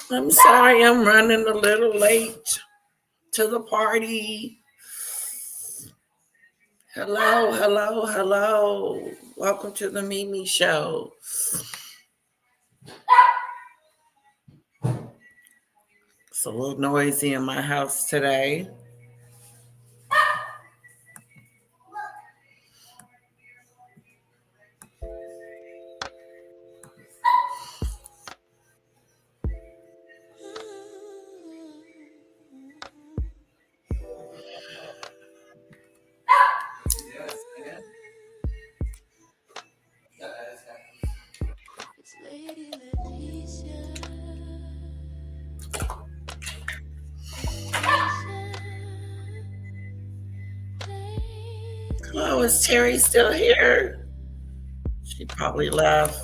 I'm sorry I'm running a little late to the party. Hello, hello, hello. Welcome to the Mimi Show. It's a little noisy in my house today. Oh, is Terry still here? She probably left.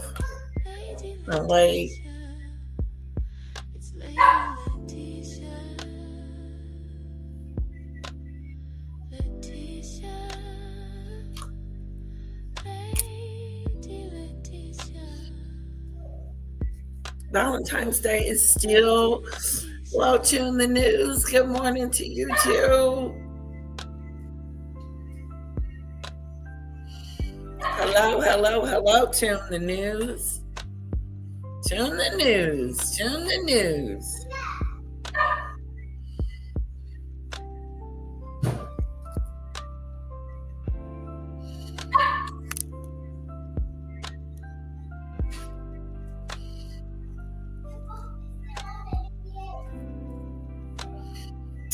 I'm late. Valentine's Day is still low tune the news. Good morning to you too. Hello, hello, hello. Tune the news. Tune the news. Tune the news.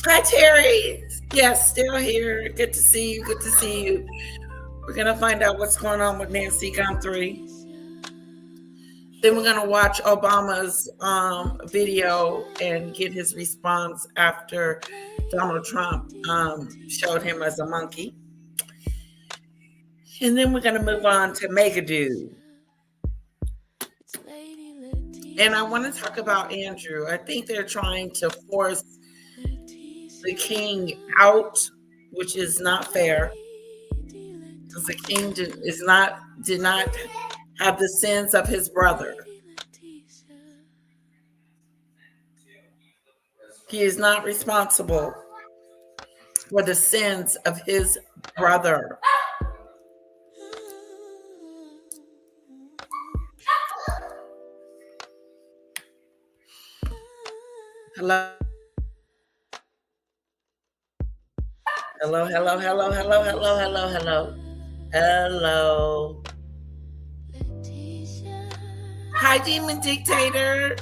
Hi, Terry. Yes, still here. Good to see you. Good to see you. We're going to find out what's going on with Nancy Guthrie. Then we're going to watch Obama's video and get his response after Donald Trump showed him as a monkey. And then we're going to move on to Meghan. And I want to talk about Andrew. I think they're trying to force the king out, which is not fair, because the king did not have the sins of his brother. He is not responsible for the sins of his brother. Hello. Hello, hello, hello, hello, hello, hello, hello. Hello. Hi, Demon Dictator.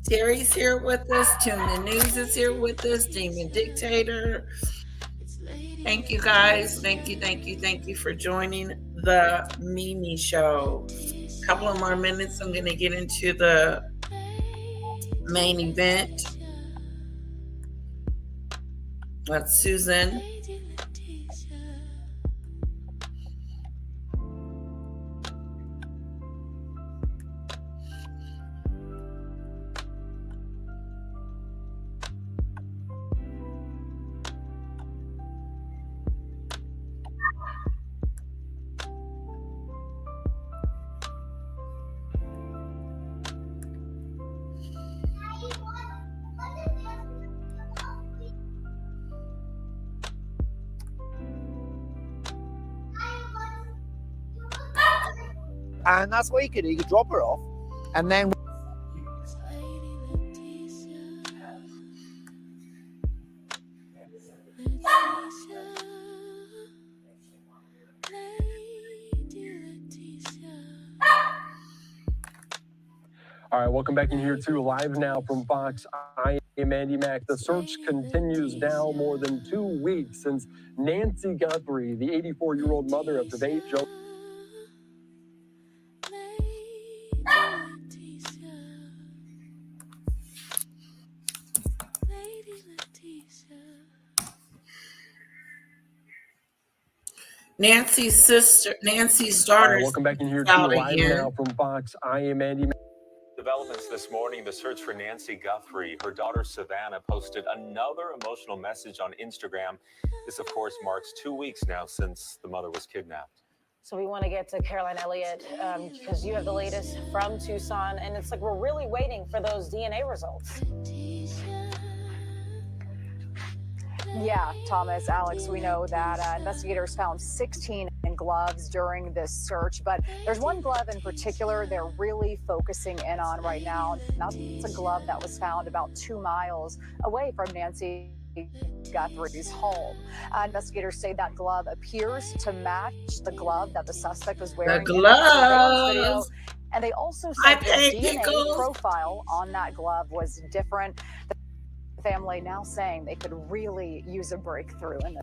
Terry's here with us. Tune the News is here with us. Demon Dictator. Thank you, guys. Thank you for joining the Mimi Show. A couple of more minutes. I'm going to get into the main event. That's Susan. And that's what you could do. You could drop her off, and then all right, welcome back in here too. Live now from Fox. I am Andy Mack. The search continues now more than 2 weeks since Nancy Guthrie, the 84-year-old mother of debate Joe. Nancy's daughter. Welcome back in here too. Live now from Fox. I am Andy Mack. Developments this morning, the search for Nancy Guthrie. Her daughter Savannah posted another emotional message on Instagram. This, of course, marks 2 weeks now since the mother was kidnapped. So we want to get to Caroline Elliott because you have the latest from Tucson, and it's like we're really waiting for those DNA results. Yeah, Thomas, Alex, we know that investigators found 16 gloves during this search, but there's one glove in particular they're really focusing in on right now. That's a glove that was found about 2 miles away from Nancy Guthrie's home. Investigators say that glove appears to match the glove that the suspect was wearing in the surveillance video. And they also said the DNA profile on that glove was different. The family now saying they could really use a breakthrough in this.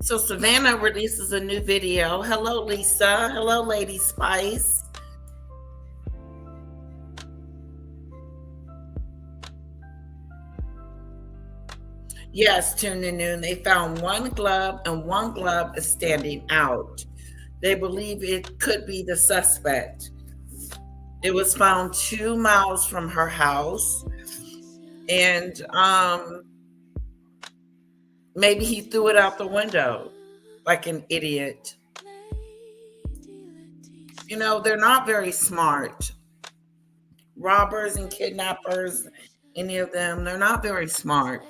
So Savannah releases a new video. Hello, Lisa. Hello, Lady Spice. Yes, Tune in Noon. They found one glove, and one glove is standing out. They believe it could be the suspect. It was found 2 miles from her house, and maybe he threw it out the window like an idiot. You know, they're not very smart. Robbers and kidnappers, any of them, they're not very smart.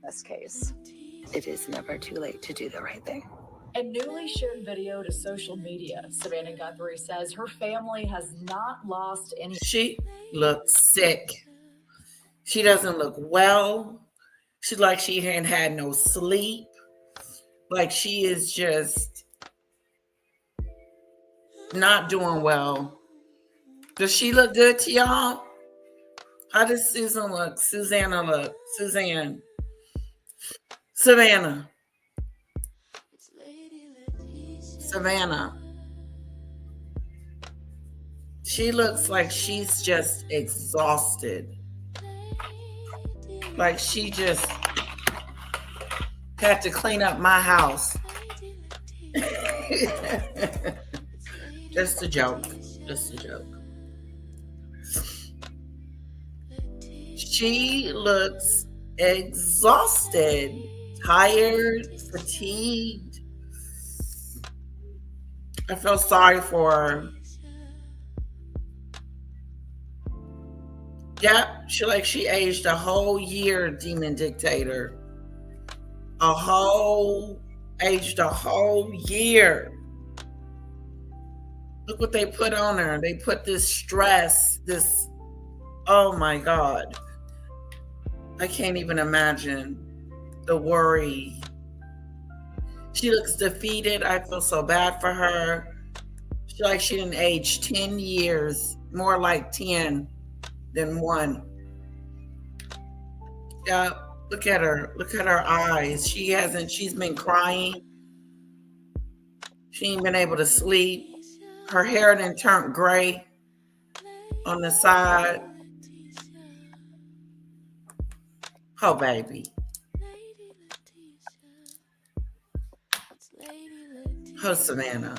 This case. It is never too late to do the right thing. A newly shared video to social media, Savannah Guthrie says her family has not lost any. She looks sick. She doesn't look well. She's like she hadn't had no sleep. Like she is just not doing well. Does she look good to y'all? How does Susan look? Susanna look? Suzanne. Savannah. Savannah. She looks like she's just exhausted. Like she just had to clean up my house. Just a joke. Just a joke. She looks exhausted, tired, fatigued. I feel sorry for her. Yep, she aged a whole year, Demon Dictator. Aged a whole year. Look what they put on her. They put this stress, oh my God. I can't even imagine the worry. She looks defeated. I feel so bad for her. She didn't age 10 years, more like 10 than 1. Yeah, look at her. Look at her eyes. She's been crying. She ain't been able to sleep. Her hair done turned gray on the side. Oh, baby. Oh, Savannah.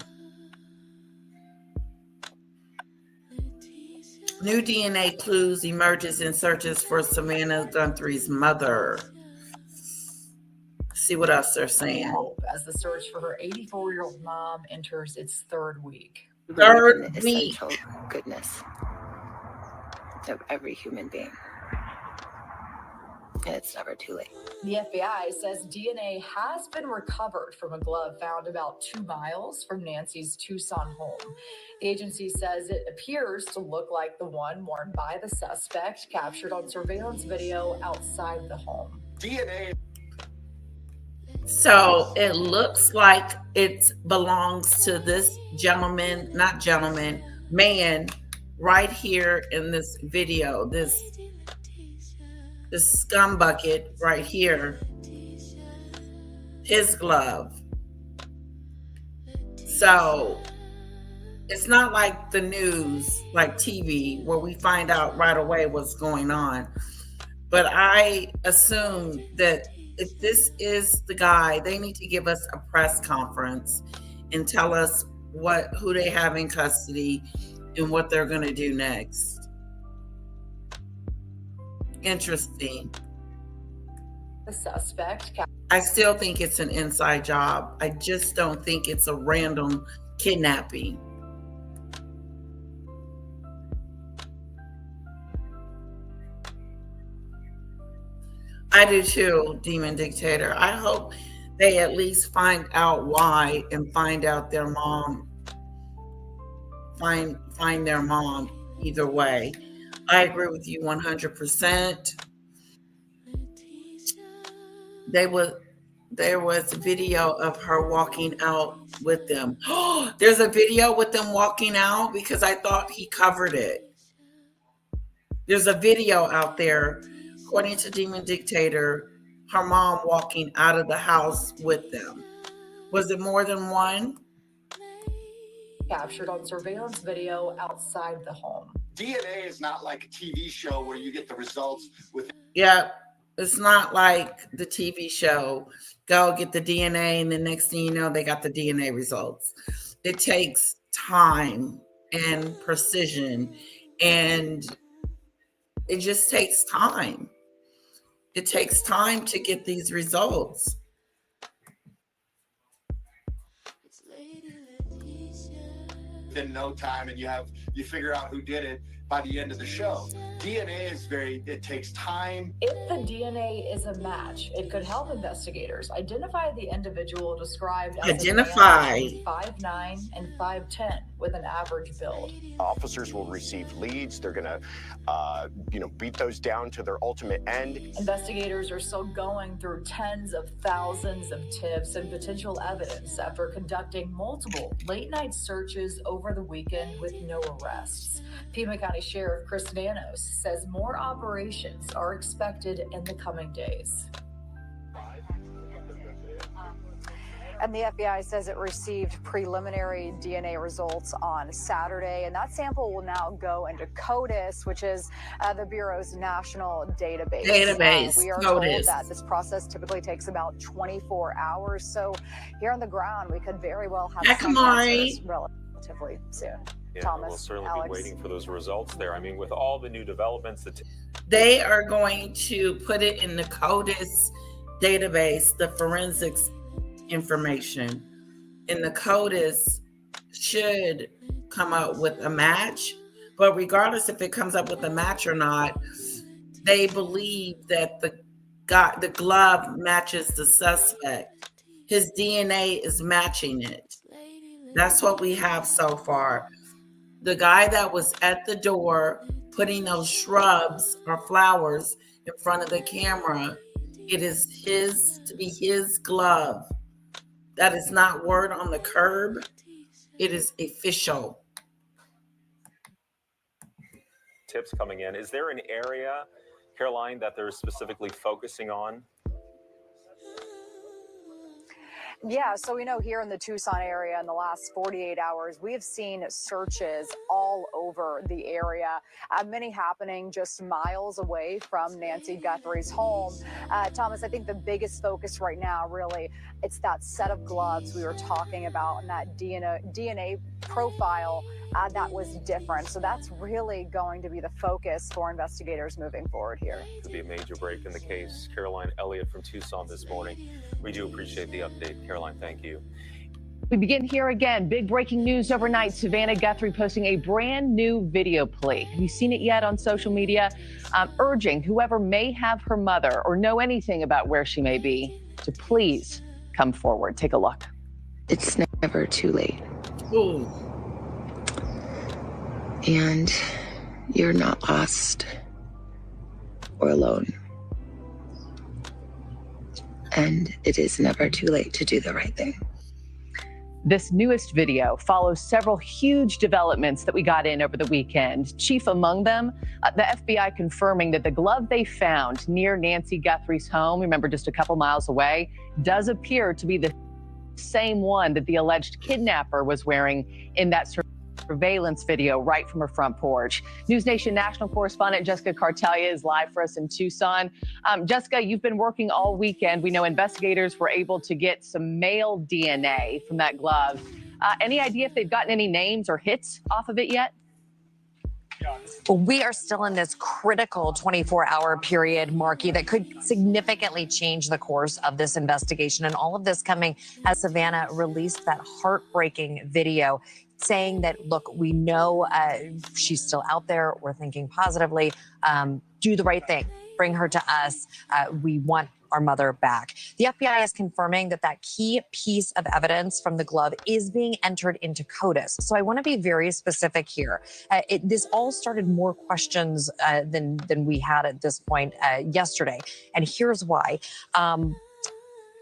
New DNA clues emerges in searches for Savannah Guthrie's mother. See what else they're saying. As the search for her 84-year-old mom enters its 3rd week. Third The week. essential goodness of every human being. And it's never too late. The FBI says DNA has been recovered from a glove found about 2 miles from Nancy's Tucson home. The agency says it appears to look like the one worn by the suspect captured on surveillance video outside the home. DNA. So it looks like it belongs to this man right here in this video, this scum bucket right here, his glove. So it's not like the news, like TV, where we find out right away what's going on. But I assume that if this is the guy, they need to give us a press conference and tell us who they have in custody and what they're going to do next. Interesting. The suspect. I still think it's an inside job. I just don't think it's a random kidnapping. I do too, Demon Dictator. I hope they at least find out why and find out their mom. Find their mom either way. I agree with you 100%. There was a video of her walking out with them. There's a video with them walking out because I thought he covered it. There's a video out there, according to Demon Dictator, her mom walking out of the house with them. Was it more than one? Captured on surveillance video outside the home. DNA is not like a TV show where you get the results with. Yeah, it's not like the TV show. Go get the DNA, and the next thing you know, they got the DNA results. It takes time and precision, and it just takes time. It takes time to get these results. In no time, and you figure out who did it by the end of the show. DNA is it takes time. If the DNA is a match, it could help investigators identify the individual described as 5'9" and 5'10" with an average build. Officers will receive leads. They're going to, beat those down to their ultimate end. Investigators are still going through tens of thousands of tips and potential evidence after conducting multiple late-night searches over the weekend with no arrests. Pima County Sheriff Chris Nanos says more operations are expected in the coming days. And the FBI says it received preliminary DNA results on Saturday, and that sample will now go into CODIS, which is the Bureau's national database. We are told that this process typically takes about 24 hours. So here on the ground, we could very well have some answers relatively soon. Yeah, Thomas, we'll certainly Alex. be waiting for those results there. I mean, with all the new developments that they are going to put it in the CODIS database, the forensics information in the CODIS should come up with a match. But regardless if it comes up with a match or not, they believe that the glove matches the suspect. His DNA is matching it. That's what we have so far. The guy that was at the door putting those shrubs or flowers in front of the camera, it is his glove. That is not word on the curb. It is official. tips coming in, is there an area, Caroline, that they're specifically focusing on? Yeah, so we know here in the Tucson area in the last 48 hours, we have seen searches all over the area, many happening just miles away from Nancy Guthrie's home. Thomas, I think the biggest focus right now, really, it's that set of gloves we were talking about and that DNA profile that was different. So that's really going to be the focus for investigators moving forward here. Could be a major break in the case. Caroline Elliott from Tucson this morning. We do appreciate the update. Caroline, thank you. We begin here again. Big breaking news overnight. Savannah Guthrie posting a brand new video plea. Have you seen it yet on social media? Urging whoever may have her mother or know anything about where she may be to please come forward. Take a look. It's never too late. Ooh. And you're not lost or alone. And it is never too late to do the right thing. This newest video follows several huge developments that we got in over the weekend. Chief among them, the FBI confirming that the glove they found near Nancy Guthrie's home, remember just a couple miles away, does appear to be the same one that the alleged kidnapper was wearing in that surveillance video right from her front porch. News Nation national correspondent Jessica Cartelia is live for us in Tucson. Jessica, you've been working all weekend. We know investigators were able to get some male DNA from that glove. Any idea if they've gotten any names or hits off of it yet? Well, we are still in this critical 24-hour period, Marky, that could significantly change the course of this investigation. And all of this coming as Savannah released that heartbreaking video saying that, look, we know she's still out there. We're thinking positively. Do the right thing. Bring her to us. We want our mother back. The FBI is confirming that that key piece of evidence from the glove is being entered into CODIS. So I want to be very specific here. This all started more questions than we had at this point yesterday. And here's why.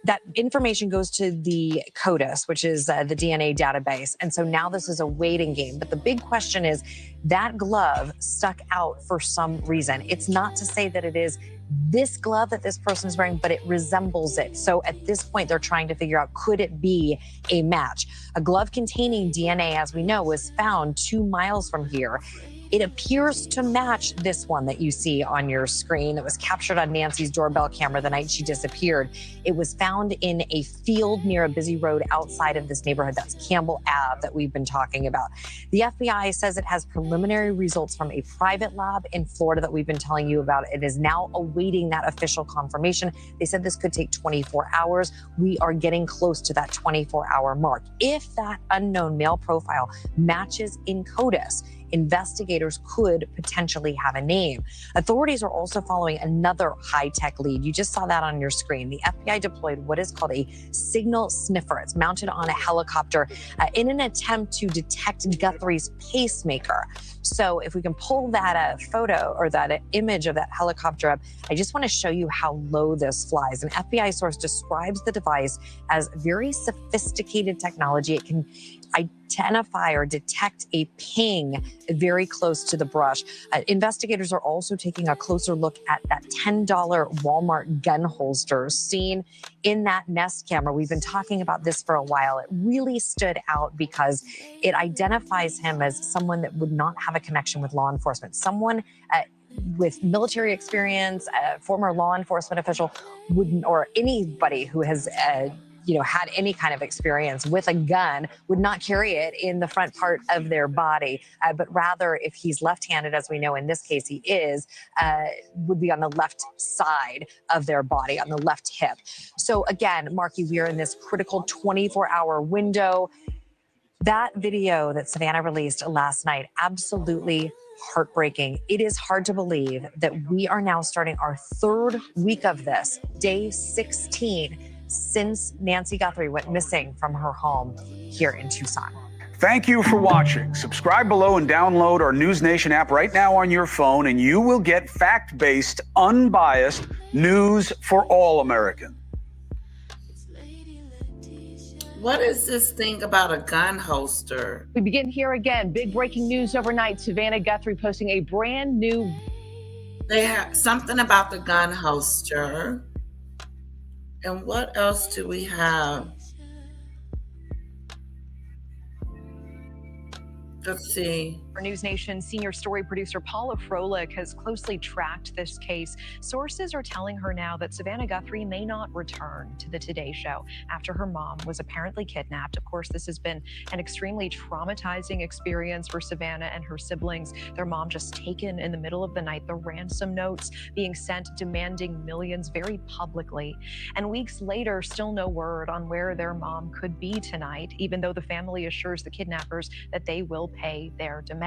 That information goes to the CODIS, which is the DNA database. And so now this is a waiting game. But the big question is that glove stuck out for some reason. It's not to say that it is this glove that this person is wearing, but it resembles it. So at this point, they're trying to figure out, could it be a match? A glove containing DNA, as we know, was found 2 miles from here. It appears to match this one that you see on your screen that was captured on Nancy's doorbell camera the night she disappeared. It was found in a field near a busy road outside of this neighborhood. That's Campbell Ave that we've been talking about. The FBI says it has preliminary results from a private lab in Florida that we've been telling you about. It is now awaiting that official confirmation. They said this could take 24 hours. We are getting close to that 24-hour mark. If that unknown male profile matches in CODIS, investigators could potentially have a name. Authorities are also following another high-tech lead. You just saw that on your screen. The FBI deployed what is called a signal sniffer. It's mounted on a helicopter in an attempt to detect Guthrie's pacemaker. So if we can pull that photo or that image of that helicopter up, I just want to show you how low this flies. An FBI source describes the device as very sophisticated technology. It can identify or detect a ping very close to the brush. Investigators are also taking a closer look at that $10 Walmart gun holster seen in that Nest camera. We've been talking about this for a while. It really stood out because it identifies him as someone that would not have a connection with law enforcement, someone with military experience, a former law enforcement official, wouldn't, or anybody who has had any kind of experience with a gun would not carry it in the front part of their body, but rather if he's left-handed, as we know in this case he is, would be on the left side of their body, on the left hip. So again, Marky, we are in this critical 24-hour window. That video that Savannah released last night, absolutely heartbreaking. It is hard to believe that we are now starting our third week of this, day 16, since Nancy Guthrie went missing from her home here in Tucson. Thank you for watching. Subscribe below and download our News Nation app right now on your phone, and you will get fact-based, unbiased news for all Americans. What is this thing about a gun holster? We begin here again. Big breaking news overnight. Savannah Guthrie posting a brand new. They have something about the gun holster. And what else do we have? Let's see. For News Nation, senior story producer Paula Froelich has closely tracked this case. Sources are telling her now that Savannah Guthrie may not return to the Today Show after her mom was apparently kidnapped. Of course, this has been an extremely traumatizing experience for Savannah and her siblings. Their mom just taken in the middle of the night, the ransom notes being sent demanding millions very publicly. And weeks later, still no word on where their mom could be tonight, even though the family assures the kidnappers that they will pay their demands.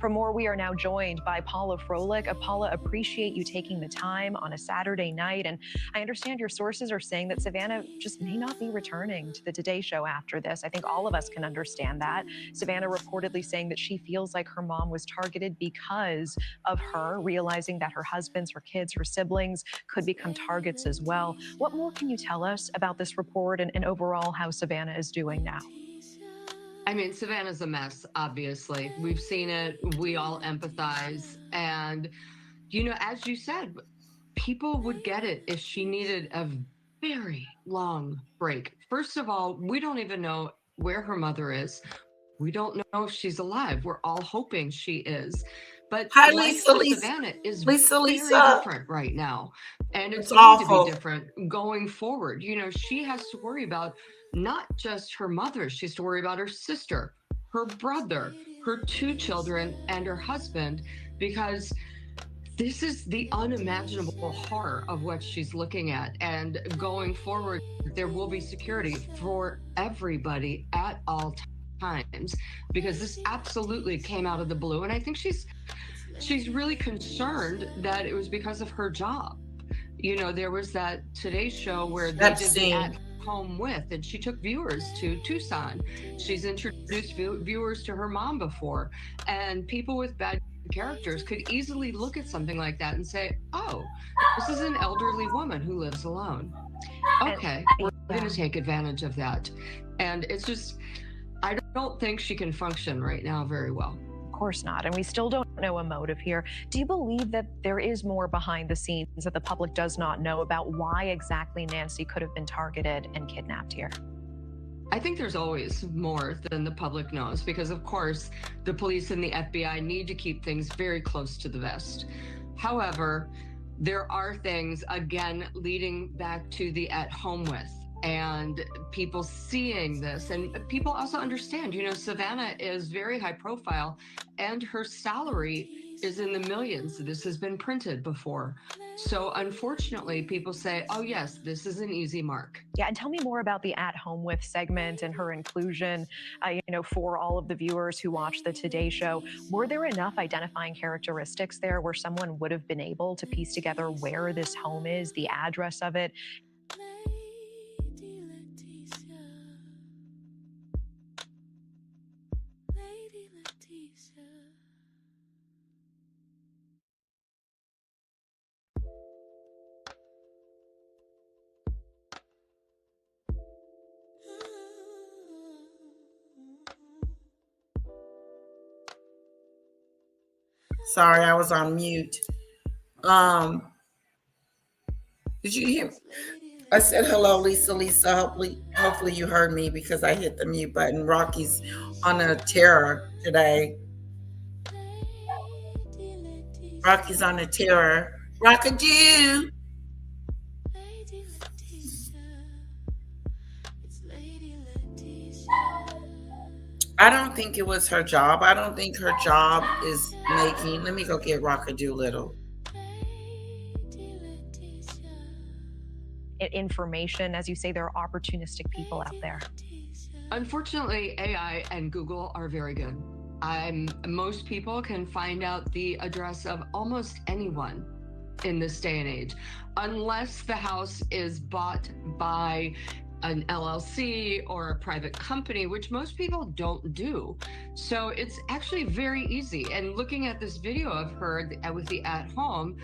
For more, we are now joined by Paula Froelich. Paula, appreciate you taking the time on a Saturday night. And I understand your sources are saying that Savannah just may not be returning to the Today Show after this. I think all of us can understand that. Savannah reportedly saying that she feels like her mom was targeted because of her, realizing that her husbands, her kids, her siblings could become targets as well. What more can you tell us about this report and overall how Savannah is doing now? I mean, Savannah's a mess, obviously. We've seen it. We all empathize. And, as you said, people would get it if she needed a very long break. First of all, we don't even know where her mother is. We don't know if she's alive. We're all hoping she is. But Hi, life Lisa, for Lisa. Savannah is Lisa. very different right now. And it's going awful. to be different going forward. She has to worry about not just her mother. She has to worry about her sister, her brother, her 2 children and her husband, because this is the unimaginable horror of what she's looking at. And going forward, there will be security for everybody at all times, because this absolutely came out of the blue. And I think she's really concerned that it was because of her job. You know, there was that Today Show where they did the At Home With, and she took viewers to Tucson. She's introduced viewers to her mom before, and people with bad characters could easily look at something like that and say, oh, this is an elderly woman who lives alone. Okay, we're going to take advantage of that. And it's just, I don't think she can function right now very well. Of course not. And we still don't know a motive here. Do you believe that there is more behind the scenes that the public does not know about why exactly Nancy could have been targeted and kidnapped here? I think there's always more than the public knows, because of course the police and the FBI need to keep things very close to the vest. However, there are things, again, leading back to the At Home With, and people seeing this, and people also understand, you know, Savannah is very high profile and her salary is in the millions. This has been printed before. So unfortunately, people say, oh yes, this is an easy mark. Yeah, and tell me more about the At Home With segment and her inclusion, you know, for all of the viewers who watch the Today Show. Were there enough identifying characteristics there where someone would have been able to piece together where this home is, the address of it? Sorry, I was on mute. Did you hear? I said hello, Lisa. Hopefully you heard me, because I hit the mute button. Rocky's on a terror today. Rocky's on a terror. Rockadoo. I don't think it was her job. I don't think her job is making. Let me go get Rockadoo Little. Information, as you say, there are opportunistic people out there. Unfortunately, AI and Google are very good. Most people can find out the address of almost anyone in this day and age, unless the house is bought by an LLC or a private company, which most people don't do. So it's actually very easy. And looking at this video of her with the At Home,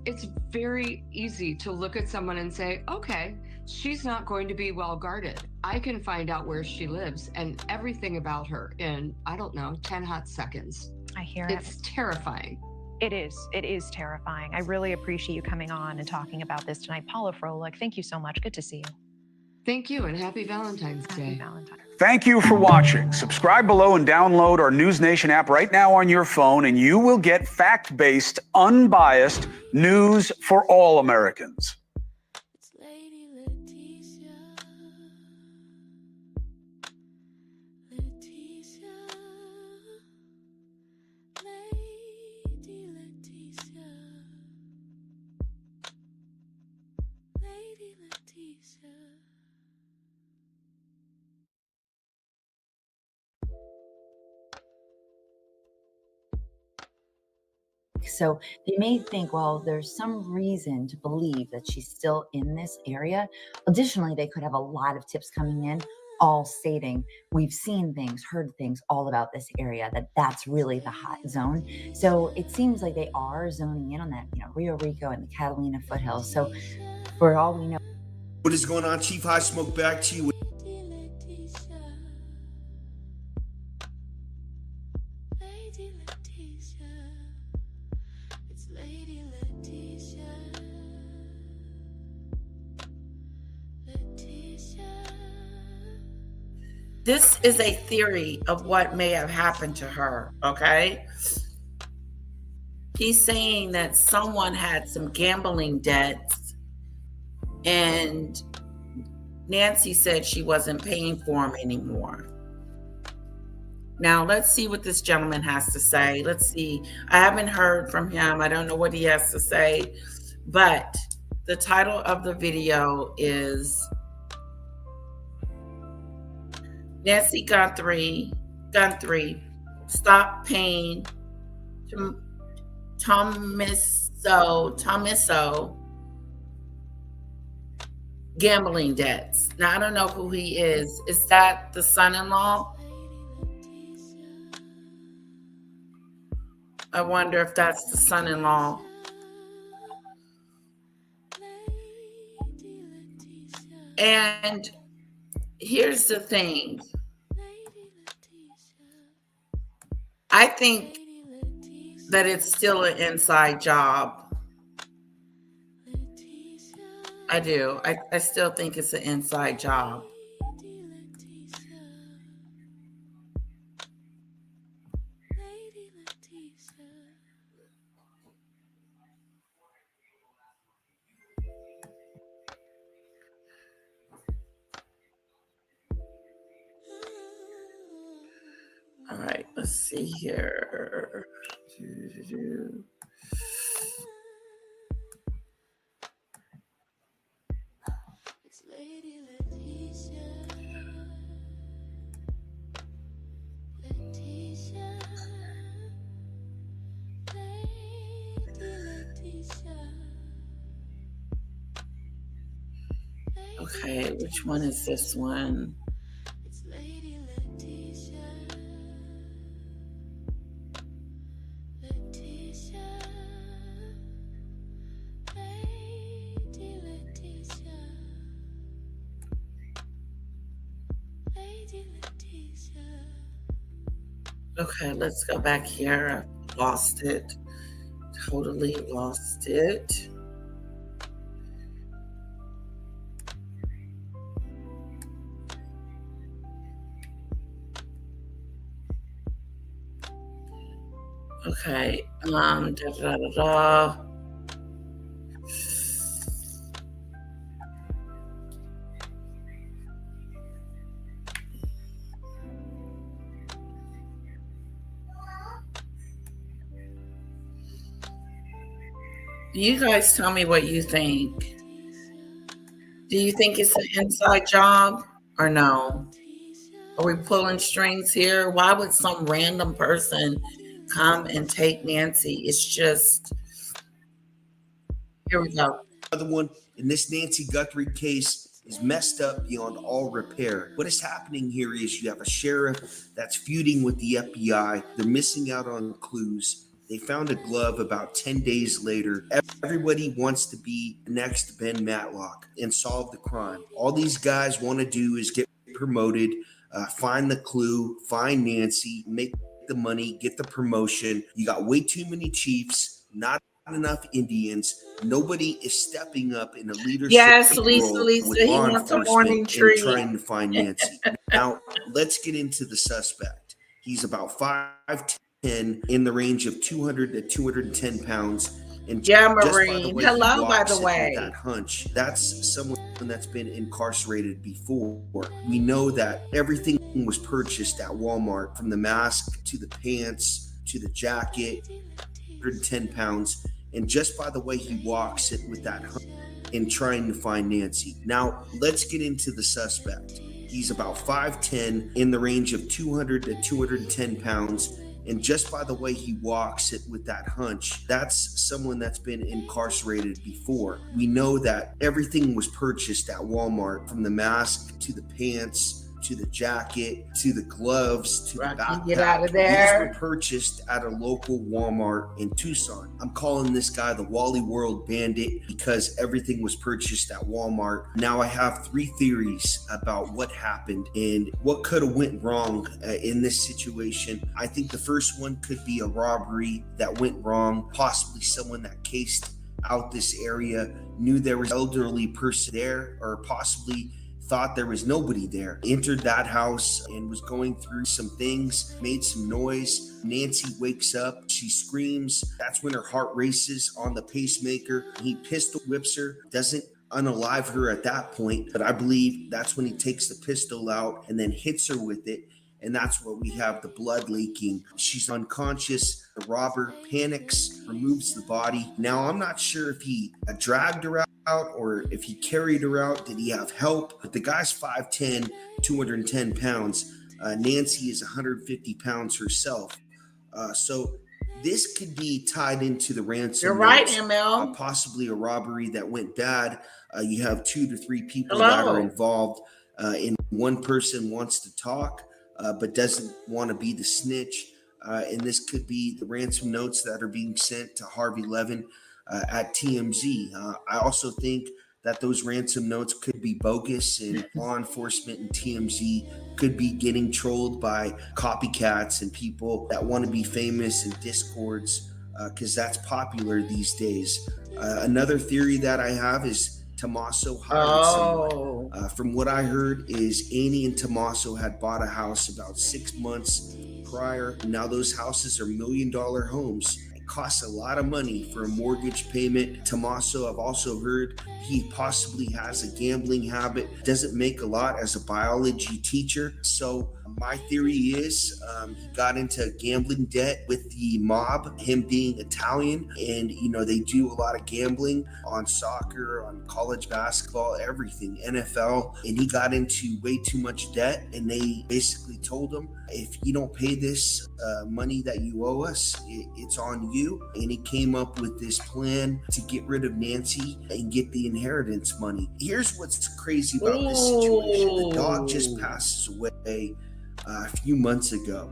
it's very easy to look at someone and say, okay, she's not going to be well guarded. I can find out where she lives and everything about her in, I don't know, 10 hot seconds. I hear it. It's terrifying. It is terrifying. I really appreciate you coming on and talking about this tonight. Paula Froelich, thank you so much. Good to see you. Thank you, and happy Valentine's Day. Happy Valentine's. Thank you for watching. Subscribe below and download our News Nation app right now on your phone, and you will get fact-based, unbiased news for all Americans. So they may think, well, there's some reason to believe that she's still in this area. Additionally, they could have a lot of tips coming in, all stating we've seen things, heard things all about this area, that's really the hot zone. So it seems like they are zoning in on that, Rio Rico and the Catalina foothills. So for all we know. What is going on, Chief High Smoke? Back to you. This is a theory of what may have happened to her, okay? He's saying that someone had some gambling debts and Nancy said she wasn't paying for them anymore. Now, let's see what this gentleman has to say. Let's see. I haven't heard from him. I don't know what he has to say, but the title of the video is Nancy Guthrie, Stop Paying Tomiso Gambling Debts. Now, I don't know who he is. Is that the son-in-law? I wonder if that's the son-in-law. And here's the thing. I think that it's still an inside job. I do. I still think it's an inside job. All right, let's see here. Okay, which one is this one? Okay, let's go back here. I lost it. Totally lost it. Okay. You guys tell me what you think. Do you think it's an inside job or no? Are we pulling strings here? Why would some random person come and take Nancy? It's just, here we go. Another one in this Nancy Guthrie case is messed up beyond all repair. What is happening here is you have a sheriff that's feuding with the FBI. They're missing out on clues. They found a glove about 10 days later. Everybody wants to be the next Ben Matlock and solve the crime. All these guys want to do is get promoted, find the clue, find Nancy, make the money, get the promotion. You got way too many chiefs, not enough Indians. Nobody is stepping up in a leadership role with he law wants a morning enforcement tree. and trying to find Nancy. Now, let's get into the suspect. He's about 5'10", in the range of 200 to 210 pounds. And Marine. Hello, by the way. That hunch, that's someone that's been incarcerated before. We know that everything was purchased at Walmart, from the mask to the pants to the jacket, 110 pounds. And just by the way he walks it with that hunch in trying to find Nancy. Now, let's get into the suspect. He's about 5'10", in the range of 200 to 210 pounds. And just by the way he walks it with that hunch, that's someone that's been incarcerated before. We know that everything was purchased at Walmart, from the mask to the pants to the jacket to the gloves to the backpack. Get out of there. These were purchased at a local Walmart in Tucson. I'm calling this guy the Wally World Bandit because everything was purchased at Walmart. Now I have 3 theories about what happened and what could have went wrong in this situation. I think the first one could be a robbery that went wrong, possibly someone that cased out this area, knew there was an elderly person there, or possibly thought there was nobody there, entered that house and was going through some things, made some noise. Nancy wakes up, she screams. That's when her heart races on the pacemaker. He pistol whips her, doesn't unalive her at that point, but I believe that's when he takes the pistol out and then hits her with it. And that's where we have the blood leaking. She's unconscious. The robber panics, removes the body. Now, I'm not sure if he dragged her out or if he carried her out. Did he have help? But the guy's 5'10", 210 pounds. Nancy is 150 pounds herself. So this could be tied into the ransom You're right, notes, ML. possibly a robbery that went bad. You have 2 to 3 people Hello. that are involved, and one person wants to talk but doesn't want to be the snitch. And this could be the ransom notes that are being sent to Harvey Levin at TMZ. I also think that those ransom notes could be bogus, and law enforcement and TMZ could be getting trolled by copycats and people that want to be famous in discords, because that's popular these days. Another theory that I have is Tommaso hired someone. From what I heard is Annie and Tommaso had bought a house about 6 months prior. Now those houses are $1 million homes. Costs a lot of money for a mortgage payment. Tommaso, I've also heard he possibly has a gambling habit, doesn't make a lot as a biology teacher. So my theory is he got into gambling debt with the mob, him being Italian, and they do a lot of gambling on soccer, on college basketball, everything, NFL, and he got into way too much debt, and they basically told him, if you don't pay this money that you owe us, it's on you. And he came up with this plan to get rid of Nancy and get the inheritance money. Here's what's crazy about this situation. The dog just passes away a few months ago.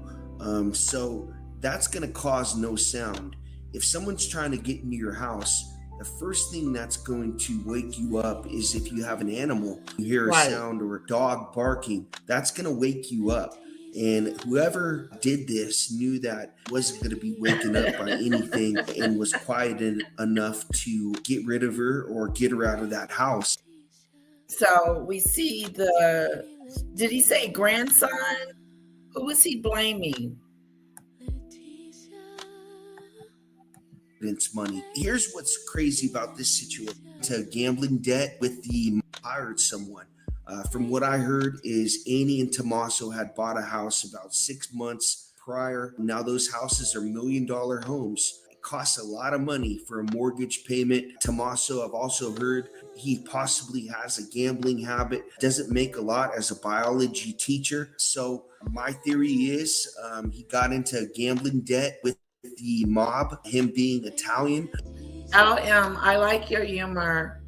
So that's going to cause no sound. If someone's trying to get into your house, the first thing that's going to wake you up is if you have an animal. You hear a sound or a dog barking, that's going to wake you up. And whoever did this knew that wasn't going to be waking up by anything and was quiet enough to get rid of her or get her out of that house. So we see did he say grandson? Who was he blaming? It's money. Here's what's crazy about this situation. To gambling debt with the hired someone. From what I heard is Annie and Tommaso had bought a house about 6 months prior. Now those houses are $1 million homes. It costs a lot of money for a mortgage payment. Tommaso, I've also heard he possibly has a gambling habit, doesn't make a lot as a biology teacher. So my theory is he got into gambling debt with the mob, him being Italian. LM, I like your humor.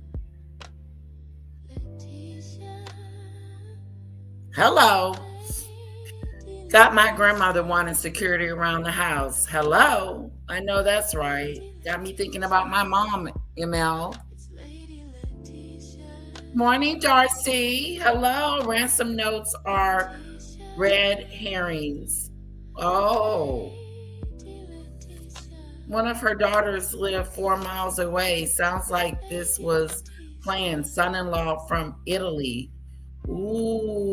Hello. Got my grandmother wanting security around the house. Hello. I know that's right. Got me thinking about my mom, ML. Morning, Darcy. Hello. Ransom notes are red herrings. Oh. One of her daughters lived 4 miles away. Sounds like this was planned. Son-in-law from Italy. Ooh.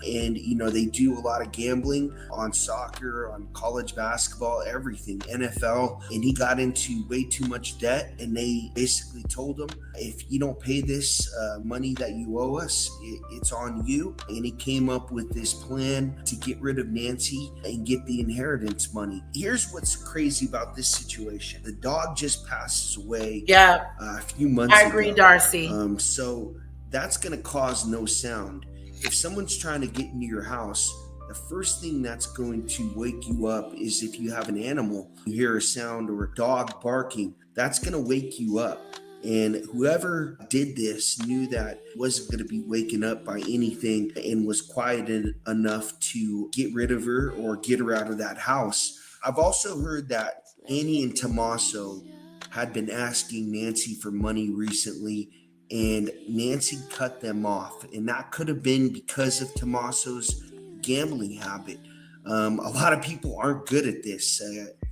And, they do a lot of gambling on soccer, on college basketball, everything, NFL. And he got into way too much debt. And they basically told him, if you don't pay this money that you owe us, it's on you. And he came up with this plan to get rid of Nancy and get the inheritance money. Here's what's crazy about this situation. The dog just passes away a few months ago. I agree, Darcy. So that's going to cause no sound. If someone's trying to get into your house, the first thing that's going to wake you up is if you have an animal. You hear a sound or a dog barking, that's going to wake you up. And whoever did this knew that wasn't going to be waking up by anything and was quiet enough to get rid of her or get her out of that house. I've also heard that Annie and Tommaso had been asking Nancy for money recently, and Nancy cut them off. And that could have been because of Tommaso's gambling habit. A lot of people aren't good at this.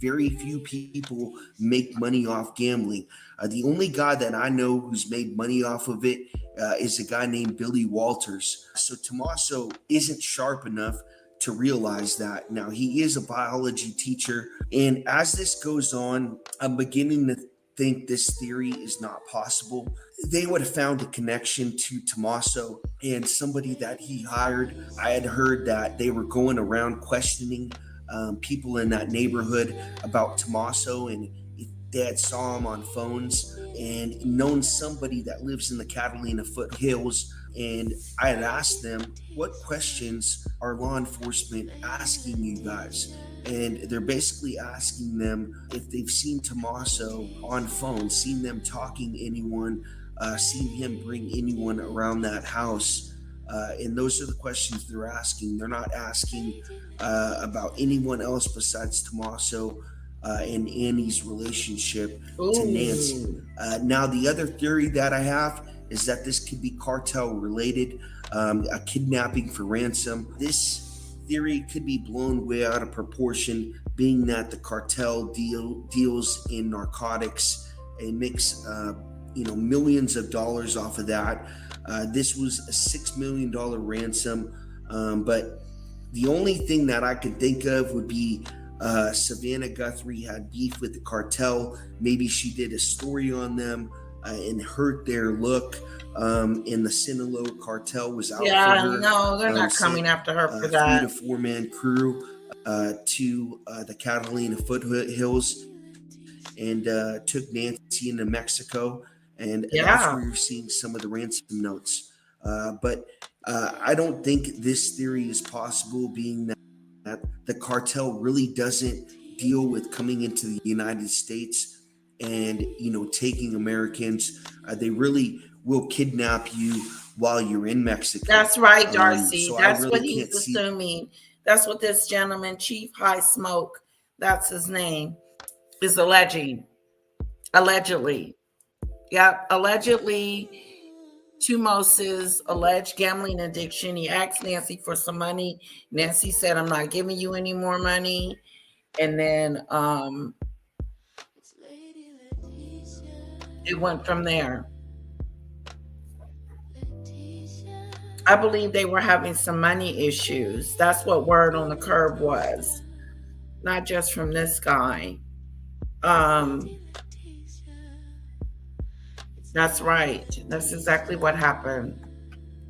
Very few people make money off gambling. The only guy that I know who's made money off of it is a guy named Billy Walters. So Tommaso isn't sharp enough to realize that. Now, he is a biology teacher. And as this goes on, I'm beginning to think this theory is not possible. They would have found a connection to Tommaso and somebody that he hired. I had heard that they were going around questioning people in that neighborhood about Tommaso, and if they had saw him on phones and known somebody that lives in the Catalina foothills. And I had asked them, what questions are law enforcement asking you guys? And they're basically asking them if they've seen Tommaso on phone, seen them talking to anyone, seen him bring anyone around that house. And those are the questions they're asking. They're not asking about anyone else besides Tommaso and Annie's relationship to Nancy. Now, the other theory that I have is that this could be cartel related, a kidnapping for ransom. This theory could be blown way out of proportion, being that the cartel deals in narcotics and makes millions of dollars off of that. This was a $6 million ransom, but the only thing that I could think of would be Savannah Guthrie had beef with the cartel. Maybe she did a story on them and hurt their look, and the Sinaloa cartel was out for her. No, they're not coming after her for that. 3 to 4 man crew to the Catalina foothills and took Nancy into Mexico, and that's where you're seeing some of the ransom notes. But I don't think this theory is possible, being that the cartel really doesn't deal with coming into the United States and taking Americans. They really will kidnap you while you're in Mexico. That's right, Darcy. So that's really what he's assuming. That's what this gentleman, Chief High Smoke, that's his name, is alleging. Allegedly. Yep, allegedly, Tommaso's alleged gambling addiction. He asked Nancy for some money. Nancy said, I'm not giving you any more money. And then it went from there. I believe they were having some money issues. That's what word on the curb was. Not just from this guy. That's right. That's exactly what happened.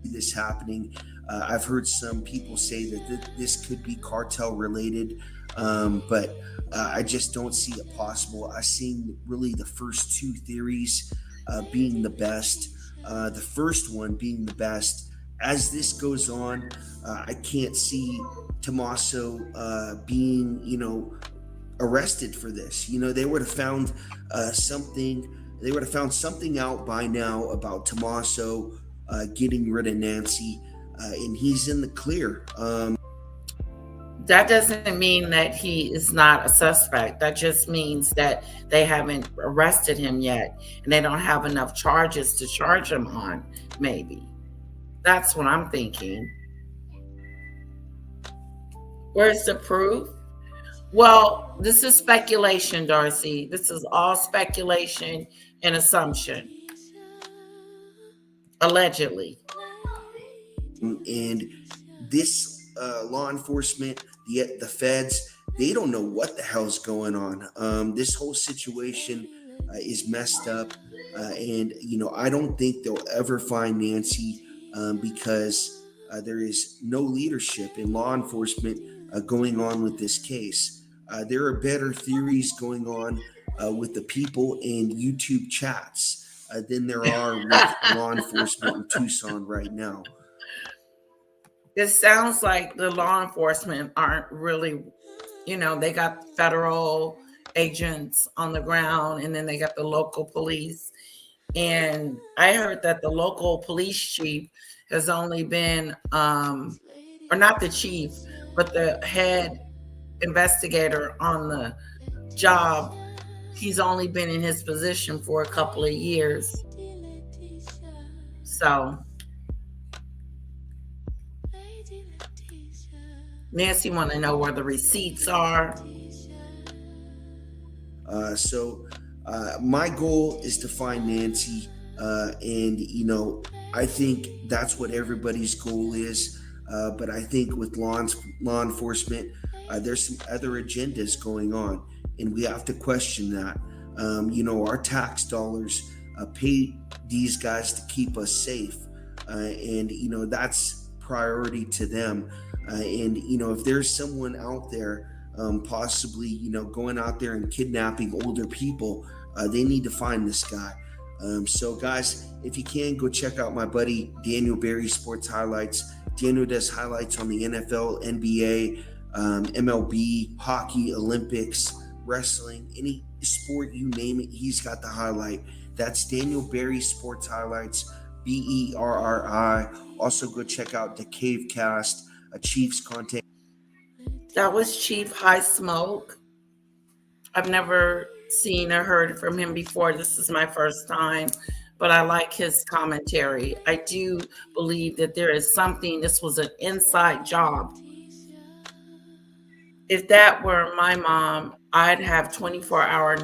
This happening. I've heard some people say that this could be cartel related, but I just don't see it possible. I've seen really the first 2 theories being the best. The first one being the best. As this goes on, I can't see Tommaso being, arrested for this. They would have found something. They would have found something out by now about Tommaso getting rid of Nancy, and he's in the clear. That doesn't mean that he is not a suspect. That just means that they haven't arrested him yet, and they don't have enough charges to charge him on, maybe. That's what I'm thinking. Where's the proof? Well, this is speculation, Darcy. This is all speculation and assumption. Allegedly. And this law enforcement, the feds, they don't know what the hell's going on. This whole situation is messed up. And, I don't think they'll ever find Nancy because there is no leadership in law enforcement going on with this case. There are better theories going on with the people in YouTube chats than there are with law enforcement in Tucson right now. It sounds like the law enforcement aren't really, they got federal agents on the ground, and then they got the local police. And I heard that the local police chief has only been, or not the chief, but the head investigator on the job. He's only been in his position for a couple of years. So Nancy want to know where the receipts are. My goal is to find Nancy, and I think that's what everybody's goal is. But I think with law enforcement, there's some other agendas going on, and we have to question that. Our tax dollars pay these guys to keep us safe. And that's priority to them. If there's someone out there possibly, going out there and kidnapping older people, they need to find this guy. So guys, if you can, go check out my buddy Daniel Berry Sports Highlights. Daniel does highlights on the NFL, NBA, MLB, hockey, Olympics, wrestling, any sport, you name it, he's got the highlight. That's Daniel Berry Sports Highlights, Berri. Also go check out the Cavecast, a Chiefs content. That was Chief High Smoke. I've never seen or heard from him before. This is my first time, but I like his commentary. I do believe that there is something, this was an inside job. If that were my mom, I'd have 24-hour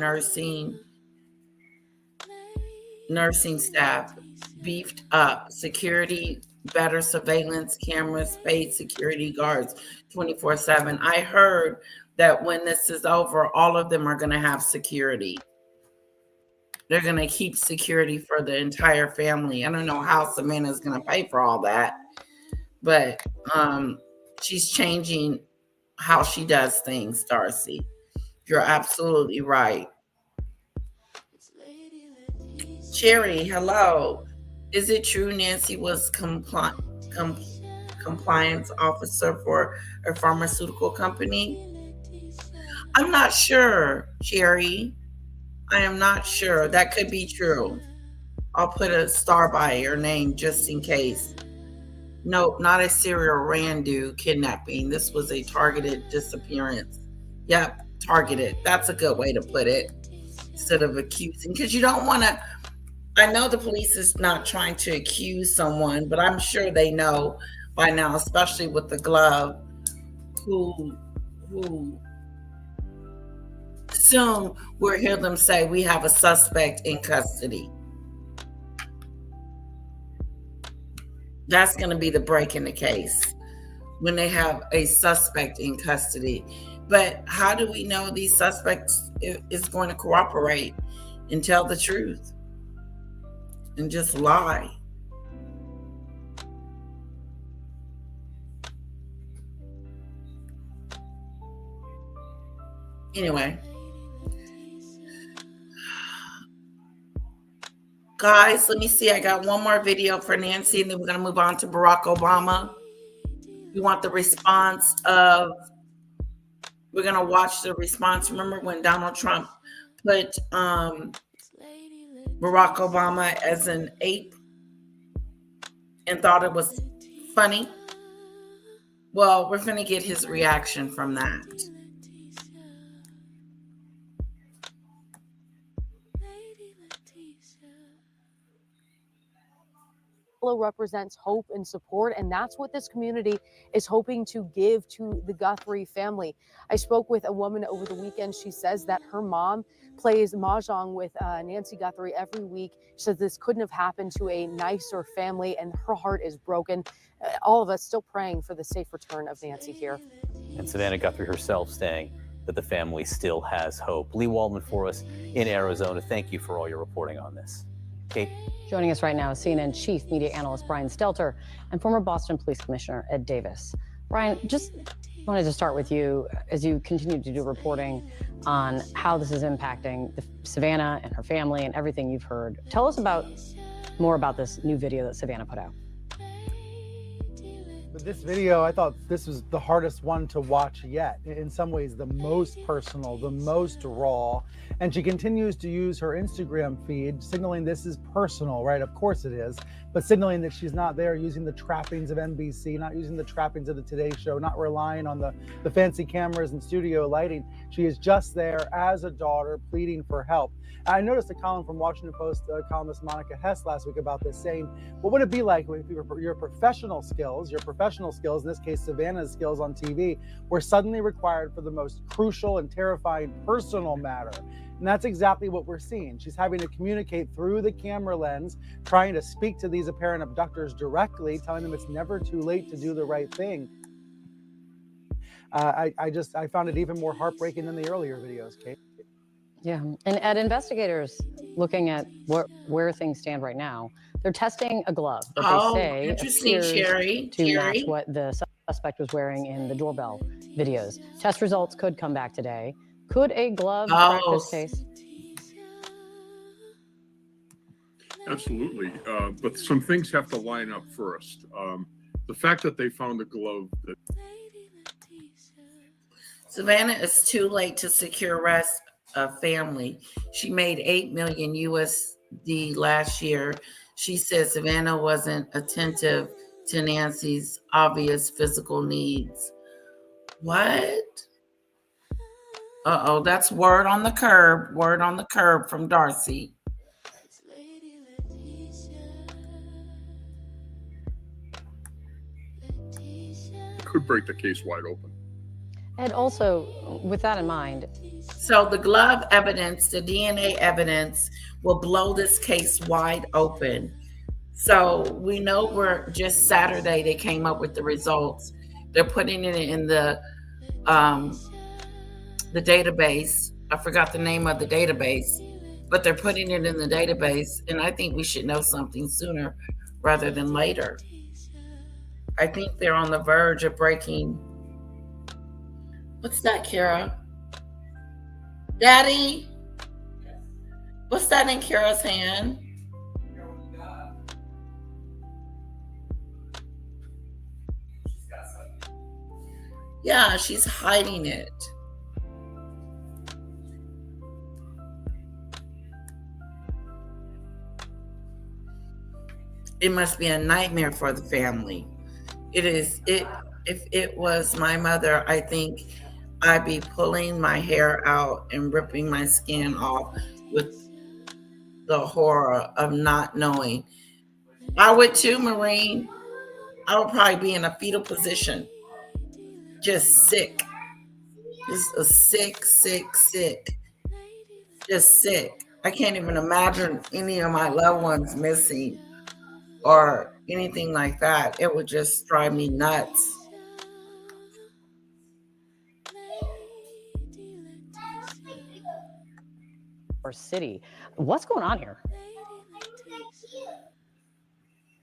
nursing staff, beefed up, security, better surveillance cameras, paid security guards 24/7. I heard that when this is over, all of them are going to have security. They're going to keep security for the entire family. I don't know how Savannah's going to pay for all that, but she's changing how she does things, Darcy. You're absolutely right. Cherry, hello. Is it true Nancy was compliance officer for a pharmaceutical company? I'm not sure, Cherry. I am not sure. That could be true. I'll put a star by her name just in case. Nope, not a serial Randu kidnapping. This was a targeted disappearance. Yep, targeted. That's a good way to put it. Instead of accusing, because you don't want to. I know the police is not trying to accuse someone, but I'm sure they know by now, especially with the glove, who soon we'll hear them say we have a suspect in custody. That's going to be the break in the case, when they have a suspect in custody. But how do we know these suspects is going to cooperate and tell the truth and just lie? Anyway, guys, let me see. I got one more video for Nancy, and then we're going to move on to Barack Obama. We want the response of, we're going to watch the response. Remember when Donald Trump put Barack Obama as an ape and thought it was funny? Well, we're going to get his reaction from that. Represents hope and support, and that's what this community is hoping to give to the Guthrie family. I spoke with a woman over the weekend. She says that her mom plays mahjong with Nancy Guthrie every week. She says this couldn't have happened to a nicer family, and her heart is broken. All of us still praying for the safe return of Nancy here. And Savannah Guthrie herself saying that the family still has hope. Lee Waldman for us in Arizona. Thank you for all your reporting on this. Kate? Joining us right now is CNN Chief Media Analyst Brian Stelter and former Boston Police Commissioner Ed Davis. Brian, just wanted to start with you as you continue to do reporting on how this is impacting Savannah and her family and everything you've heard. Tell us more about this new video that Savannah put out. With this video, I thought this was the hardest one to watch yet. In some ways, the most personal, the most raw. And she continues to use her Instagram feed, signaling this is personal, right? Of course it is, but signaling that she's not there using the trappings of NBC, not using the trappings of the Today Show, not relying on the fancy cameras and studio lighting. She is just there as a daughter, pleading for help. I noticed a column from Washington Post columnist Monica Hess last week about this, saying, what would it be like if your professional skills, in this case Savannah's skills on TV, were suddenly required for the most crucial and terrifying personal matter? And that's exactly what we're seeing. She's having to communicate through the camera lens, trying to speak to these apparent abductors directly, telling them it's never too late to do the right thing. I found it even more heartbreaking than the earlier videos, Kate. Yeah, and investigators looking at where things stand right now, they're testing a glove that they say interesting, appears Sherry. to match what the suspect was wearing in the doorbell videos. Test results could come back today. Could a glove crack this case? Absolutely, but some things have to line up first. The fact that they found a glove that Savannah is too late to secure rest of family. She made $8 million USD last year. She said Savannah wasn't attentive to Nancy's obvious physical needs. What? Uh-oh, that's word on the curb. Word on the curb from Darcy. could break the case wide open. And also, with that in mind, so the glove evidence, the DNA evidence will blow this case wide open. So we know we're just Saturday they came up with the results. They're putting it in the database. I forgot the name of the database, but they're putting it in the database, and I think we should know something sooner rather than later. I think they're on the verge of breaking. What's that, Kara? Daddy? What's that in Kara's hand? Yeah, she's hiding it. It must be a nightmare for the family. It is. If it was my mother, I think I'd be pulling my hair out and ripping my skin off with the horror of not knowing. I would too, Maureen. I would probably be in a fetal position. Just sick. Just a sick. Just sick. I can't even imagine any of my loved ones missing or anything like that. It would just drive me nuts. or city. What's going on here?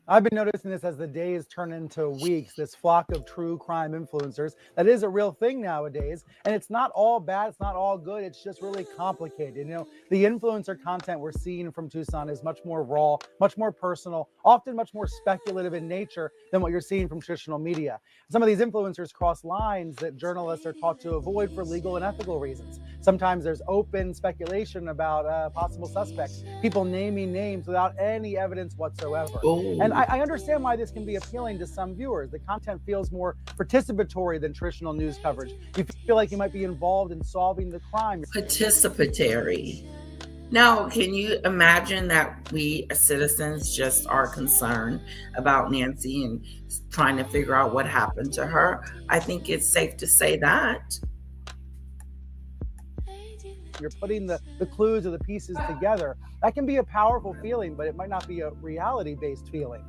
I've been noticing this as the days turn into weeks, this flock of true crime influencers. That is a real thing nowadays. And it's not all bad. It's not all good. It's just really complicated. You know, the influencer content we're seeing from Tucson is much more raw, much more personal, often much more speculative in nature than what you're seeing from traditional media. Some of these influencers cross lines that journalists are taught to avoid for legal and ethical reasons. Sometimes there's open speculation about possible suspects, people naming names without any evidence whatsoever. Ooh. And I understand why this can be appealing to some viewers. The content feels more participatory than traditional news coverage. You feel like you might be involved in solving the crime. Participatory. Now, can you imagine that we as citizens just are concerned about Nancy and trying to figure out what happened to her? I think it's safe to say that. You're putting the clues or the pieces together. That can be a powerful feeling, but it might not be a reality-based feeling.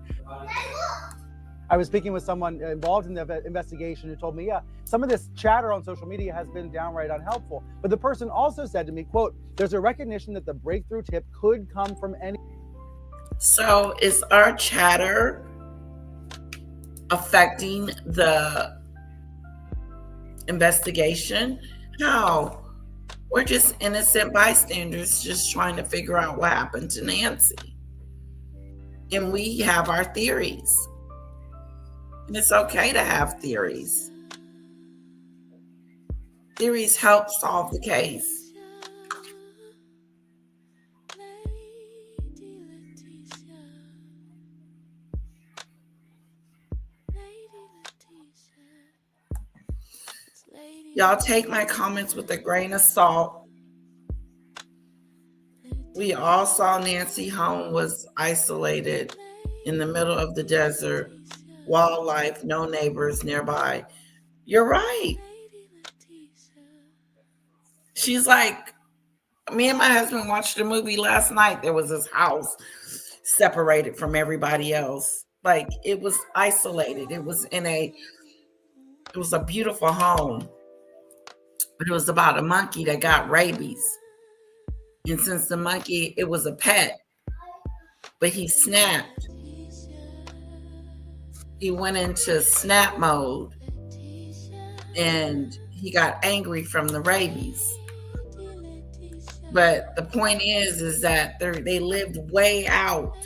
I was speaking with someone involved in the investigation who told me, yeah, some of this chatter on social media has been downright unhelpful. But the person also said to me, quote, there's a recognition that the breakthrough tip could come from any. So is our chatter affecting the investigation? How? We're just innocent bystanders just trying to figure out what happened to Nancy. And we have our theories. And it's okay to have theories. Theories help solve the case. Y'all take my comments with a grain of salt. We all saw Nancy home was isolated in the middle of the desert, wildlife, no neighbors nearby. You're right. She's like, me and my husband watched a movie last night. There was this house separated from everybody else. Like it was isolated. It was a beautiful home. But it was about a monkey that got rabies. And since the monkey, it was a pet, but he snapped. He went into snap mode and he got angry from the rabies. But the point is that they lived way out.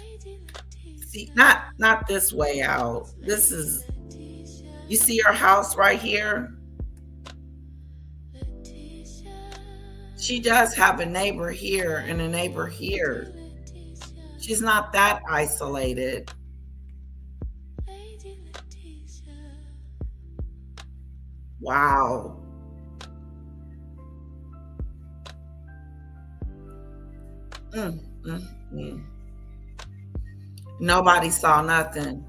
See, not this way out. This is, you see her house right here? She does have a neighbor here and a neighbor here. She's not that isolated. Wow. Nobody saw nothing.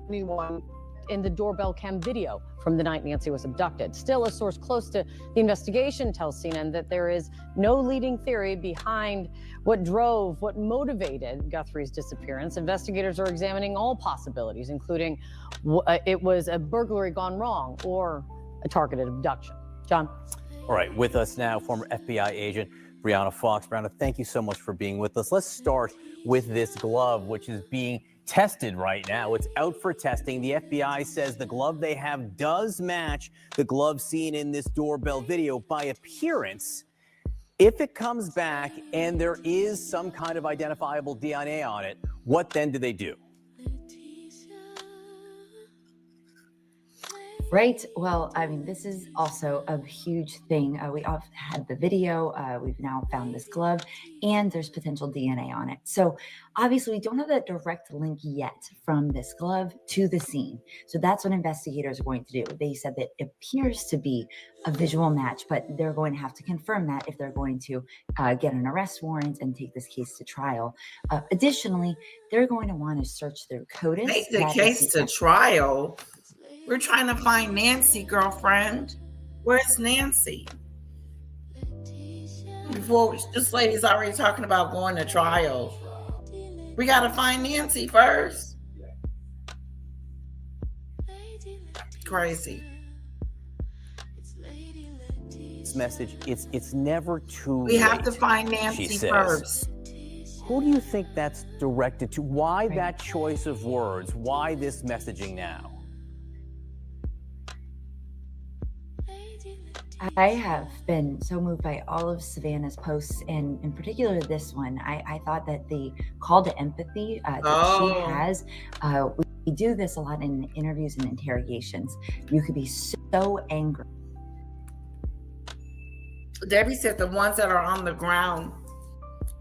Anyone in the doorbell cam video from the night Nancy was abducted. Still, a source close to the investigation tells CNN that there is no leading theory behind what motivated Guthrie's disappearance. Investigators are examining all possibilities, including it was a burglary gone wrong or a targeted abduction. John? All right, with us now, former FBI agent Brianna Fox. Brianna, thank you so much for being with us. Let's start with this glove, which is being tested right now. It's out for testing. The FBI says the glove they have does match the glove seen in this doorbell video by appearance. If it comes back and there is some kind of identifiable DNA on it, what then do they do? Right. Well, I mean, this is also a huge thing. We all had the video. We've now found this glove, and there's potential DNA on it. So obviously, we don't have that direct link yet from this glove to the scene. So that's what investigators are going to do. They said that it appears to be a visual match, but they're going to have to confirm that if they're going to get an arrest warrant and take this case to trial. Additionally, they're going to want to search their CODIS. Take the case to trial. We're trying to find Nancy, girlfriend. Where's Nancy? Before this lady's already talking about going to trial. We got to find Nancy first. Crazy. This message, it's never too late. We have to find Nancy first. Who do you think that's directed to? Why that choice of words? Why this messaging now? I have been so moved by all of Savannah's posts, and in particular this one. I thought that the call to empathy that she has, we do this a lot in interviews and interrogations. You could be so angry. Debbie said the ones that are on the ground,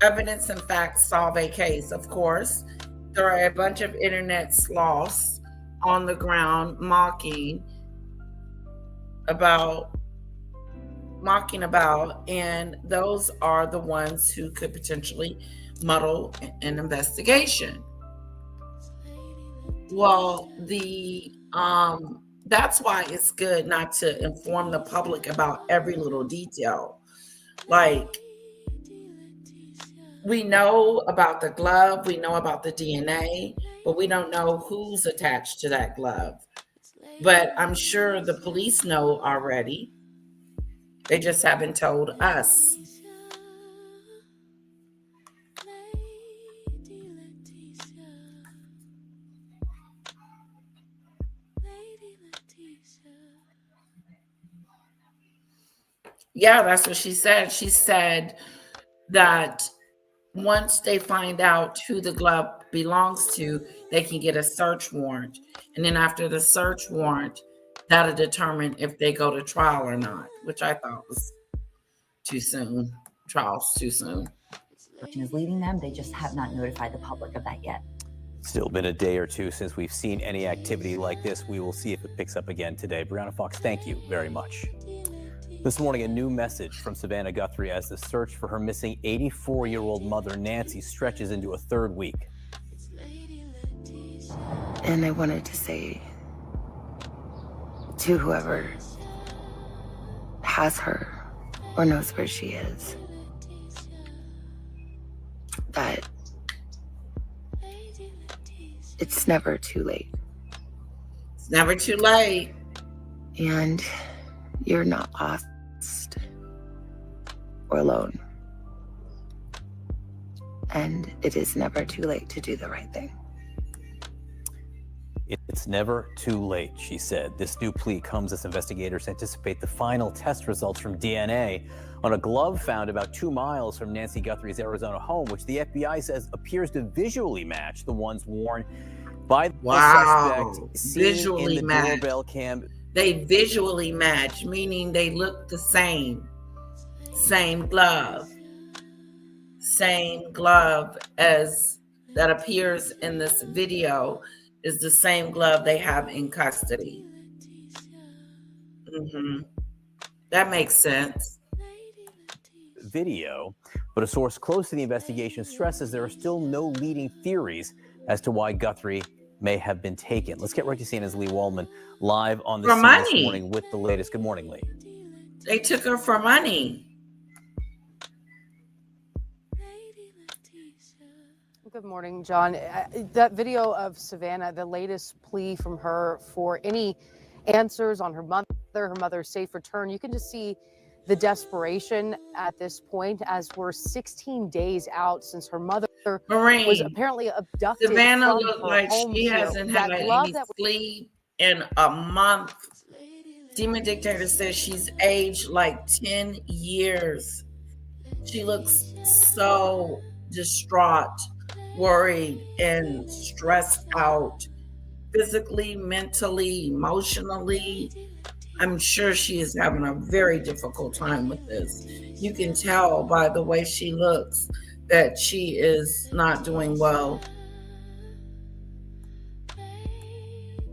evidence and facts solve a case. Of course, there are a bunch of internet sloths on the ground mocking about, and those are the ones who could potentially muddle an investigation. Well, that's why it's good not to inform the public about every little detail. Like, we know about the glove, we know about the DNA, but we don't know who's attached to that glove. But I'm sure the police know already. They just haven't told us. Yeah, that's what she said. She said that once they find out who the glove belongs to, they can get a search warrant. And then after the search warrant, that'll determine if they go to trial or not, which I thought was too soon. Trial's too soon. Is leading them. They just have not notified the public of that yet. Still been a day or two since we've seen any activity like this. We will see if it picks up again today. Brianna Fox, thank you very much. This morning, a new message from Savannah Guthrie as the search for her missing 84-year-old mother, Nancy, stretches into a third week. And I wanted to say to whoever has her or knows where she is that it's never too late. It's never too late. And you're not lost. or alone. And it is never too late to do the right thing. It's never too late, she said. This new plea comes as investigators anticipate the final test results from DNA on a glove found about 2 miles from Nancy Guthrie's Arizona home, which the FBI says appears to visually match the ones worn by the suspect seen Visually in the match. doorbell cam. They visually match, meaning they look the same. Same glove. Same glove as that appears in this video is the same glove they have in custody. That makes sense. Video, but a source close to the investigation stresses there are still no leading theories as to why Guthrie may have been taken. Let's get right to CNN's Lee Waldman live on the For scene money. this morning with the latest. Good morning, Lee. They took her for money. Good morning, John. That video of Savannah, the latest plea from her for any answers on her mother's safe return, you can just see the desperation at this point as we're 16 days out since her mother was apparently abducted. Savannah from looked her like home she here. hasn't That had glove any that sleep in a month. Demon Dictator says she's aged like 10 years. She looks so distraught, worried, and stressed out, physically, mentally, emotionally. I'm sure she is having a very difficult time with this. You can tell by the way she looks that she is not doing well.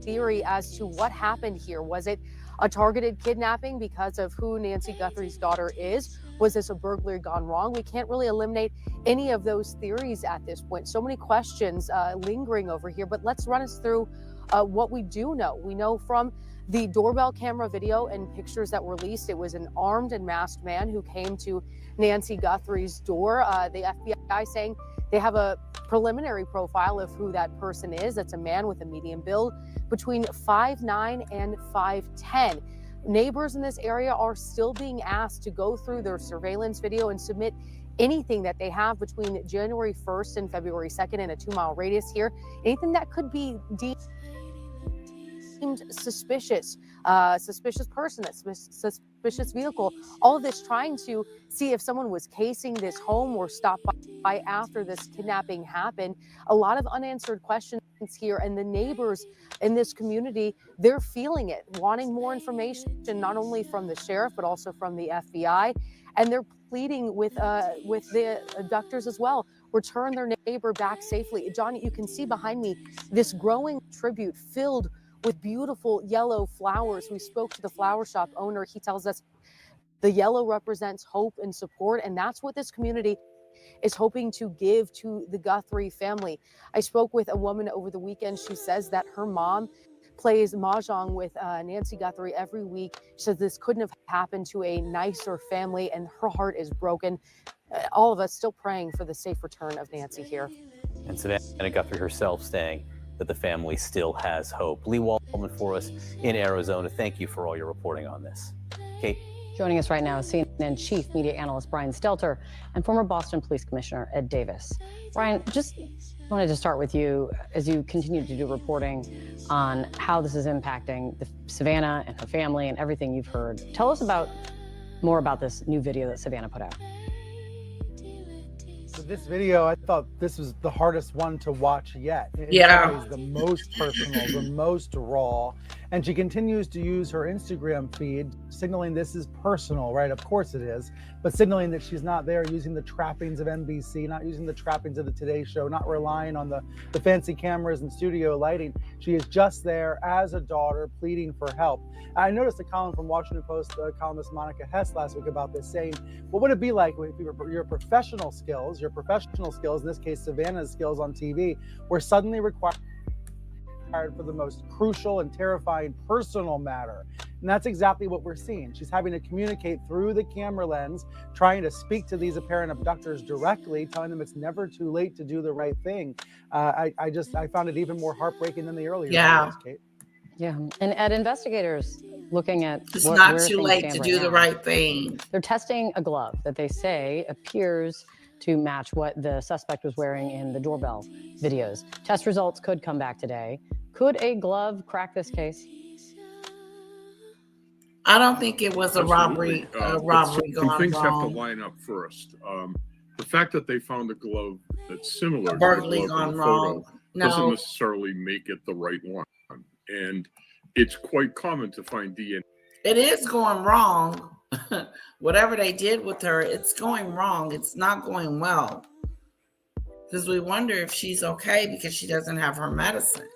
Theory as to what happened here. Was it a targeted kidnapping because of who Nancy Guthrie's daughter is? Was this a burglary gone wrong? We can't really eliminate any of those theories at this point. So many questions lingering over here, but let's run us through what we do know. We know from the doorbell camera video and pictures that were released, it was an armed and masked man who came to Nancy Guthrie's door. The FBI saying they have a preliminary profile of who that person is. That's a man with a medium build between 5'9" and 5'10". Neighbors in this area are still being asked to go through their surveillance video and submit anything that they have between January 1st and February 2nd in a 2-mile radius here. Anything that could be deemed suspicious, suspicious person, suspicious vehicle, all of this trying to see if someone was casing this home or stopped by after this kidnapping happened. A lot of unanswered questions here, and the neighbors in this community, they're feeling it, wanting more information, not only from the sheriff, but also from the FBI. And they're pleading with the abductors as well. Return their neighbor back safely. John, you can see behind me this growing tribute filled with beautiful yellow flowers. We spoke to the flower shop owner. He tells us the yellow represents hope and support, and that's what this community is hoping to give to the Guthrie family. I spoke with a woman over the weekend. She says that her mom plays mahjong with Nancy Guthrie every week. She says this couldn't have happened to a nicer family, and her heart is broken. All of us still praying for the safe return of Nancy here. And Savannah Guthrie herself saying that the family still has hope. Lee Waldman for us in Arizona. Thank you for all your reporting on this. Kate. Joining us right now is CNN Chief Media Analyst Brian Stelter and former Boston Police Commissioner Ed Davis. Brian, just wanted to start with you as you continue to do reporting on how this is impacting Savannah and her family and everything you've heard. Tell us more about this new video that Savannah put out. So this video, I thought this was the hardest one to watch yet. In some ways, the most personal, the most raw. And she continues to use her Instagram feed, signaling this is personal, right? Of course it is, but signaling that she's not there using the trappings of NBC, not using the trappings of the Today Show, not relying on the fancy cameras and studio lighting. She is just there as a daughter pleading for help. I noticed a column from Washington Post columnist Monica Hess last week about this, saying, what would it be like if your professional skills, in this case, Savannah's skills on TV, were suddenly required for the most crucial and terrifying personal matter? And that's exactly what we're seeing. She's having to communicate through the camera lens, trying to speak to these apparent abductors directly, telling them it's never too late to do the right thing. I found it even more heartbreaking than the earlier videos, Kate. Yeah, and Ed, investigators looking at It's where not too things late stand to right do the now. right thing. They're testing a glove that they say appears to match what the suspect was wearing in the doorbell videos. Test results could come back today. Could a glove crack this case? I don't think it was a robbery. Absolutely. A But robbery some gone things have to wrong. line up first. The fact that they found a glove that's similar to the Burglary glove in gone the wrong. photo doesn't No, necessarily make it the right one. And it's quite common to find DNA. it is going wrong. Whatever they did with her, it's going wrong. It's not going well. Because we wonder if she's okay because she doesn't have her medicine.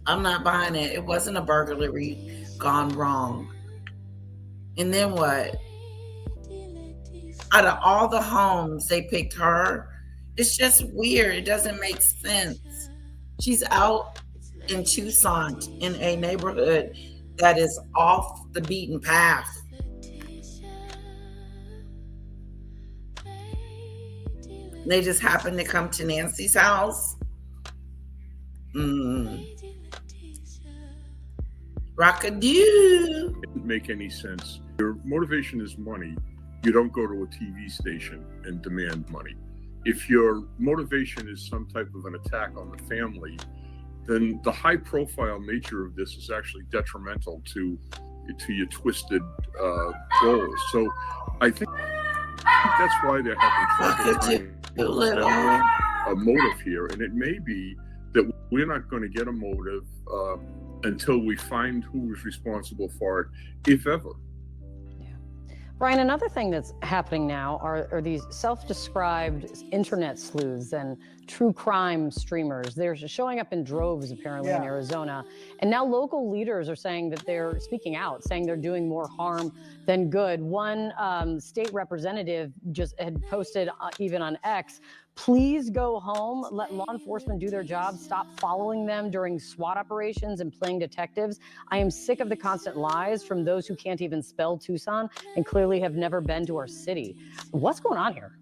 I'm not buying it. It wasn't a burglary gone wrong. And then what? Out of all the homes they picked her, it's just weird. It doesn't make sense. She's out in Tucson in a neighborhood that is off the beaten path. They just happened to come to Nancy's house. Rockadoo. Didn't make any sense. Your motivation is money. You don't go to a TV station and demand money. If your motivation is some type of an attack on the family, then the high profile nature of this is actually detrimental to your twisted goals. So I think that's why they're having trouble finding a motive here. And it may be that we're not going to get a motive until we find who was responsible for it, if ever. Brian, another thing that's happening now are these self-described internet sleuths and true crime streamers. They're showing up in droves, apparently, in Arizona. And now local leaders are saying that they're speaking out, saying they're doing more harm than good. One state representative just had posted, even on X, please go home, let law enforcement do their job, stop following them during SWAT operations and playing detectives. I am sick of the constant lies from those who can't even spell Tucson and clearly have never been to our city. What's going on here?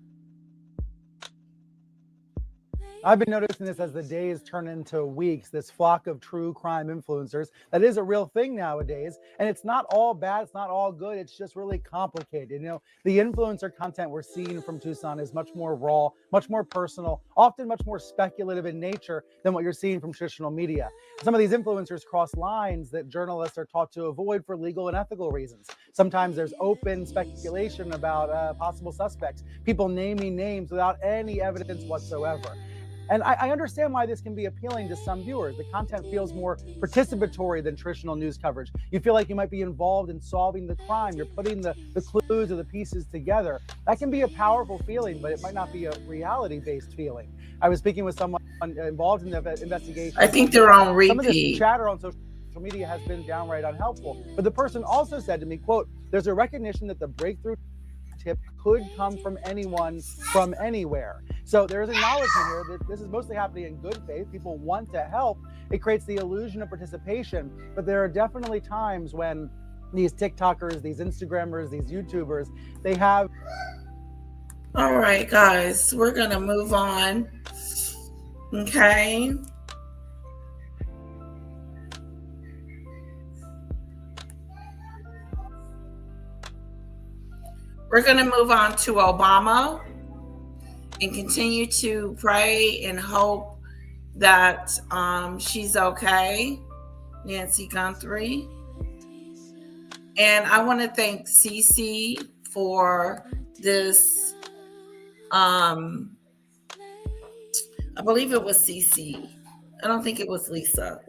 I've been noticing this as the days turn into weeks, this flock of true crime influencers. That is a real thing nowadays. And it's not all bad. It's not all good. It's just really complicated. You know, the influencer content we're seeing from Tucson is much more raw, much more personal, often much more speculative in nature than what you're seeing from traditional media. Some of these influencers cross lines that journalists are taught to avoid for legal and ethical reasons. Sometimes there's open speculation about possible suspects, people naming names without any evidence whatsoever. And I understand why this can be appealing to some viewers. The content feels more participatory than traditional news coverage. You feel like you might be involved in solving the crime. You're putting the clues or the pieces together. That can be a powerful feeling, but it might not be a reality-based feeling. I was speaking with someone involved in the investigation. I think they're on repeat. Some of this chatter on social media has been downright unhelpful. But the person also said to me, quote, there's a recognition that the breakthrough tip could come from anyone from anywhere. So there's acknowledgement here that this is mostly happening in good faith. People want to help. It creates the illusion of participation. But there are definitely times when these TikTokers, these Instagrammers, these YouTubers, they have. All right, guys, we're going to move on. Okay. We're going to move on to Obama and continue to pray and hope that she's okay, Nancy Guthrie. And I want to thank Cece for this. I believe it was Cece. I don't think it was Lisa.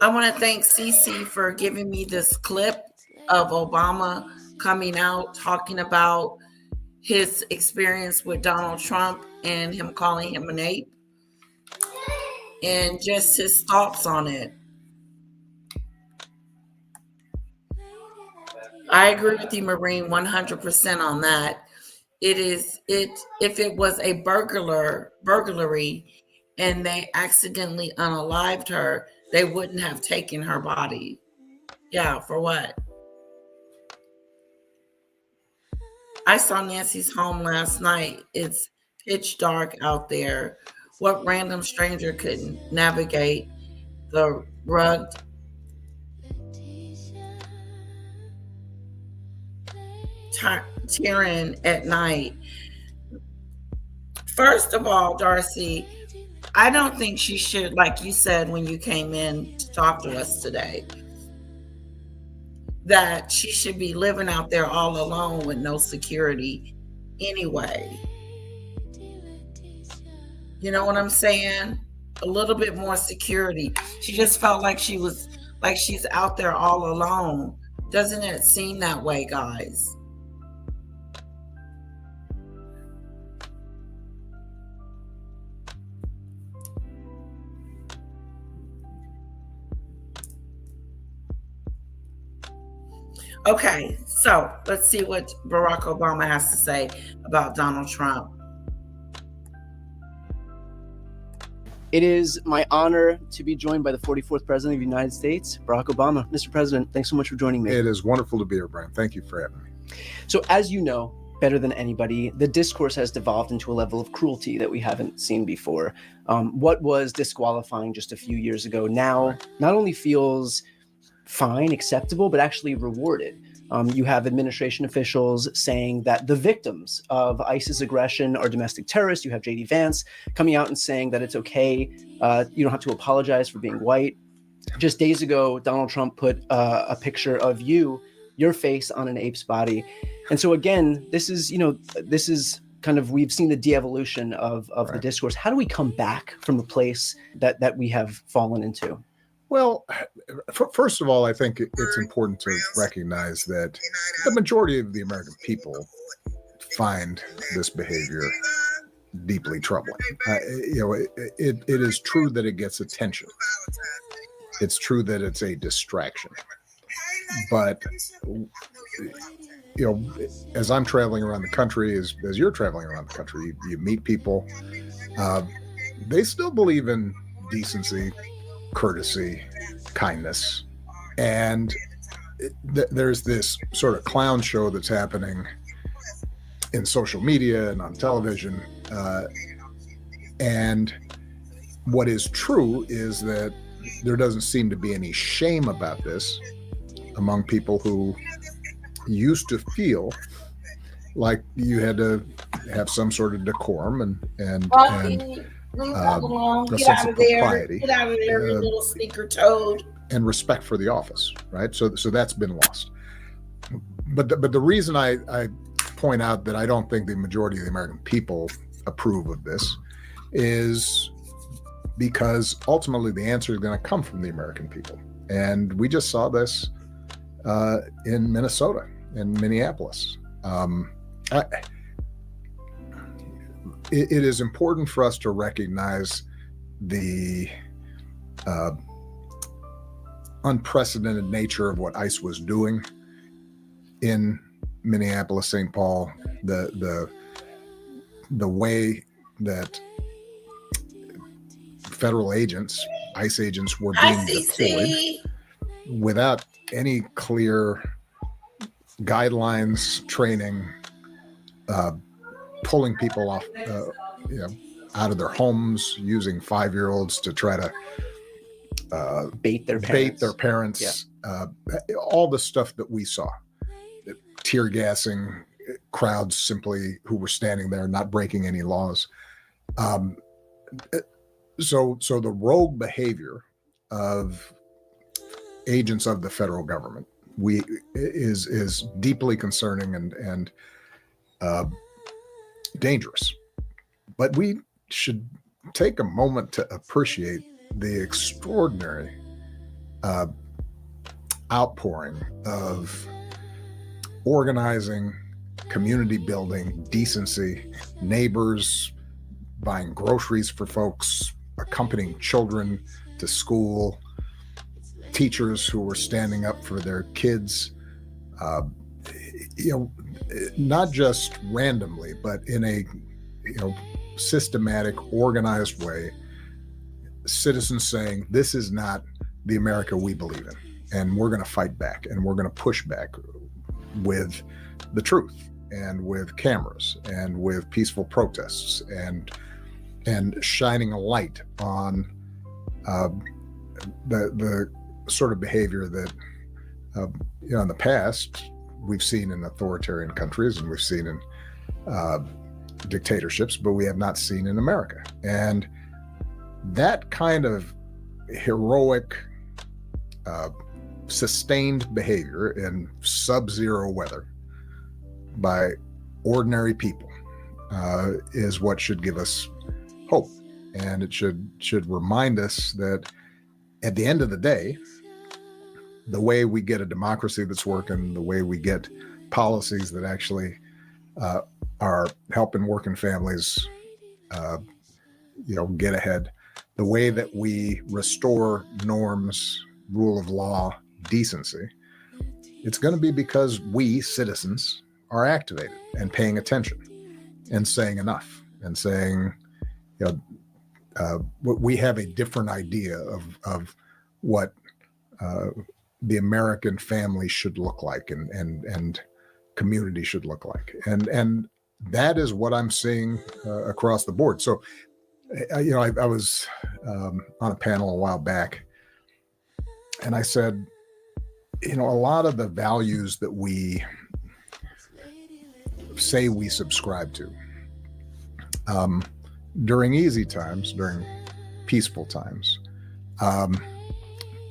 I want to thank Cece for giving me this clip of Obama coming out talking about his experience with Donald Trump and him calling him an ape and just his thoughts on it. I agree with you, Maureen, 100% on that. If it was a burglary and they accidentally unalived her, they wouldn't have taken her body. Yeah, for what? I saw Nancy's home last night. It's pitch dark out there. What random stranger could navigate the rugged terrain at night? First of all, Darcy, I don't think she should, like you said when you came in to talk to us today, that she should be living out there all alone with no security anyway. You know what I'm saying? A little bit more security. She just felt like she's out there all alone. Doesn't it seem that way, guys? Okay, so let's see what Barack Obama has to say about Donald Trump. It is my honor to be joined by the 44th President of the United States, Barack Obama. Mr. President, thanks so much for joining me. It is wonderful to be here, Brian. Thank you for having me. So as you know better than anybody, the discourse has devolved into a level of cruelty that we haven't seen before. What was disqualifying just a few years ago now not only feels fine, acceptable, but actually rewarded. You have administration officials saying that the victims of ISIS aggression are domestic terrorists. You have J.D. Vance coming out and saying that it's okay. You don't have to apologize for being white. Just days ago, Donald Trump put a picture of your face on an ape's body. And so again, this is kind of, we've seen the de-evolution of the discourse. How do we come back from the place that we have fallen into? Well, first of all, I think it's important to recognize that the majority of the American people find this behavior deeply troubling. It is true that it gets attention. It's true that it's a distraction. But, as I'm traveling around the country, as you're traveling around the country, you meet people. They still believe in decency, courtesy, kindness, and there's this sort of clown show that's happening in social media and on television, and what is true is that there doesn't seem to be any shame about this among people who used to feel like you had to have some sort of decorum and a sense of propriety. Get out of there, you little sneaker toad. And respect for the office, right? So that's been lost. But the reason I point out that I don't think the majority of the American people approve of this is because ultimately the answer is going to come from the American people. And we just saw this in Minnesota, in Minneapolis. It is important for us to recognize the unprecedented nature of what ICE was doing in Minneapolis, St. Paul, the way that federal agents, ICE agents, were being deployed without any clear guidelines, training, pulling people off, out of their homes, using 5-year-olds to try to bait their parents. Yeah. All the stuff that we saw, tear gassing crowds simply who were standing there, not breaking any laws. So the rogue behavior of agents of the federal government is deeply concerning and dangerous. But we should take a moment to appreciate the extraordinary outpouring of organizing, community building, decency, neighbors buying groceries for folks, accompanying children to school, teachers who were standing up for their kids, not just randomly, but in a systematic, organized way, citizens saying, this is not the America we believe in, and we're going to fight back, and we're going to push back with the truth. and with cameras and with peaceful protests and shining a light on the sort of behavior that in the past we've seen in authoritarian countries and we've seen in dictatorships, but we have not seen in America. And that kind of heroic, sustained behavior in sub-zero weather by ordinary people is what should give us hope. And it should remind us that at the end of the day, the way we get a democracy that's working, the way we get policies that actually are helping working families, get ahead, the way that we restore norms, rule of law, decency, it's going to be because we citizens are activated and paying attention and saying enough and saying, we have a different idea of what the American family should look like and community should look like. And that is what I'm seeing across the board. So, I was on a panel a while back, and I said, a lot of the values that we say we subscribe to, during easy times, during peaceful times,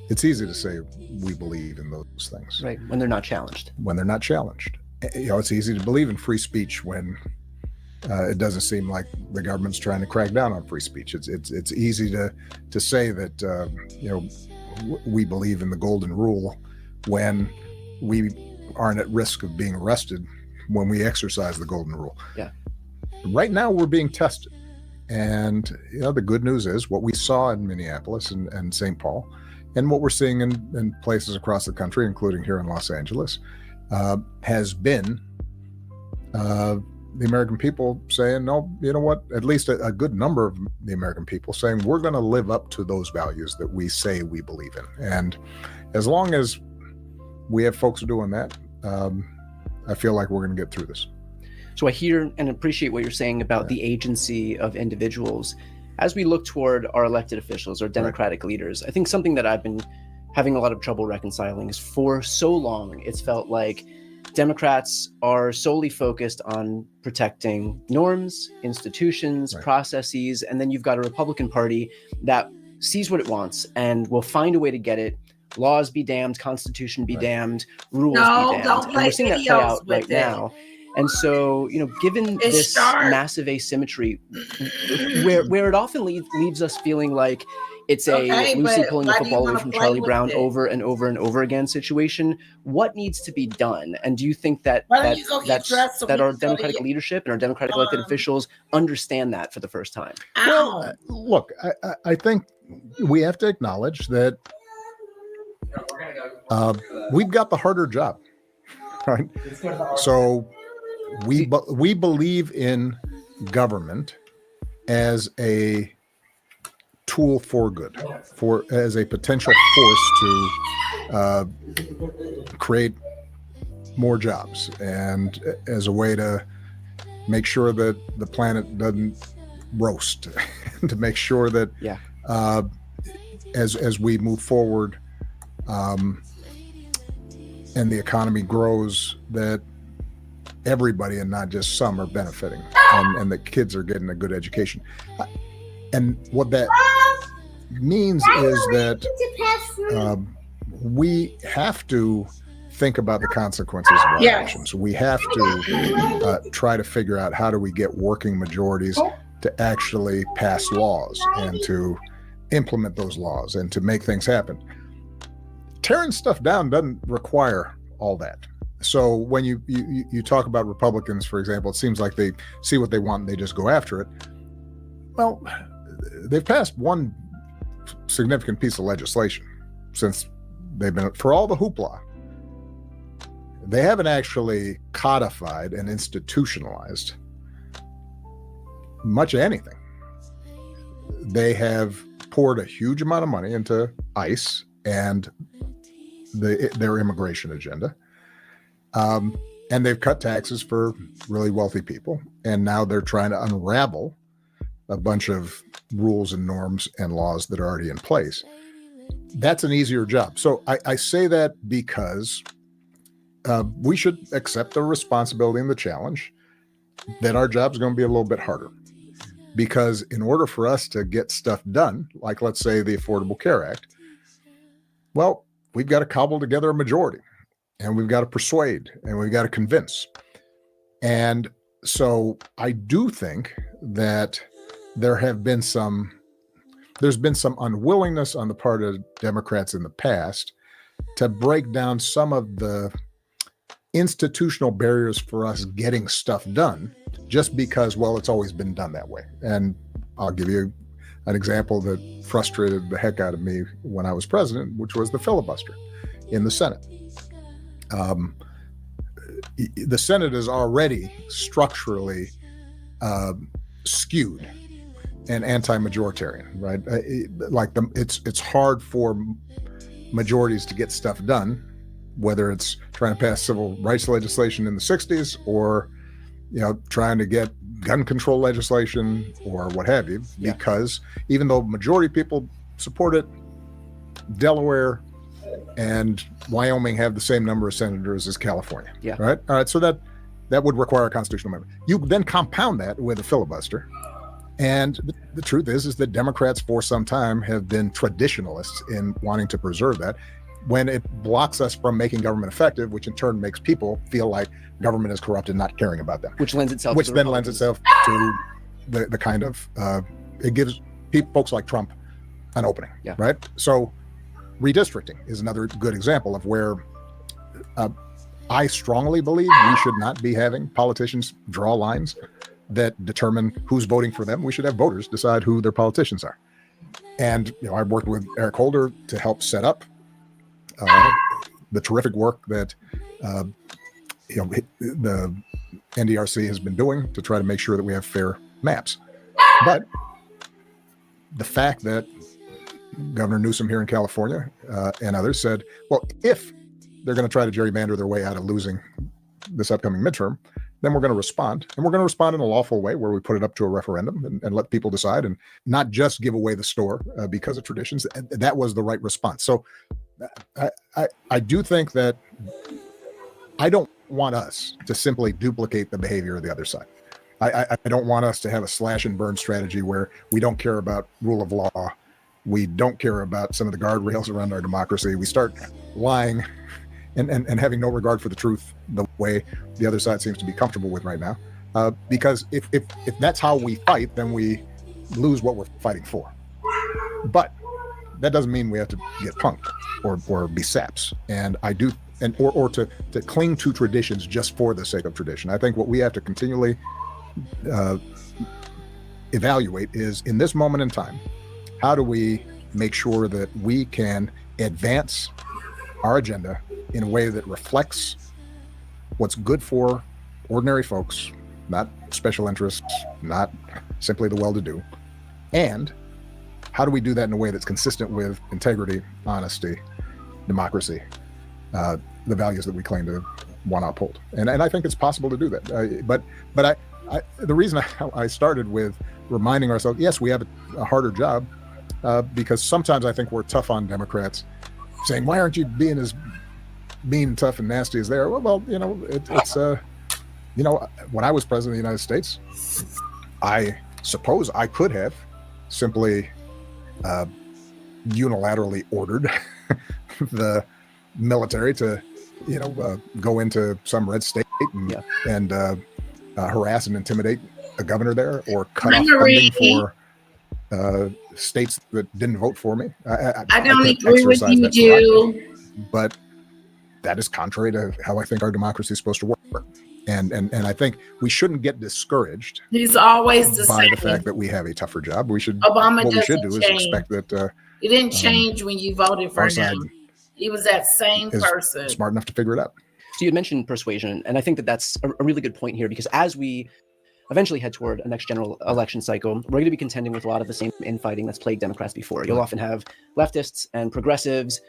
it's easy to say we believe in those things. Right, when they're not challenged. When they're not challenged. It's easy to believe in free speech when it doesn't seem like the government's trying to crack down on free speech. It's easy to say that we believe in the golden rule when we aren't at risk of being arrested when we exercise the golden rule. Yeah. Right now we're being tested, and the good news is what we saw in Minneapolis and St. Paul, and what we're seeing in places across the country, including here in Los Angeles, has been the American people saying, no, you know what, at least a good number of the American people saying, we're going to live up to those values that we say we believe in. And as long as we have folks doing that, I feel like we're going to get through this. So I hear and appreciate what you're saying about the agency of individuals. As we look toward our elected officials, our democratic leaders, I think something that I've been having a lot of trouble reconciling is for so long, it's felt like Democrats are solely focused on protecting norms, institutions, processes, and then you've got a Republican Party that sees what it wants and will find a way to get it. Laws be damned, Constitution be damned, rules be damned. And we're seeing that play out right now. And so, given this massive asymmetry, where it often leaves us feeling like it's a Lucy pulling the football away from Charlie Brown over and over and over again situation, what needs to be done? And do you think that our Democratic leadership and our Democratic elected officials understand that for the first time? Well, look, I think we have to acknowledge that we've got the harder job, right? So we believe in government as a tool for good, as a potential force to create more jobs and as a way to make sure that the planet doesn't roast, to make sure that as we move forward and the economy grows, that everybody and not just some are benefiting, and the kids are getting a good education. And what that means is that we have to think about the consequences of our actions. We have to try to figure out how do we get working majorities to actually pass laws and to implement those laws and to make things happen. Tearing stuff down doesn't require all that. So when you talk about Republicans, for example, it seems like they see what they want and they just go after it. Well, they've passed one significant piece of legislation since they've been, for all the hoopla, they haven't actually codified and institutionalized much of anything. They have poured a huge amount of money into ICE and their immigration agenda. and they've cut taxes for really wealthy people. And now they're trying to unravel a bunch of rules and norms and laws that are already in place. That's an easier job. So I say that because we should accept the responsibility and the challenge that our job's going to be a little bit harder. Because in order for us to get stuff done, like let's say the Affordable Care Act, well, we've got to cobble together a majority, and we've got to persuade, and we've got to convince. And so I do think that there's been some unwillingness on the part of Democrats in the past to break down some of the institutional barriers for us getting stuff done, just because, well, it's always been done that way. And I'll give you an example that frustrated the heck out of me when I was president, which was the filibuster in the Senate. The Senate is already structurally skewed and anti-majoritarian, right? It's hard for majorities to get stuff done, whether it's trying to pass civil rights legislation in the 60s or, trying to get gun control legislation or what have you, because even though majority of people support it, Delaware and Wyoming have the same number of senators as California. Yeah. Right. All right. So that would require a constitutional amendment. You then compound that with a filibuster. And the truth is that Democrats for some time have been traditionalists in wanting to preserve that, when it blocks us from making government effective, which in turn makes people feel like government is corrupt and not caring about them. Which lends itself to the kind of, it gives folks like Trump an opening, right? So redistricting is another good example of where I strongly believe we should not be having politicians draw lines that determine who's voting for them. We should have voters decide who their politicians are. And, I worked with Eric Holder to help set up the terrific work that the NDRC has been doing to try to make sure that we have fair maps. But the fact that Governor Newsom here in California and others said, well, if they're going to try to gerrymander their way out of losing this upcoming midterm, then we're going to respond. And we're going to respond in a lawful way where we put it up to a referendum and let people decide and not just give away the store because of traditions. That was the right response. So I do think that I don't want us to simply duplicate the behavior of the other side. I don't want us to have a slash and burn strategy where we don't care about rule of law. We don't care about some of the guardrails around our democracy. We start lying and having no regard for the truth the way the other side seems to be comfortable with right now. Because if that's how we fight, then we lose what we're fighting for. But that doesn't mean we have to get punked or be saps. And I do, or to cling to traditions just for the sake of tradition. I think what we have to continually evaluate is, in this moment in time, how do we make sure that we can advance our agenda in a way that reflects what's good for ordinary folks, not special interests, not simply the well-to-do, and how do we do that in a way that's consistent with integrity, honesty, democracy, the values that we claim to want to uphold? And I think it's possible to do that. But the reason I started with reminding ourselves, yes, we have a harder job, because sometimes I think we're tough on Democrats, saying, why aren't you being as mean, tough, and nasty as they are? Well, it's when I was president of the United States, I suppose I could have simply unilaterally ordered the military to, go into some red state and harass and intimidate a governor there, or cut off funding for states that didn't vote for me. I don't agree with you, Jew. But that is contrary to how I think our democracy is supposed to work. And I think we shouldn't get discouraged. He's always the by same. the fact that we have a tougher job. We should. Obama what we should doesn't do change. is expect that. It didn't change when you voted for our side him. He was that same is person. smart enough to figure it out. So you had mentioned persuasion, and I think that that's a really good point here, because as we eventually head toward a next general election cycle, we're going to be contending with a lot of the same infighting that's plagued Democrats before. You'll often have leftists and progressives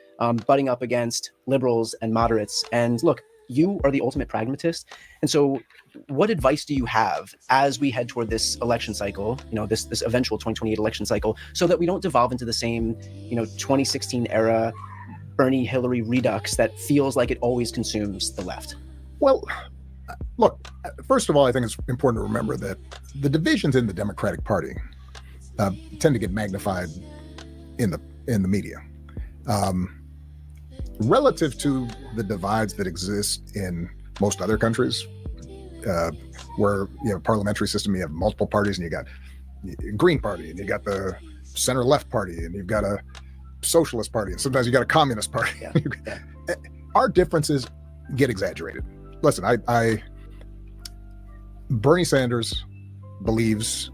butting up against liberals and moderates. And look, you are the ultimate pragmatist. And so what advice do you have as we head toward this election cycle, this eventual 2028 election cycle, so that we don't devolve into the same, 2016 era Bernie Hillary redux that feels like it always consumes the left? Well, look, first of all, I think it's important to remember that the divisions in the Democratic Party tend to get magnified in the media. Relative to the divides that exist in most other countries, where you have a parliamentary system, you have multiple parties, and you got Green Party, and you got the center left party, and you've got a socialist party, and sometimes you got a communist party. Yeah. Our differences get exaggerated. Listen, Bernie Sanders believes,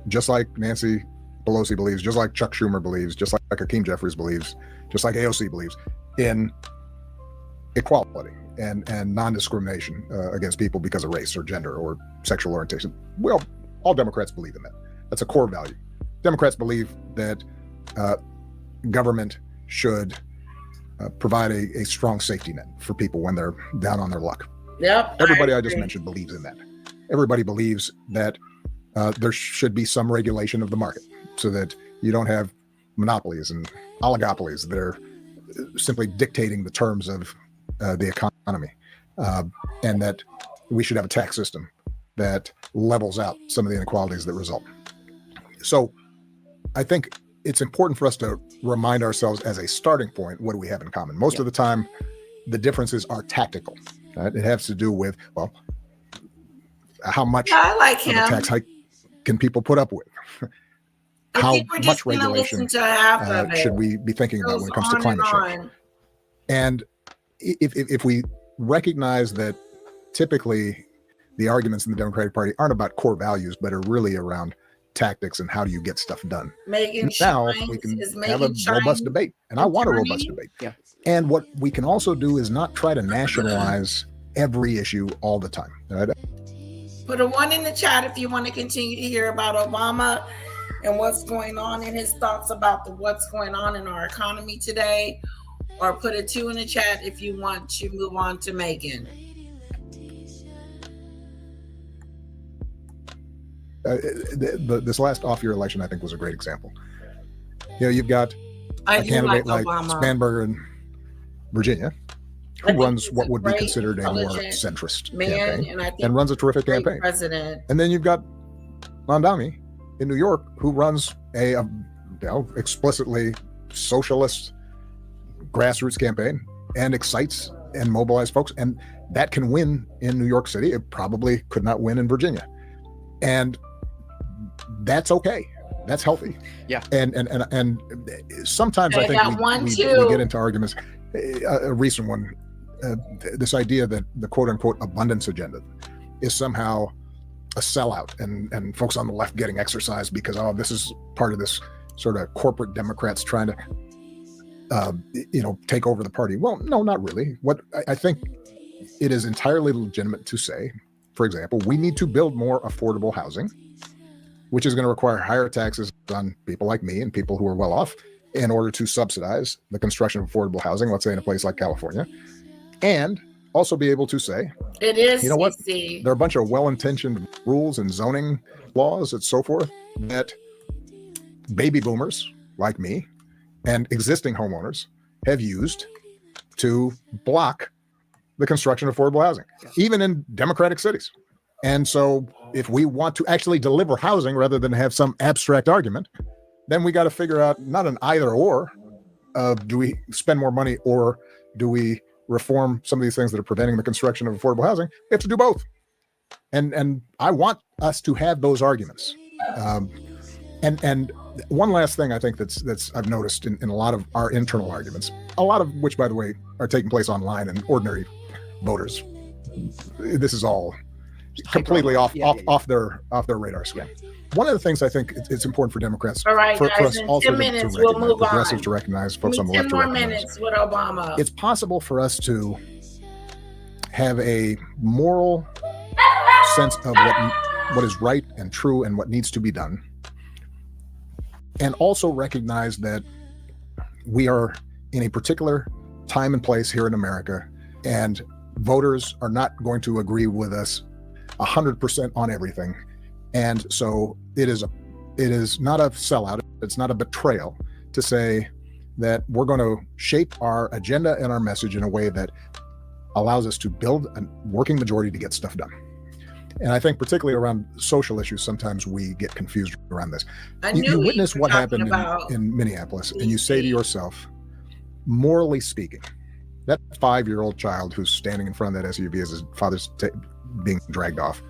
just like Nancy Pelosi believes, just like Chuck Schumer believes, just like Hakeem Jeffries believes, just like AOC believes, in equality and non-discrimination against people because of race or gender or sexual orientation. Well, all Democrats believe in that. That's a core value. Democrats believe that government should provide a strong safety net for people when they're down on their luck. Yep. Everybody I just mentioned believes in that. Everybody believes that there should be some regulation of the market so that you don't have monopolies and oligopolies that are simply dictating the terms of the economy, and that we should have a tax system that levels out some of the inequalities that result. So I think it's important for us to remind ourselves as a starting point, what do we have in common? Most of the time, the differences are tactical. Right? It has to do with, well, how much of a tax hike can people put up with? How much regulation should we be thinking about when it comes to climate change? And if we recognize that typically the arguments in the Democratic Party aren't about core values, but are really around tactics and how do you get stuff done. Now we can have a robust debate, and I want a robust debate. Yeah. And what we can also do is not try to nationalize every issue all the time. Right? Put a 1 in the chat if you want to continue to hear about Obama and what's going on and his thoughts about what's going on in our economy today, or put a 2 in the chat if you want to move on to Meghan. This last off-year election, I think, was a great example. You've got a candidate like Spanberger in Virginia, who runs what would be considered a more centrist campaign, and runs a terrific campaign. President. And then you've got Mondami in New York, who runs a explicitly socialist grassroots campaign and excites and mobilizes folks, and that can win in New York City. It probably could not win in Virginia, and that's okay. That's healthy. Yeah. And sometimes I think we get into arguments. A recent one, this idea that the quote unquote abundance agenda is somehow a sellout, and folks on the left getting exercised because, this is part of this sort of corporate Democrats trying to take over the party. Well, no, not really. What I think it is entirely legitimate to say, for example, we need to build more affordable housing, which is going to require higher taxes on people like me and people who are well off in order to subsidize the construction of affordable housing, let's say in a place like California, and also be able to say, it is, you know what, there are a bunch of well-intentioned rules and zoning laws and so forth that baby boomers like me and existing homeowners have used to block the construction of affordable housing, even in democratic cities. And so if we want to actually deliver housing rather than have some abstract argument, then we got to figure out not an either or, do we spend more money or do we reform some of these things that are preventing the construction of affordable housing? We have to do both. And I want us to have those arguments. And one last thing I think that's I've noticed in a lot of our internal arguments, a lot of which, by the way, are taking place online and ordinary voters. This is all completely off their radar screen. One of the things I think it's important for Democrats, all right, for guys, us in also 10 minutes, to we'll recognize, move progressives on. to recognize, folks on the 10 left to more recognize. minutes with Obama. It's possible for us to have a moral sense of what is right and true and what needs to be done, and also recognize that we are in a particular time and place here in America, and voters are not going to agree with us 100% on everything. And so it is not a sellout. It's not a betrayal to say that we're going to shape our agenda and our message in a way that allows us to build a working majority to get stuff done. And I think particularly around social issues, sometimes we get confused around this. You witness what happened in Minneapolis, and you say to yourself, morally speaking, that 5-year-old child who's standing in front of that SUV as his father's being dragged off,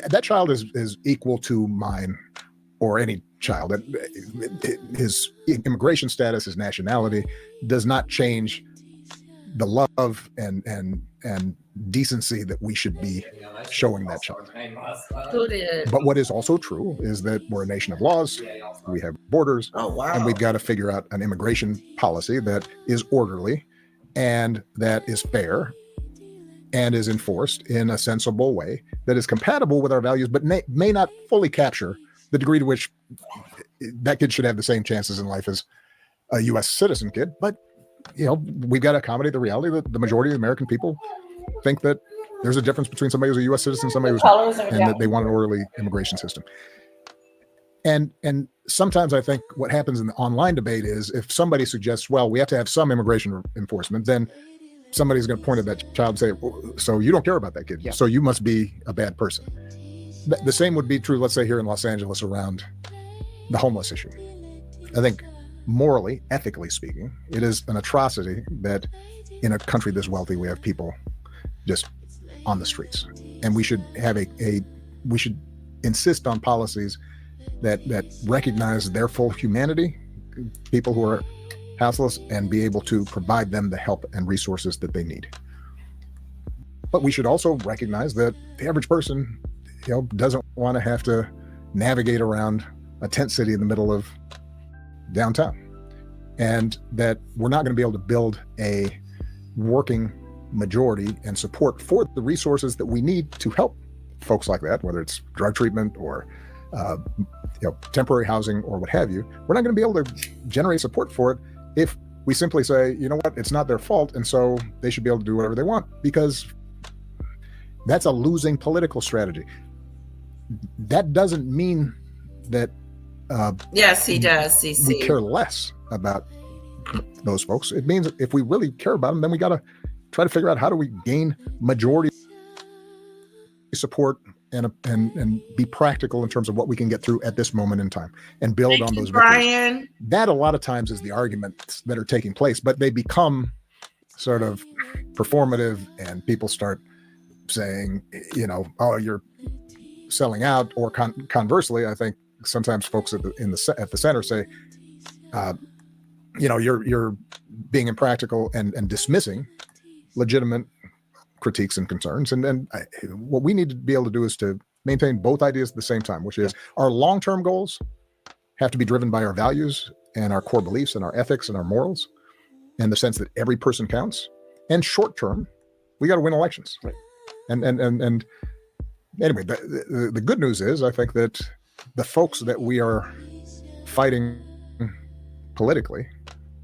that child is equal to mine or any child. His immigration status, his nationality does not change the love and decency that we should be showing that child. But what is also true is that we're a nation of laws, we have borders, and we've got to figure out an immigration policy that is orderly and that is fair and is enforced in a sensible way that is compatible with our values, but may not fully capture the degree to which that kid should have the same chances in life as a U.S. citizen kid. But we've got to accommodate the reality that the majority of American people think that there's a difference between somebody who's a U.S. citizen and somebody who's not, and that they want an orderly immigration system. And sometimes I think what happens in the online debate is if somebody suggests, well, we have to have some immigration enforcement, then somebody's going to point at that child and say, so you don't care about that kid, so you must be a bad person. The same would be true, let's say, here in Los Angeles around the homeless issue. I think morally, ethically speaking, it is an atrocity that in a country this wealthy, we have people just on the streets. And we should have we should insist on policies that recognize their full humanity, people who are houseless, and be able to provide them the help and resources that they need. But we should also recognize that the average person, doesn't want to have to navigate around a tent city in the middle of downtown, and that we're not going to be able to build a working majority and support for the resources that we need to help folks like that, whether it's drug treatment or temporary housing or what have you. We're not going to be able to generate support for it if we simply say, you know what, it's not their fault, and so they should be able to do whatever they want, because that's a losing political strategy. That doesn't mean that yes, he does. We care less about those folks. It means if we really care about them, then we got to try to figure out how do we gain majority support and be practical in terms of what we can get through at this moment in time and build on those Brian. That a lot of times is the arguments that are taking place, but they become sort of performative, and people start saying, oh, you're selling out, or conversely, I think sometimes folks at the center say, you're being impractical and dismissing legitimate critiques and concerns. And what we need to be able to do is to maintain both ideas at the same time, which is our long-term goals have to be driven by our values and our core beliefs and our ethics and our morals, in the sense that every person counts. And short-term, we got to win elections. Right. And anyway, the good news is, I think that the folks that we are fighting politically,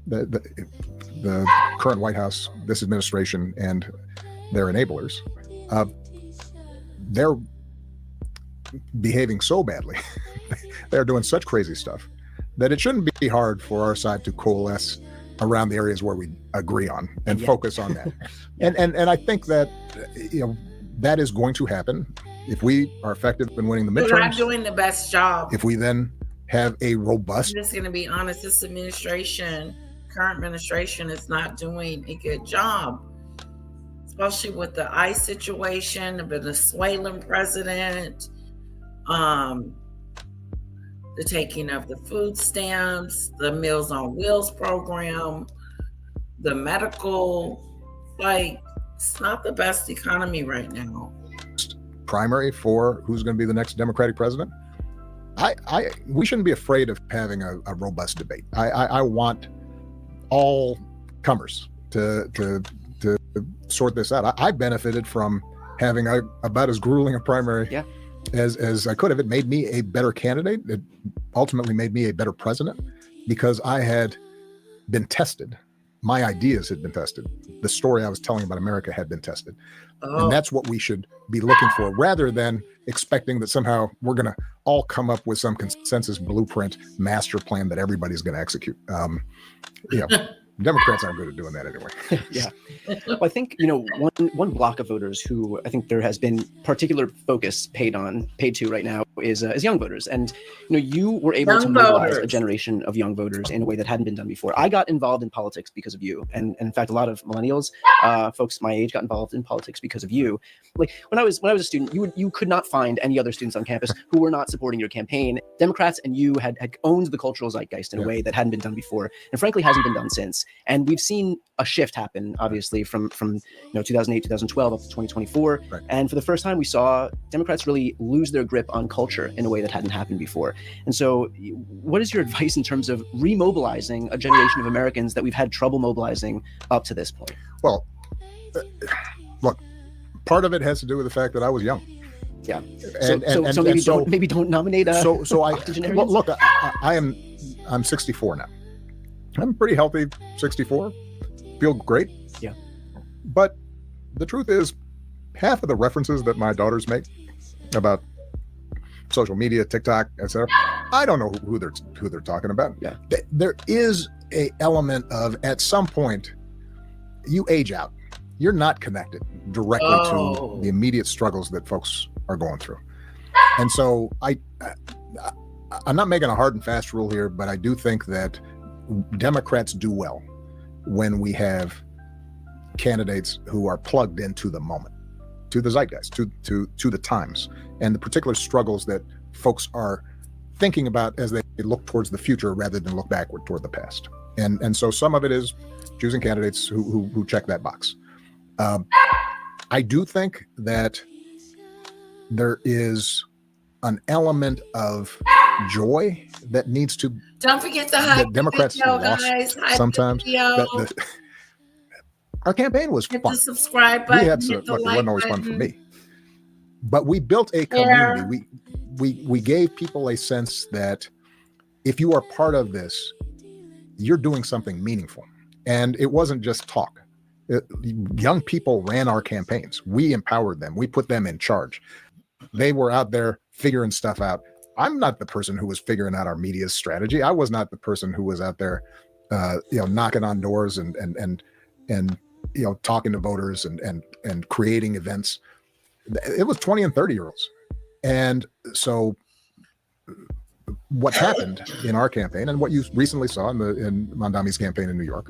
the current White House, this administration, and their enablers, they're behaving so badly. They're doing such crazy stuff that it shouldn't be hard for our side to coalesce around the areas where we agree on and focus on that. And I think that that is going to happen if we are effective in winning the midterms. We're not doing the best job. If we then have a robust, I'm just going to be honest, this current administration is not doing a good job, especially with the ICE situation, the Venezuelan president, the taking of the food stamps, the Meals on Wheels program, the medical, it's not the best economy right now. Primary for who's going to be the next Democratic president. We shouldn't be afraid of having a robust debate. I want all comers to sort this out. I benefited from having about as grueling a primary as I could have. It made me a better candidate. It ultimately made me a better president, because I had been tested my ideas had been tested. The story I was telling about America had been tested. And that's what we should be looking for, rather than expecting that somehow we're going to all come up with some consensus blueprint master plan that everybody's going to execute. Democrats aren't good at doing that anyway. Yeah. Well, I think, one block of voters who I think there has been particular focus paid to right now is young voters. And, you were able to mobilize a generation of young voters in a way that hadn't been done before. I got involved in politics because of you. And in fact, a lot of millennials, folks my age, got involved in politics because of you. Like when I was a student, you could not find any other students on campus who were not supporting your campaign. Democrats and you had owned the cultural zeitgeist in a way that hadn't been done before, and frankly hasn't been done since. And we've seen a shift happen, obviously, from 2008, 2012 up to 2024. Right. And for the first time, we saw Democrats really lose their grip on culture in a way that hadn't happened before. And so what is your advice in terms of remobilizing a generation of Americans that we've had trouble mobilizing up to this point? Well, look, part of it has to do with the fact that I was young. Yeah. So maybe don't nominate octogenarians? Look, I'm 64 now. I'm pretty healthy, 64, feel great. Yeah. But the truth is, half of the references that my daughters make about social media, TikTok, etc., I don't know who they're talking about. Yeah. There is a element of, at some point, you age out. You're not connected directly to the immediate struggles that folks are going through. And so I'm not making a hard and fast rule here, but I do think that Democrats do well when we have candidates who are plugged into the moment, to the zeitgeist, to the times, and the particular struggles that folks are thinking about as they look towards the future rather than look backward toward the past. And so some of it is choosing candidates who check that box. I do think that there is an element of joy that needs to. Don't forget to hide that Democrats video, lost guys. sometimes. Our campaign was hit fun. The subscribe button. We had hit the look, it like wasn't always button. fun for me, but we built a community. We gave people a sense that if you are part of this, you're doing something meaningful, and it wasn't just talk. Young people ran our campaigns. We empowered them. We put them in charge. They were out there figuring stuff out. I'm not the person who was figuring out our media strategy. I was not the person who was out there, knocking on doors and talking to voters and creating events. It was 20 and 30-year-olds. And so what happened in our campaign, and what you recently saw in Mondami's campaign in New York,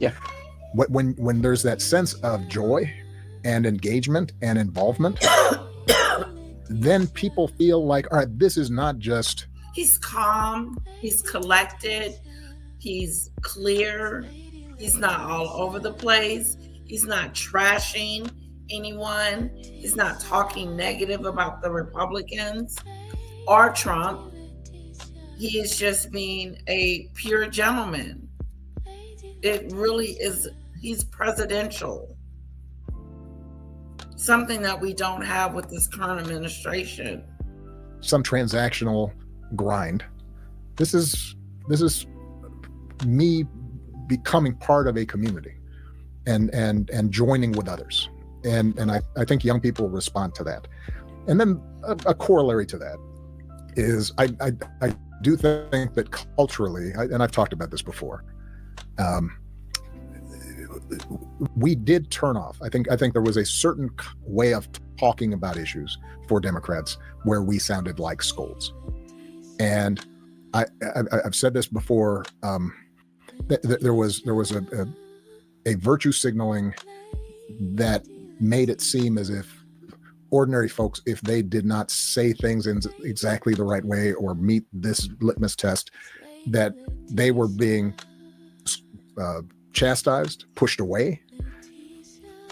when there's that sense of joy and engagement and involvement, then people feel like, all right, this is not just. He's calm, he's collected, he's clear, he's not all over the place, he's not trashing anyone, he's not talking negative about the Republicans or Trump. He is just being a pure gentleman. It really is, he's presidential. Something that we don't have with this current administration. Some transactional grind. This is me becoming part of a community and joining with others. And I think young people respond to that. And then a corollary to that is I do think that culturally, and I've talked about this before, we did turn off. I think there was a certain way of talking about issues for Democrats where we sounded like scolds. And I've said this before. There was a virtue signaling that made it seem as if ordinary folks, if they did not say things in exactly the right way or meet this litmus test, that they were being chastised, pushed away.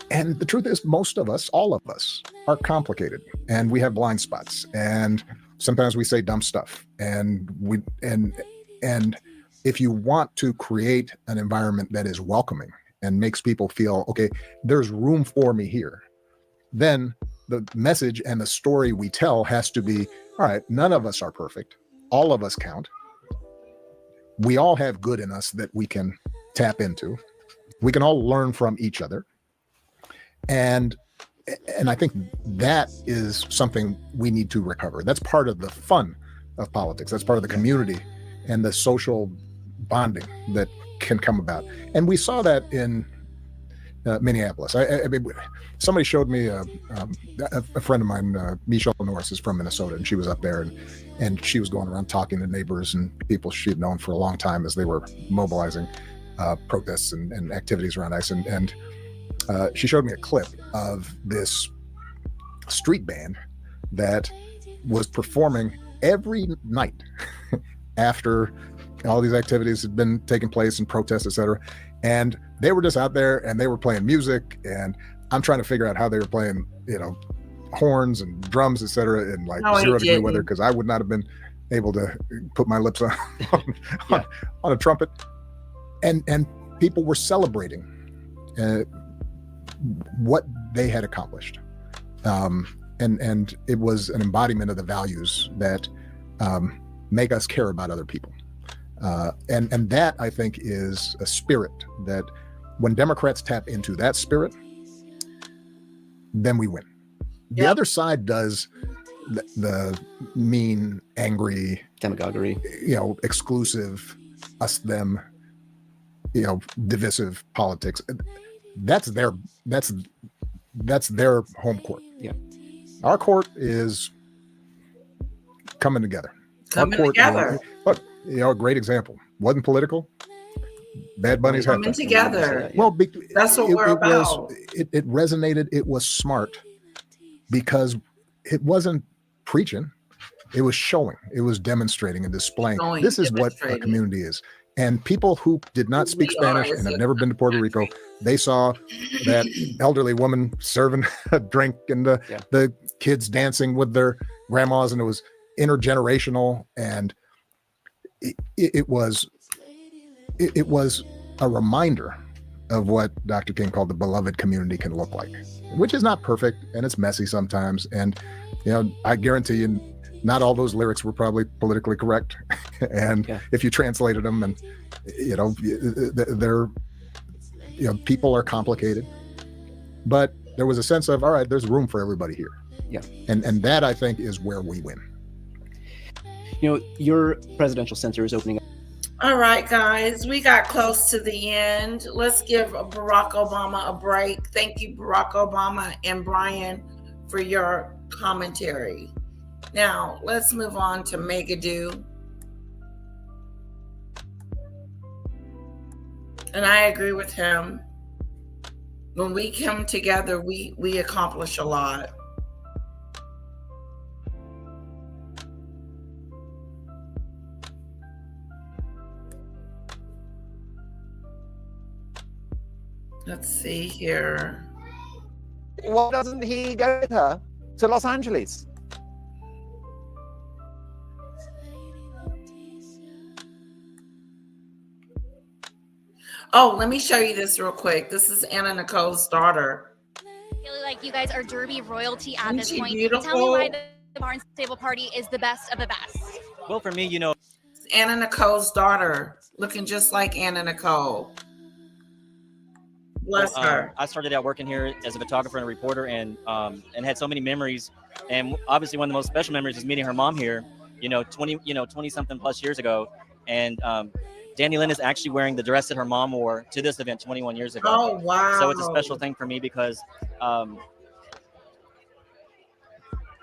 And the truth is, most of us, all of us, are complicated, and we have blind spots, and sometimes we say dumb stuff. And if you want to create an environment that is welcoming and makes people feel, okay, there's room for me here, then the message and the story we tell has to be, all right, none of us are perfect. All of us count. We all have good in us that we can tap into. We can all learn from each other. And I think that is something we need to recover. That's part of the fun of politics. That's part of the community and the social bonding that can come about. And we saw that in Minneapolis. I mean, somebody showed me a friend of mine, Michelle Norris, is from Minnesota, and she was up there, and she was going around talking to neighbors and people she'd known for a long time as they were mobilizing protests and activities around ICE. And she showed me a clip of this street band that was performing every night after all these activities had been taking place and protests, etc. And they were just out there and they were playing music, and I'm trying to figure out how they were playing, horns and drums, etc. in like 0 degree weather, because I would not have been able to put my lips on a trumpet. And people were celebrating what they had accomplished. And it was an embodiment of the values that make us care about other people. And that, I think, is a spirit that when Democrats tap into that spirit, then we win. The other side does the mean, angry, demagoguery, exclusive, us, them, divisive politics. That's their home court. Yeah. Our court is coming together. Coming together. Look, a great example. Wasn't political. Bad Bunny's had coming together. Well, that's what we're about. It resonated. It was smart because it wasn't preaching. It was showing. It was demonstrating and displaying. This is what a community is. And people who did not speak Spanish and have never been to Puerto Rico, they saw that elderly woman serving a drink and the kids dancing with their grandmas, and it was intergenerational, and it was a reminder of what Dr. King called the beloved community can look like, which is not perfect and it's messy sometimes. And I guarantee you, not all those lyrics were probably politically correct. And if you translated them, and they're people are complicated, but there was a sense of, all right, there's room for everybody here. Yeah. And that, I think, is where we win. Your presidential center is opening up. All right, guys, we got close to the end. Let's give Barack Obama a break. Thank you, Barack Obama and Brian, for your commentary. Now, let's move on to Meghan. And I agree with him. When we come together, we accomplish a lot. Let's see here. Why doesn't he go with her to Los Angeles? Oh, let me show you this real quick. This is Anna Nicole's daughter. I feel like you guys are Derby royalty at this point. Beautiful? Tell me why the Barnstable party is the best of the best. Well, for me, Anna Nicole's daughter, looking just like Anna Nicole. Bless her. I started out working here as a photographer and a reporter, and had so many memories. And obviously, one of the most special memories is meeting her mom here. 20 something plus years ago, and Danny Lynn is actually wearing the dress that her mom wore to this event 21 years ago. Oh, wow. So it's a special thing for me because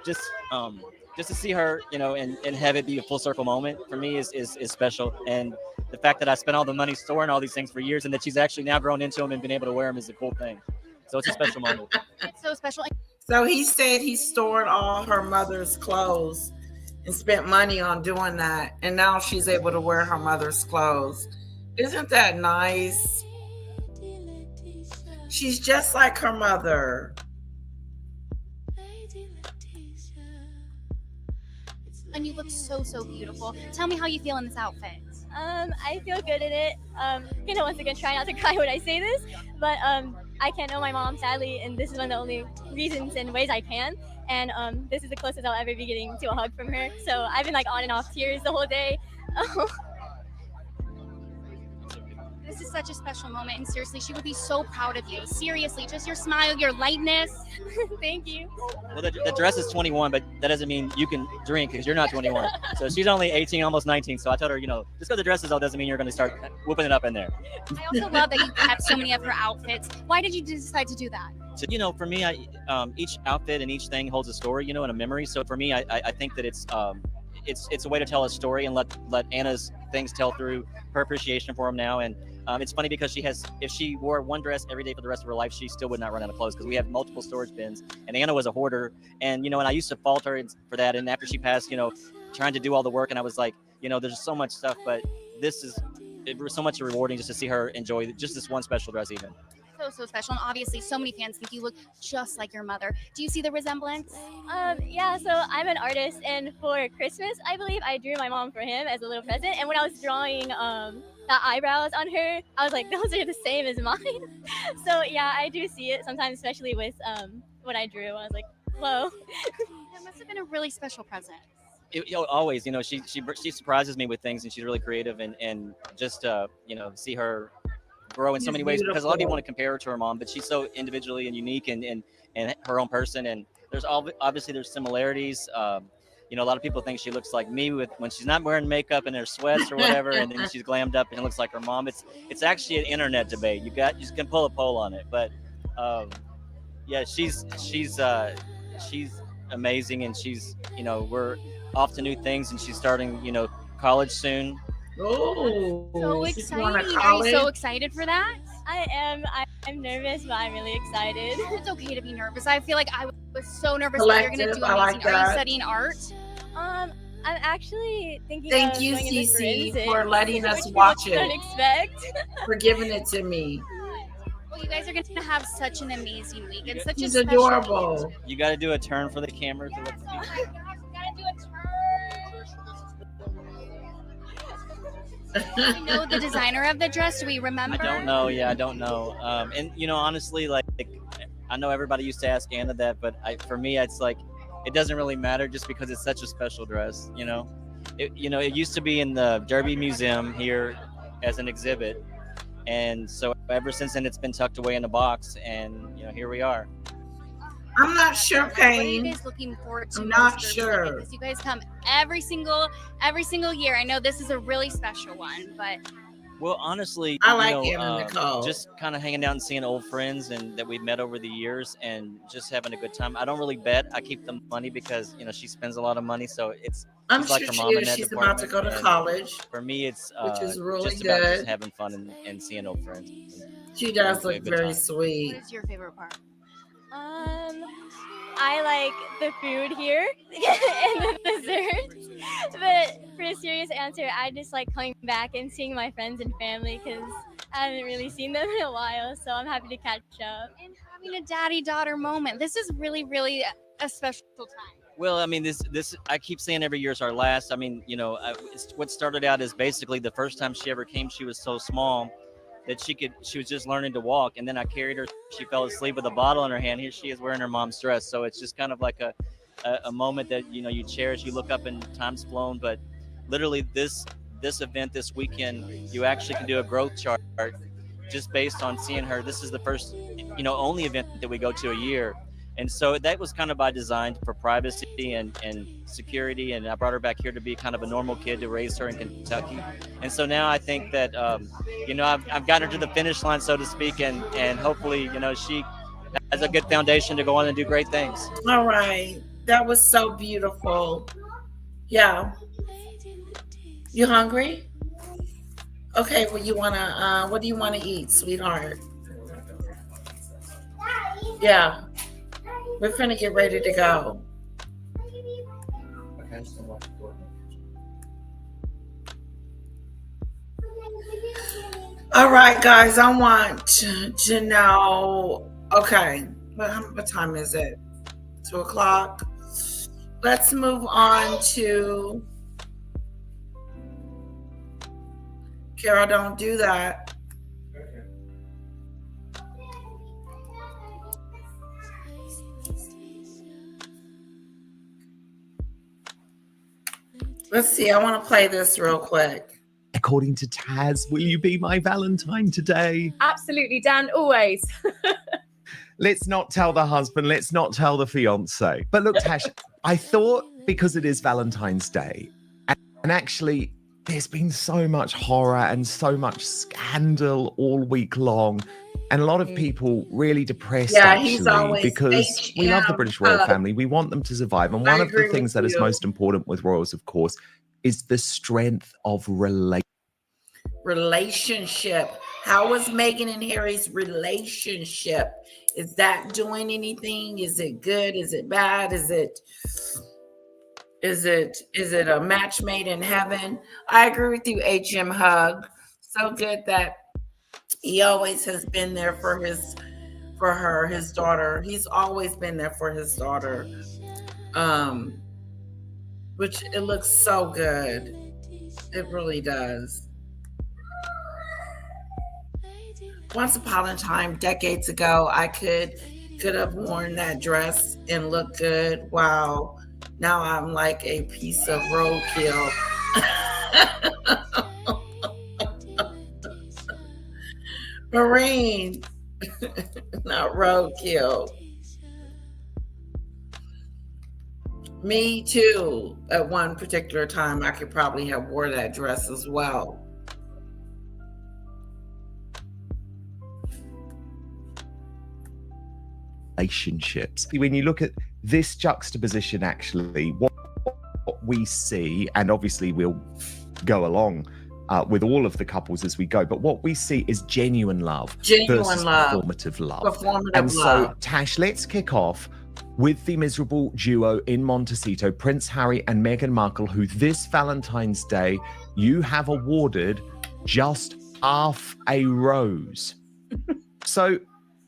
just to see her, and have it be a full circle moment for me is special. And the fact that I spent all the money storing all these things for years and that she's actually now grown into them and been able to wear them is a cool thing. So it's a special moment. It's so special. So he said he stored all her mother's clothes and spent money on doing that. And now she's able to wear her mother's clothes. Isn't that nice? She's just like her mother. And you look so beautiful. Tell me how you feel in this outfit. I feel good in it. Once again, try not to cry when I say this, but I can't know my mom, sadly, and this is one of the only reasons and ways I can. And this is the closest I'll ever be getting to a hug from her. So I've been on and off tears the whole day. This is such a special moment, and seriously, she would be so proud of you. Seriously, just your smile, your lightness. Thank you. Well, the dress is 21, but that doesn't mean you can drink because you're not 21. So she's only 18, almost 19. So I told her, you know, just because the dress is old doesn't mean you're going to start whooping it up in there. I also love that you kept so many of her outfits. Why did you decide to do that? So, you know, for me, each outfit and each thing holds a story, you know, and a memory. So for me, I think that it's a way to tell a story and let Anna's things tell through her appreciation for them now. And it's funny because if she wore one dress every day for the rest of her life, she still would not run out of clothes because we have multiple storage bins. And Anna was a hoarder, and you know, and I used to fault her for that. And after she passed, you know, trying to do all the work, and I was like, you know, there's so much stuff, but it was so much rewarding just to see her enjoy just this one special dress even. So special, and obviously so many fans think you look just like your mother. Do you see the resemblance? Yeah, so I'm an artist, and for Christmas, I believe I drew my mom for him as a little present. And when I was drawing the eyebrows on her, I was like, those are the same as mine. So yeah, I do see it sometimes, especially with what I drew. I was like, whoa. That must have been a really special present. Always, you know, she surprises me with things, and she's really creative, and just you know, see her grow in so many ways, because a lot of people want to compare her to her mom, but she's so individually and unique and her own person. And there's obviously there's similarities. You know, a lot of people think she looks like me when she's not wearing makeup and her sweats or whatever, and then she's glammed up and looks like her mom. It's actually an internet debate. You can pull a poll on it, but yeah, she's amazing, and she's, you know, we're off to new things, and she's starting, you know, college soon. Oh, so exciting. Are you so excited for that? I am. I'm nervous, but I'm really excited. It's okay to be nervous. I feel like I was so nervous that you're going to do amazing. Are you studying art? I'm actually thinking Thank you, Cece, for letting us watch it. For giving it to me. Well, you guys are going to have such an amazing week. And such She's a adorable. You got to do a turn for the camera. Oh my gosh, we got to do a turn. Do we know the designer of the dress? Do we remember? I don't know. Yeah, I don't know. And you know, honestly, like I know everybody used to ask Anna that, but for me, it's like it doesn't really matter just because it's such a special dress. You know, it used to be in the Derby Museum here as an exhibit, and so ever since then, it's been tucked away in a box, and you know, here we are. I'm not sure, What are you Payne. guys looking forward to? I'm not sure. Because you guys come every single year. I know this is a really special one, but Well, honestly, I like Anna Nicole. just kind of hanging out and seeing old friends and that we've met over the years, and just having a good time. I don't really bet. I keep the money because you know she spends a lot of money, so I'm she's like sure her she mom in is. that She's about to go to department, and college, For me, it's which is really just about good. just having fun and seeing old friends. She does Having a look good very time. sweet. what is your favorite part? I like the food here and the desserts. But for a serious answer, I just like coming back and seeing my friends and family because I haven't really seen them in a while. So I'm happy to catch up. And having a daddy-daughter moment. This is really, really a special time. Well, I mean, this I keep saying every year is our last. I mean, you know, what started out as basically the first time she ever came, she was so small that she was just learning to walk, and then I carried her. She fell asleep with a bottle in her hand. Here she is wearing her mom's dress. So it's just kind of like a moment that you know you cherish. You look up and time's flown, but literally this event this weekend, you actually can do a growth chart just based on seeing her. This is the first, you know, only event that we go to a year. And so that was kind of by design for privacy and security. And I brought her back here to be kind of a normal kid to raise her in Kentucky. And so now I think that, you know, I've gotten her to the finish line, so to speak. And hopefully, you know, she has a good foundation to go on and do great things. All right. That was so beautiful. Yeah. You hungry? Okay, well, you want to, what do you want to eat, sweetheart? Yeah. We're finna get ready to go. All right, guys, I want to know, okay, what time is it? 2 o'clock. Let's move on to, Kara, don't do that. Let's see. I want to play this real quick. according to Taz, will you be my Valentine today? Absolutely, Dan, always. Let's not tell the husband, let's not tell the fiance. But look, Tash, I thought because it is Valentine's Day, and actually there's been so much horror and so much scandal all week long, and a lot of people really depressed, he's actually, always because we love the British royal family. We want them to survive. And one of the things that is most important with royals, of course, is the strength of relationship. How is Meghan and Harry's relationship? Is that doing anything? Is it good? Is it bad? Is it a match made in heaven? I agree with you, HM Hug. So good that he always has been there for his daughter. He's always been there for his daughter. Which it looks so good. It really does. Once upon a time, decades ago, I could have worn that dress and looked good. Wow. Now I'm like a piece of roadkill. Marine, not roadkill. Me too. At one particular time, I could probably have wore that dress as well. relationships. When you look at this juxtaposition, actually, what we see, and obviously we'll go along with all of the couples as we go, but what we see is genuine love versus performative love. And so, Tash, let's kick off with the miserable duo in Montecito, Prince Harry and Meghan Markle, who this Valentine's Day you have awarded just half a rose. So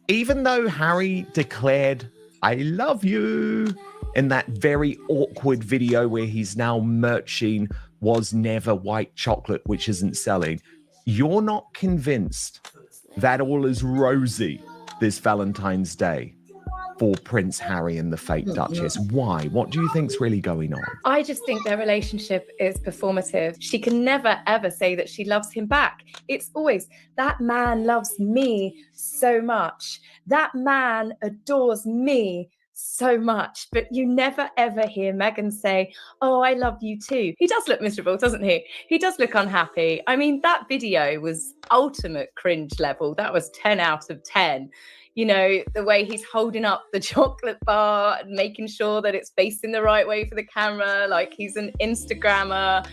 even though Harry declared, "I love you," in that very awkward video where he's now merching "was never white chocolate," which isn't selling, you're not convinced that all is rosy this Valentine's Day for Prince Harry and the fake Duchess. Why? What do you think's really going on? I just think their relationship is performative. She can never, ever say that she loves him back. It's always, that man loves me so much. That man adores me so much. But you never, ever hear Meghan say, "Oh, I love you too." He does look miserable, doesn't he? He does look unhappy. I mean, that video was ultimate cringe level. That was 10 out of 10. You know, the way he's holding up the chocolate bar and making sure that it's facing the right way for the camera, like he's an Instagrammer.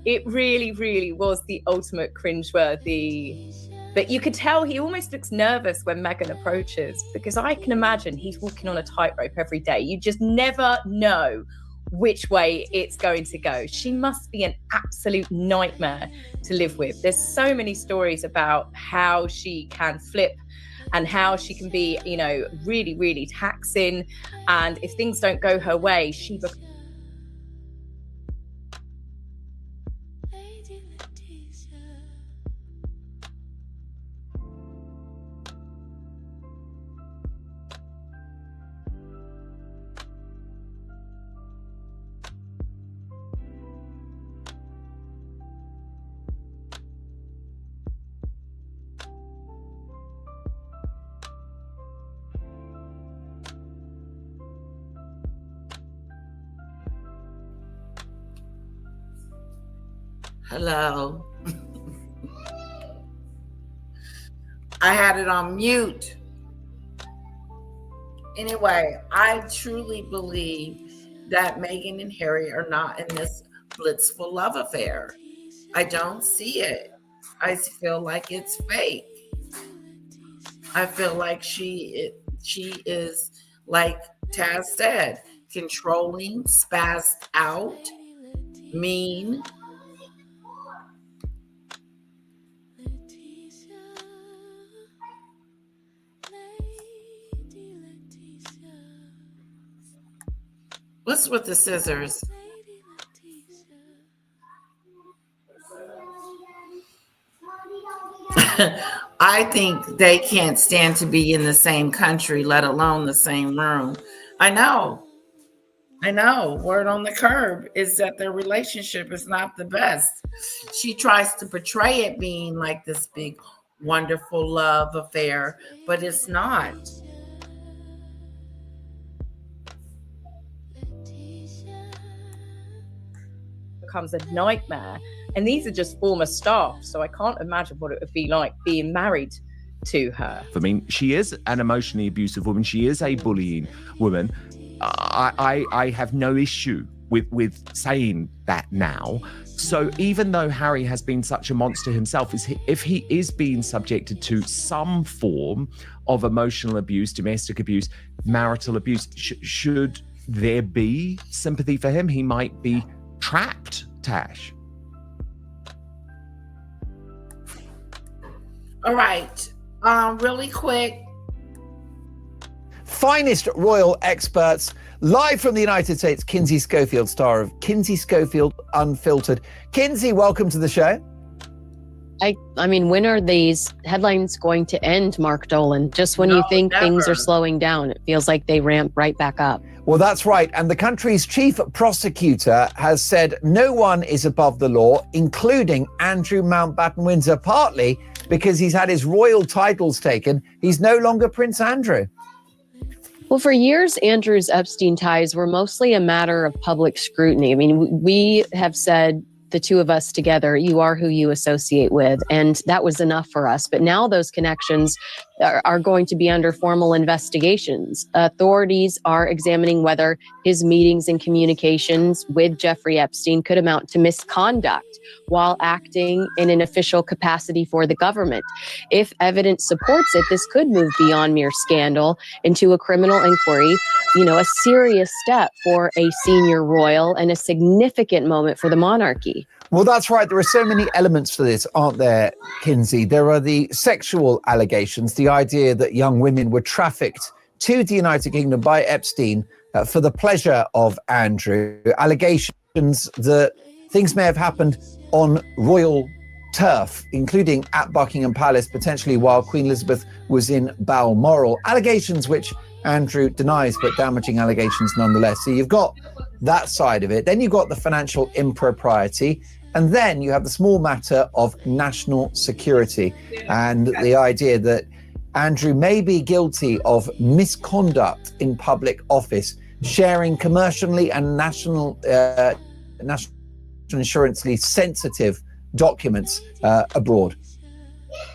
It really, really was the ultimate cringeworthy. But you could tell he almost looks nervous when Meghan approaches, because I can imagine he's walking on a tightrope every day. You just never know which way it's going to go. She must be an absolute nightmare to live with. There's so many stories about how she can flip and how she can be, you know, really, really taxing. And if things don't go her way, she Hello. I had it on mute. Anyway, I truly believe that Meghan and Harry are not in this blissful love affair. I don't see it. I feel like it's fake. I feel like she is, like Taz said, controlling, spazzed out, mean. What's with the scissors? I think they can't stand to be in the same country, let alone the same room. I know. I know. Word on the curb is that their relationship is not the best. She tries to portray it being like this big, wonderful love affair, but it's not. Becomes a nightmare. And these are just former staff, so I can't imagine what it would be like being married to her. I mean, she is an emotionally abusive woman. She is a bullying woman. I have no issue with saying that now. So even though Harry has been such a monster himself, if he is being subjected to some form of emotional abuse, domestic abuse, marital abuse, should there be sympathy for him? He might be trapped, Tash. All right. Really quick. Finest royal experts, live from the United States, Kinsey Schofield, star of Kinsey Schofield Unfiltered. Kinsey, welcome to the show. I mean, when are these headlines going to end, Mark Dolan? Just when you think things are slowing down, it feels like they ramp right back up. Well, that's right. And the country's chief prosecutor has said no one is above the law, including Andrew Mountbatten-Windsor, partly because he's had his royal titles taken. He's no longer Prince Andrew. Well, for years, Andrew's Epstein ties were mostly a matter of public scrutiny. I mean, we have said, the two of us together, you are who you associate with. And that was enough for us. But now those connections are going to be under formal investigations. Authorities are examining whether his meetings and communications with Jeffrey Epstein could amount to misconduct while acting in an official capacity for the government. If evidence supports it, this could move beyond mere scandal into a criminal inquiry, a serious step for a senior royal and a significant moment for the monarchy. Well, that's right. There are so many elements to this, aren't there, Kinsey? There are the sexual allegations, the idea that young women were trafficked to the United Kingdom by Epstein for the pleasure of Andrew, allegations that things may have happened on royal turf, including at Buckingham Palace, potentially while Queen Elizabeth was in Balmoral, allegations which Andrew denies, but damaging allegations nonetheless. So you've got that side of it. Then you've got the financial impropriety. And then you have the small matter of national security and the idea that Andrew may be guilty of misconduct in public office, sharing commercially and national insurance-ly sensitive documents abroad.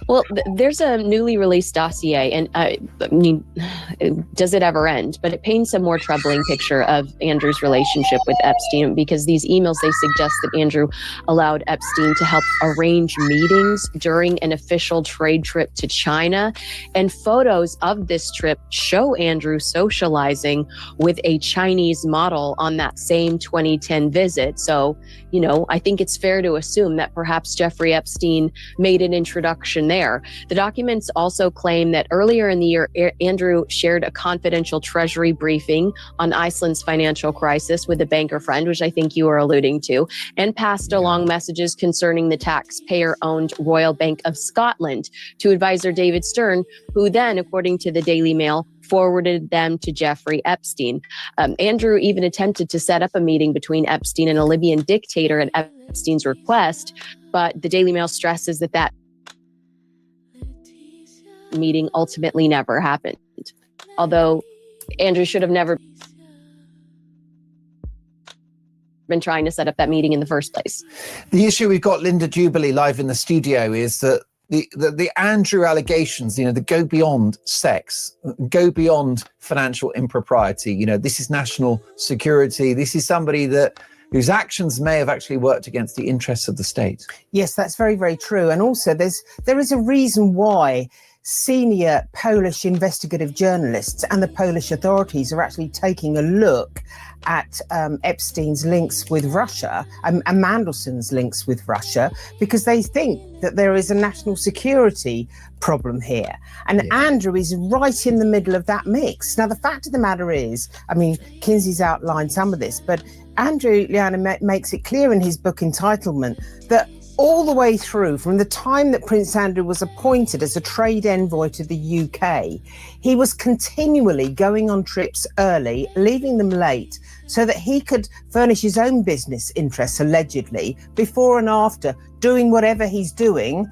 Well, there's a newly released dossier, and I mean, does it ever end? But it paints a more troubling picture of Andrew's relationship with Epstein, because these emails, they suggest that Andrew allowed Epstein to help arrange meetings during an official trade trip to China. And photos of this trip show Andrew socializing with a Chinese model on that same 2010 visit. So, I think it's fair to assume that perhaps Jeffrey Epstein made an introduction there. The documents also claim that earlier in the year, Andrew shared a confidential treasury briefing on Iceland's financial crisis with a banker friend, which I think you were alluding to, and passed along messages concerning the taxpayer-owned Royal Bank of Scotland to advisor David Stern, who then, according to the Daily Mail, forwarded them to Jeffrey Epstein. Andrew even attempted to set up a meeting between Epstein and a Libyan dictator at Epstein's request, but the Daily Mail stresses that meeting ultimately never happened. Although Andrew should have never been trying to set up that meeting in the first place. The issue, we've got Linda Jubilee live in the studio, is that the Andrew allegations, they go beyond sex, go beyond financial impropriety. This is national security. This is somebody whose actions may have actually worked against the interests of the state. Yes, that's very, very true. And also there is a reason why senior Polish investigative journalists and the Polish authorities are actually taking a look at Epstein's links with Russia and Mandelson's links with Russia, because they think that there is a national security problem here. And Andrew is right in the middle of that mix. Now, the fact of the matter is, Kinsey's outlined some of this, but Andrew Liana makes it clear in his book Entitlement that all the way through, from the time that Prince Andrew was appointed as a trade envoy to the UK, he was continually going on trips early, leaving them late, so that he could furnish his own business interests, allegedly, before and after, doing whatever he's doing,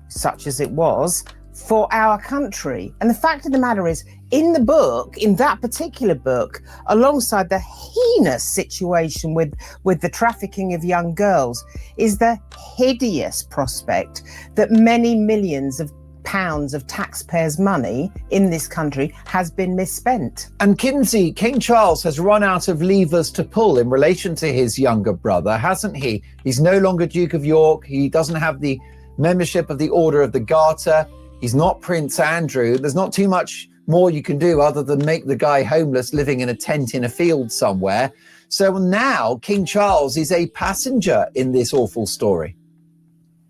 such as it was, for our country. And the fact of the matter is, in the book, in that particular book, alongside the heinous situation with the trafficking of young girls, is the hideous prospect that many millions of pounds of taxpayers' money in this country has been misspent. And Kinsey, King Charles has run out of levers to pull in relation to his younger brother, hasn't he? He's no longer Duke of York. He doesn't have the membership of the Order of the Garter. He's not Prince Andrew. There's not too much more you can do other than make the guy homeless living in a tent in a field somewhere. So now King Charles is a passenger in this awful story.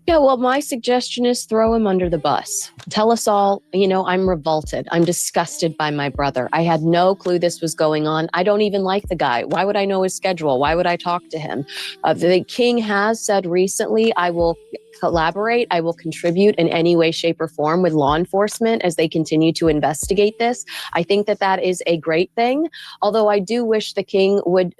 Yeah, well, my suggestion is throw him under the bus. Tell us all, I'm revolted. I'm disgusted by my brother. I had no clue this was going on. I don't even like the guy. Why would I know his schedule? Why would I talk to him? The king has said recently, I will collaborate. I will contribute in any way, shape, or form with law enforcement as they continue to investigate this. I think that is a great thing. Although I do wish the king would,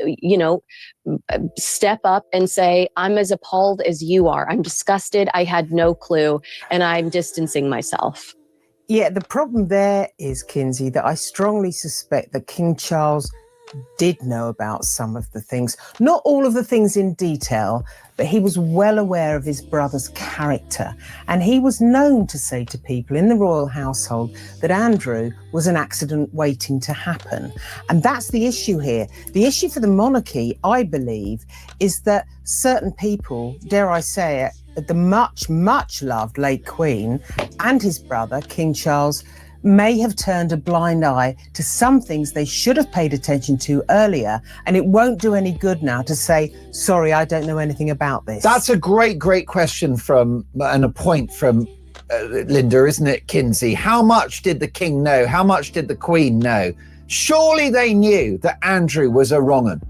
step up and say, I'm as appalled as you are. I'm disgusted. I had no clue, and I'm distancing myself. Yeah, the problem there is, Kinsey, that I strongly suspect that King Charles did know about some of the things, not all of the things in detail, but he was well aware of his brother's character. And he was known to say to people in the royal household that Andrew was an accident waiting to happen. And that's the issue here. The issue for the monarchy, I believe, is that certain people, dare I say it, the much, much loved late Queen and his brother, King Charles, may have turned a blind eye to some things they should have paid attention to earlier, and it won't do any good now to say, sorry, I don't know anything about this. That's a great question and a point from Linda, isn't it, Kinsey? How much did the king know? How much did the queen know? Surely they knew that Andrew was a wrong-un.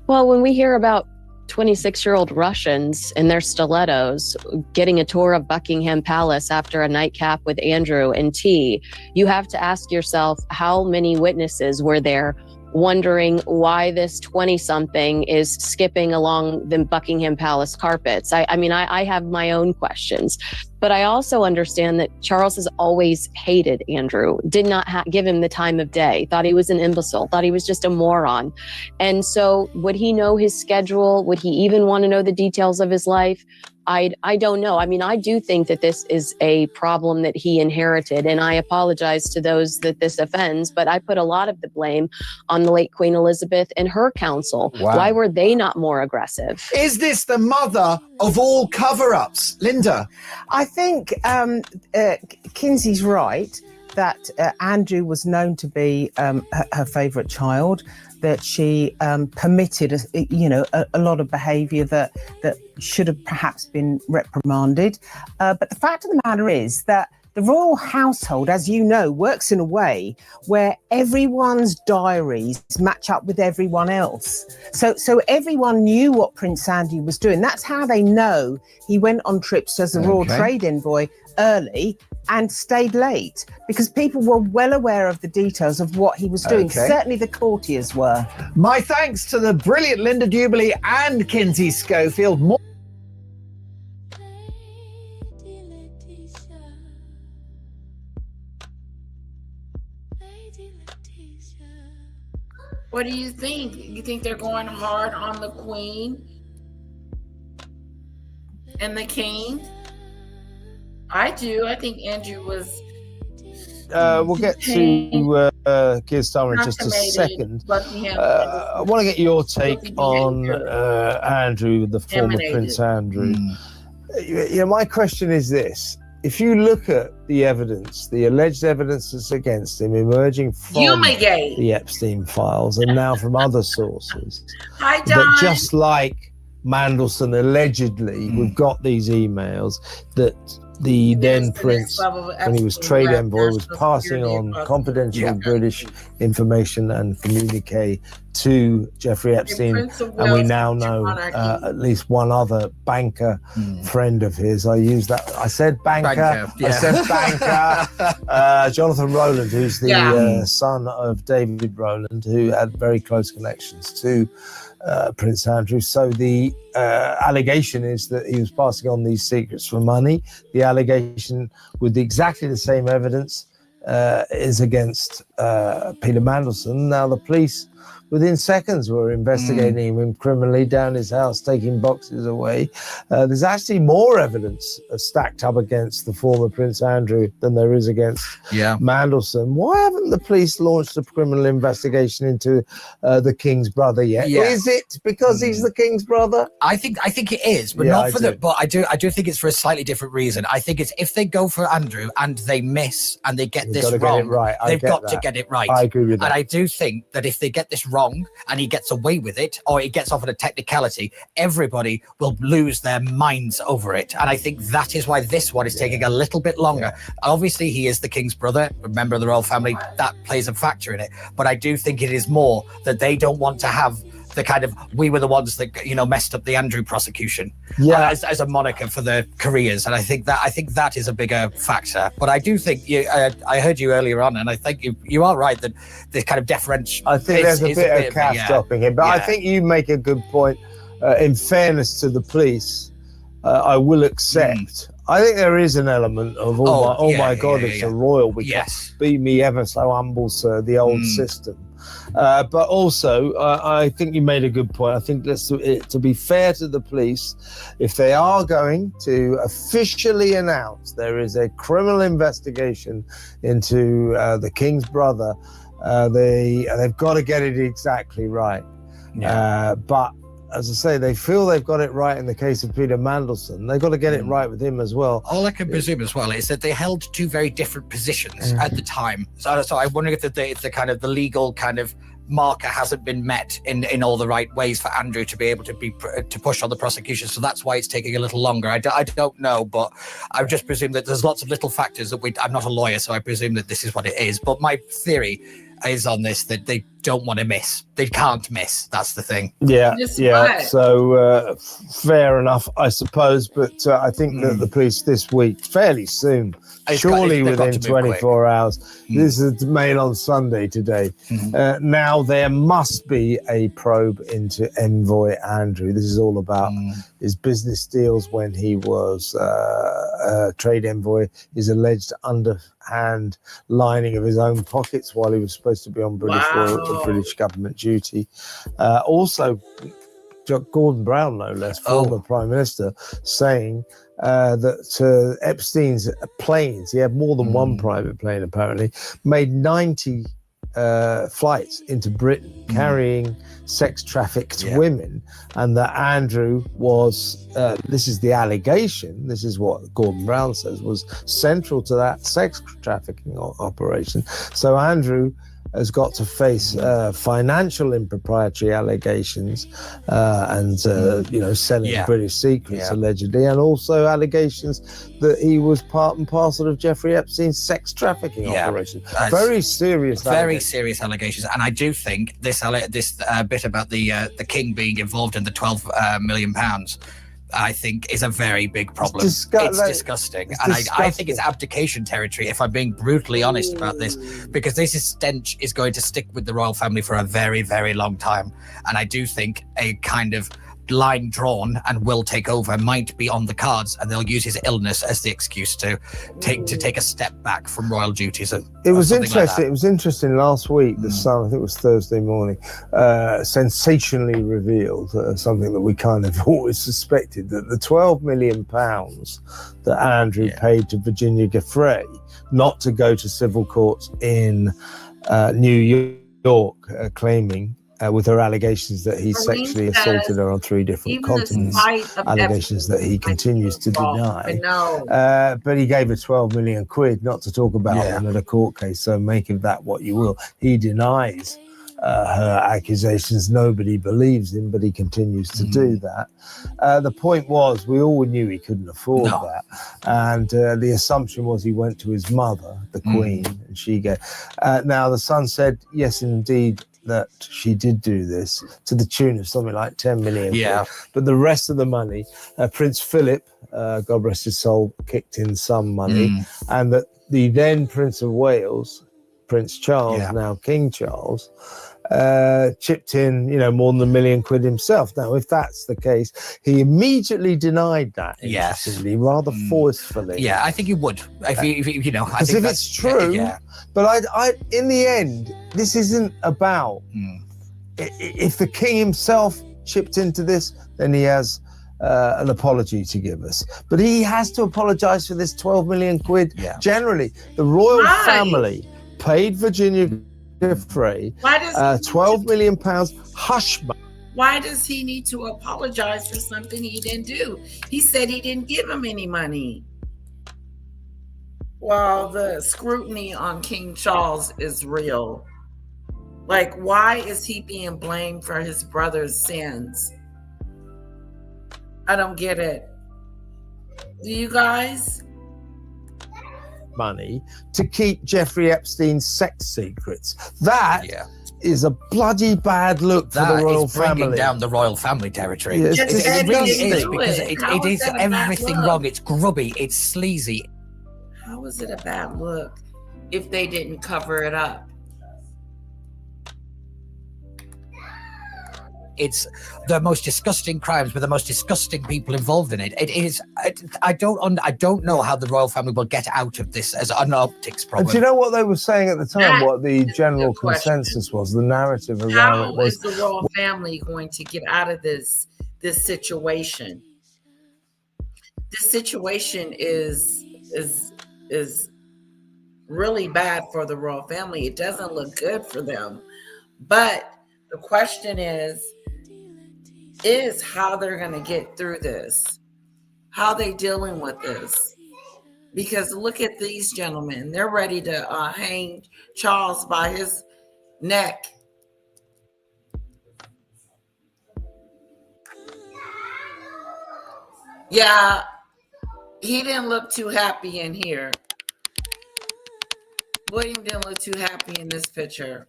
Well, when we hear about 26-year-old Russians in their stilettos getting a tour of Buckingham Palace after a nightcap with Andrew and tea, you have to ask yourself, how many witnesses were there wondering why this 20-something is skipping along the Buckingham Palace carpets? I have my own questions. But I also understand that Charles has always hated Andrew, did not give him the time of day, thought he was an imbecile, thought he was just a moron. And so would he know his schedule? Would he even want to know the details of his life? I don't know. I do think that this is a problem that he inherited, and I apologize to those that this offends, but I put a lot of the blame on the late Queen Elizabeth and her council. Wow. Why were they not more aggressive? Is this the mother of all cover-ups? Linda? I think Kinsey's right that Andrew was known to be her favourite child, that she permitted a lot of behaviour that should have perhaps been reprimanded. But the fact of the matter is that the royal household, as you know, works in a way where everyone's diaries match up with everyone else. So everyone knew what Prince Andrew was doing. That's how they know he went on trips as a royal trade envoy early and stayed late, because people were well aware of the details of what he was doing. Certainly the courtiers were. My thanks to the brilliant Linda Jubilee and Kinsey Schofield. What do you think? You think they're going hard on the Queen and the King? I do. I think Andrew was. We'll get to Keir Starmer in just a second. I want to get your take on Andrew, the former Prince Andrew. My question is this. If you look at the evidence, the alleged evidence that's against him emerging from the Epstein files and now from other sources, that just like Mandelson allegedly, we've got these emails that the then the next prince, level of when he was Epstein trade left envoy, was national passing security on across confidential British information and communique to Jeffrey Epstein. Prince of And we Wales now future know monarchy. at least one other banker friend of his. I used that. I said banker. Banker, I said banker. Jonathan Rowland, who's the son of David Rowland, who had very close connections to Prince Andrew. So the allegation is that he was passing on these secrets for money. The allegation, with exactly the same evidence, is against Peter Mandelson. Now the police, within seconds, were investigating him criminally down his house, taking boxes away. There's actually more evidence stacked up against the former Prince Andrew than there is against Mandelson. Why haven't the police launched a criminal investigation into the King's brother yet? Yeah. Is it because he's the King's brother? I think it is, but not for the. But I do think it's for a slightly different reason. I think it's if they go for Andrew and they miss and they get this wrong, they've got to get it right. I agree with that. And I do think that if they get this wrong and he gets away with it, or he gets off on a technicality, everybody will lose their minds over it. And I think that is why this one is taking a little bit longer. Obviously, he is the King's brother, a member of the royal family. That plays a factor in it. But I do think it is more that they don't want to have the kind of, we were the ones that messed up the Andrew prosecution as a moniker for their careers. And I think that is a bigger factor. But I do think I heard you earlier on, and I think you are right that the kind of deferential. I think there's a bit of calf stopping here, but I think you make a good point. In fairness to the police, I will accept. I think there is an element of my God, it's a royal. We can't be me ever so humble, sir. The old system. But also, I think you made a good point. I think to be fair to the police, if they are going to officially announce there is a criminal investigation into the King's brother, they've got to get it exactly right. But as I say, they feel they've got it right in the case of Peter Mandelson. They've got to get it right with him as well. All I can presume as well is that they held two very different positions at the time. So I'm wondering if the kind of the legal kind of marker hasn't been met in all the right ways for Andrew to be able to push on the prosecution. So that's why it's taking a little longer. I don't know, but I just presume that there's lots of little factors that I'm not a lawyer, so I presume that this is what it is. But my theory is on this that they don't want to miss. They can't miss. That's the thing. Yeah. So fair enough, I suppose. But I think that the police this week, fairly soon, surely within 24 hours. This is made on Sunday today. Now there must be a probe into envoy Andrew. This is all about his business deals when he was trade envoy, his alleged underhand lining of his own pockets while he was supposed to be on British government duty. Also, Gordon Brown, no less, former Prime Minister, saying that Epstein's planes, he had more than one private plane apparently, made 90 flights into Britain carrying sex-trafficked women, and that Andrew was, this is the allegation, this is what Gordon Brown says, was central to that sex trafficking operation. So Andrew has got to face financial impropriety allegations and selling British secrets allegedly, and also allegations that he was part and parcel of Jeffrey Epstein's sex trafficking operation. Very serious allegations. And I do think this bit about the King being involved in the £12 million, I think, is a very big problem. It's disgusting. I think it's abdication territory, if I'm being brutally honest about this, because this stench is going to stick with the royal family for a very, very long time. And I do think a kind of line drawn and will take over might be on the cards, and they'll use his illness as the excuse to take a step back from royal duties. It was interesting. It was interesting last week. The Sun, I think it was Thursday morning, sensationally revealed something that we kind of always suspected, that the £12 million that Andrew paid to Virginia Guthrie not to go to civil courts in New York, claiming with her allegations that he sexually assaulted her on 3 different continents, allegations that he continues to deny. But he gave her 12 million quid not to talk about them at a court case, so make of that what you will. He denies her accusations. Nobody believes him, but he continues to do that. The point was, we all knew he couldn't afford that. And the assumption was he went to his mother, the Queen, and she gave. Now, the Sun said, yes, indeed, that she did do this to the tune of something like 10 million. Yeah. But the rest of the money, Prince Philip, God rest his soul, kicked in some money, and that the then Prince of Wales, Prince Charles, now King Charles, chipped in, more than £1 million himself. Now, if that's the case, he immediately denied that. Interestingly, rather forcefully. Yeah, I think you would. If If it's true, but I, in the end, this isn't about. If the king himself chipped into this, then he has an apology to give us. But he has to apologise for this 12 million quid. Generally, the royal family paid Virginia Guthrie £12 million hush money. Why does he need to apologize for something he didn't do? He said he didn't give him any money. Well, the scrutiny on King Charles is real. Like, why is he being blamed for his brother's sins? I don't get it. Do you guys? Money to keep Jeffrey Epstein's sex secrets. That is a bloody bad look for the royal family. Bringing down the royal family territory. Yes, it really is, How because it is that a bad everything look? wrong. It's grubby. It's sleazy. How is it a bad look if they didn't cover it up? It's the most disgusting crimes with the most disgusting people involved in it. It is. I don't know how the royal family will get out of this as an optics problem. And do you know what they were saying at the time? What the general consensus was, the narrative around How it was. is the royal family going to get out of this situation? This situation is really bad for the royal family. It doesn't look good for them. But the question is how they're going to get through this. How they dealing with this? Because look at these gentlemen. They're ready to hang Charles by his neck. Yeah, he didn't look too happy in here. William didn't look too happy in this picture.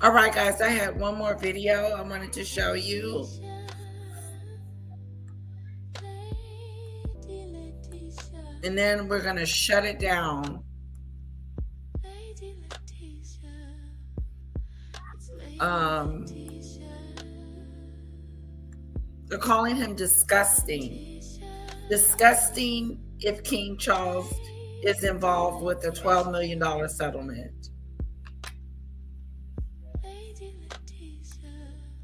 All right, guys, I had one more video I wanted to show you. And then we're going to shut it down. They're calling him disgusting. Disgusting if King Charles is involved with the $12 million settlement.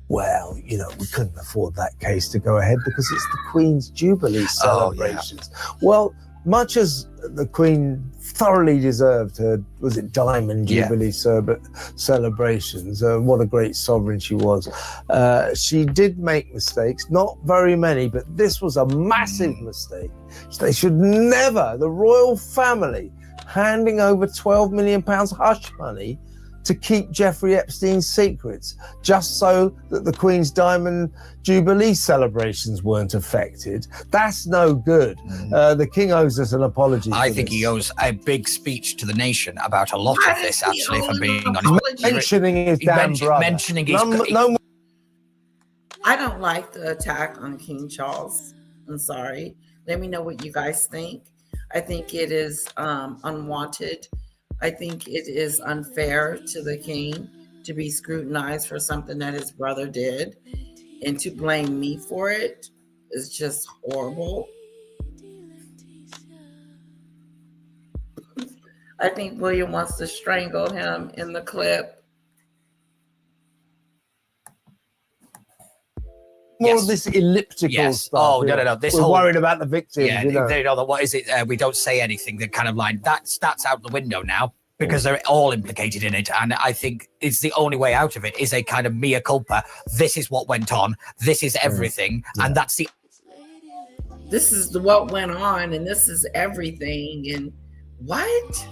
Well, we couldn't afford that case to go ahead because it's the Queen's Jubilee celebrations. Well, much as the Queen thoroughly deserved her, was it Diamond Jubilee celebrations? What a great sovereign she was. She did make mistakes, not very many, but this was a massive mistake. They should never, the royal family, handing over £12 million hush money to keep Jeffrey Epstein's secrets, just so that the Queen's Diamond Jubilee celebrations weren't affected. That's no good. The King owes us an apology. I think he owes a big speech to the nation about a lot of this, actually, if I'm being honest. Mentioning his damn brother. Mentioning his... I don't like the attack on King Charles. I'm sorry. Let me know what you guys think. I think it is unwanted. I think it is unfair to the king to be scrutinized for something that his brother did, and to blame me for it is just horrible. I think William wants to strangle him in the clip. More of this elliptical stuff. Oh, no. We're worried about the victims. What is it? We don't say anything. That kind of line. That's out the window now because they're all implicated in it. And I think it's the only way out of it is a kind of mea culpa. This is what went on. This is everything. And that's the... This is what went on and this is everything. And what?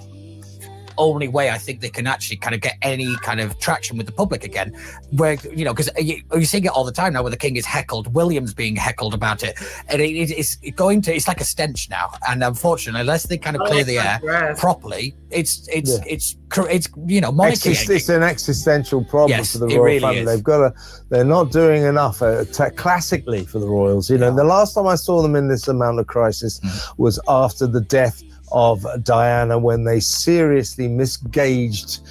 only way I think they can actually kind of get any kind of traction with the public again. Where, you know, because you're seeing it all the time now where the king is heckled, William's being heckled about it. And it's like a stench now. And unfortunately, unless they kind of clear the air properly, it's you know, monarchy. It's an existential problem for the royal really family. They're not doing enough classically for the royals. You know, the last time I saw them in this amount of crisis was after the death of Diana, when they seriously misgauged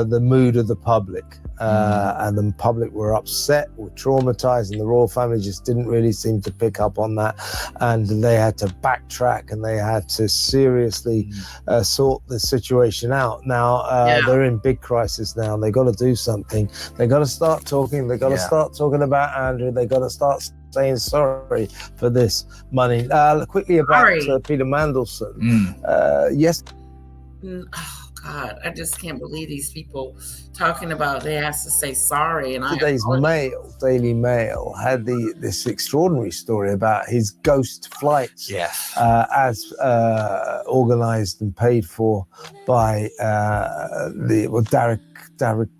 the mood of the public. And the public were upset, were traumatized, and the royal family just didn't really seem to pick up on that. And they had to backtrack, and they had to seriously sort the situation out. Now they're in big crisis now. They got to do something. They got to start talking. They got to start talking about Andrew. They got to start saying sorry for this money. Quickly about Peter Mandelson. Yes. Oh God, I just can't believe these people talking about they have to say sorry. And today's Daily Mail had this extraordinary story about his ghost flights, as organized and paid for by Darek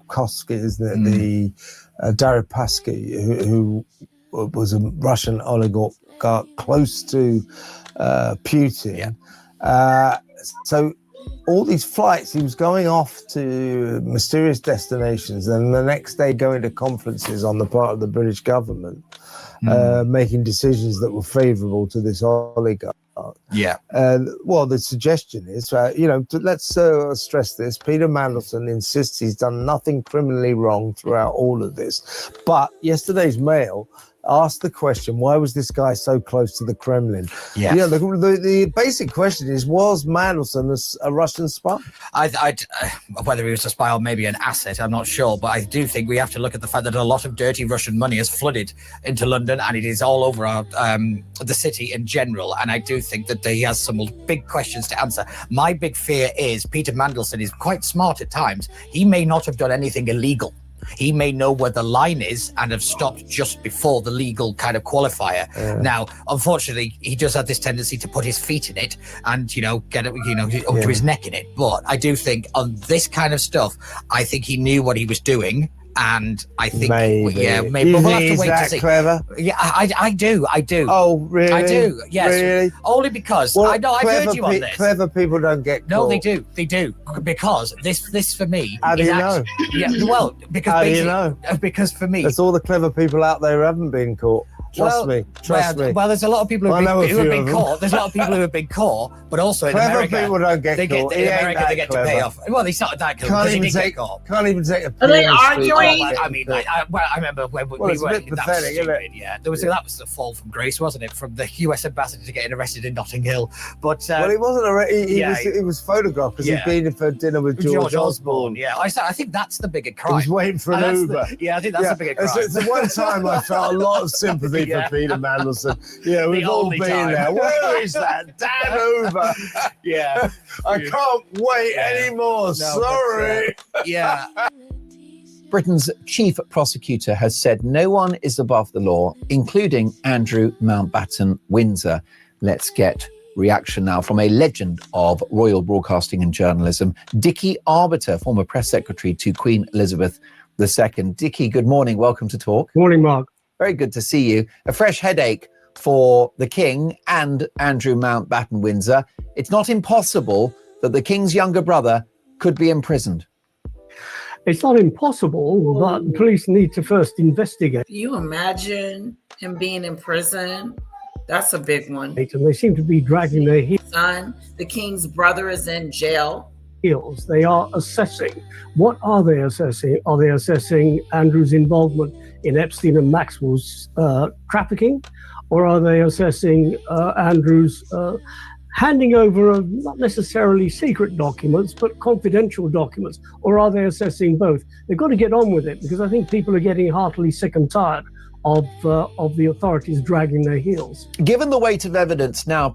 Kosky, isn't it? Darek Pasky, who was a Russian oligarch close to Putin. So all these flights, he was going off to mysterious destinations, and the next day going to conferences on the part of the British government, making decisions that were favourable to this oligarch. Well, the suggestion is, let's stress this. Peter Mandelson insists he's done nothing criminally wrong throughout all of this. But yesterday's Mail asked the question, why was this guy so close to the Kremlin? The basic question is, was Mandelson a Russian spy? Whether he was a spy or maybe an asset, I'm not sure, but I do think we have to look at the fact that a lot of dirty Russian money has flooded into London, and it is all over the city in general, and I do think that he has some big questions to answer. My big fear is Peter Mandelson is quite smart at times. He may not have done anything illegal. He may know where the line is and have stopped just before the legal kind of qualifier. Now, unfortunately, he does have this tendency to put his feet in it and, get it, up to his neck in it. But I do think on this kind of stuff, I think he knew what he was doing. And I think, maybe. But we'll have to wait to see. Clever? Yeah, I do. Oh, really? I do. Yes. Really? Only because I've heard you on this. Clever people don't get caught. No, they do. They do. Because this for me. How do you know? Yeah. Well, because how do you know? Because for me, there's all the clever people out there who haven't been caught. Trust me. Well, there's a lot of people who have been caught. There's a lot of people who have been caught, but also in clever America, people don't get caught. In America, they get to pay off. Well, they started that clever. Can't even take a. Are they arguing? I mean, I remember when we were. That was stupid, yeah. That was the fall from grace, wasn't it? From the U.S. ambassador to getting arrested in Notting Hill. But he wasn't arrested. He was photographed because he'd been for dinner with George Osborne. Yeah, I think that's the bigger crime. He was waiting for an Uber. I think that's the bigger crime. It's the one time I felt a lot of sympathy for Peter Mandelson. Yeah, we've all been there. Where is that Dan Uber? I can't wait anymore. Sorry. Britain's chief prosecutor has said no one is above the law, including Andrew Mountbatten Windsor. Let's get reaction now from a legend of royal broadcasting and journalism, Dickie Arbiter, former press secretary to Queen Elizabeth II. Dickie, good morning. Welcome to Talk. Morning, Mark. Very good to see you. A fresh headache for the King and Andrew Mountbatten Windsor. It's not impossible that the King's younger brother could be imprisoned. It's not impossible, but police need to first investigate. Can you imagine him being in prison? That's a big one. And they seem to be dragging their heels. Son, the King's brother is in jail. They are assessing. What are they assessing? Are they assessing Andrew's involvement in Epstein and Maxwell's trafficking? Or are they assessing Andrew's handing over of not necessarily secret documents, but confidential documents? Or are they assessing both? They've got to get on with it, because I think people are getting heartily sick and tired of the authorities dragging their heels. Given the weight of evidence now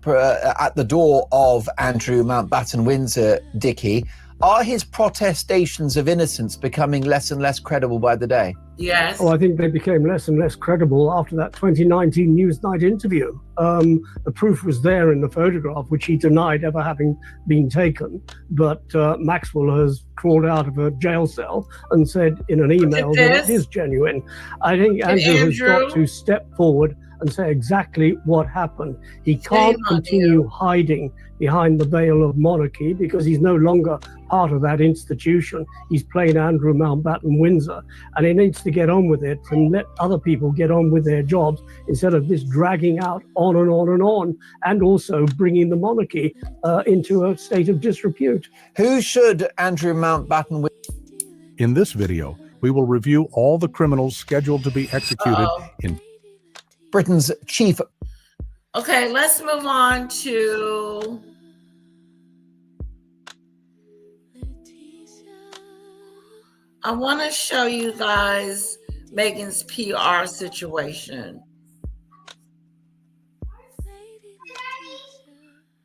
at the door of Andrew Mountbatten Windsor, Dickie, Are his protestations of innocence becoming less and less credible by the day? Yes. Oh, I think they became less and less credible after that 2019 Newsnight interview. The proof was there in the photograph, which he denied ever having been taken. But Maxwell has crawled out of a jail cell and said in an email that it is genuine. I think Andrew has got to step forward and say exactly what happened. He can't continue hiding behind the veil of monarchy because he's no longer part of that institution. He's plain Andrew Mountbatten Windsor, and he needs to get on with it and let other people get on with their jobs instead of this dragging out on and on and on, and also bringing the monarchy into a state of disrepute. Who should Andrew Mountbatten In this video, we will review all the criminals scheduled to be executed in Britain's chief. Okay, let's move on to I want to show you guys Meghan's PR situation.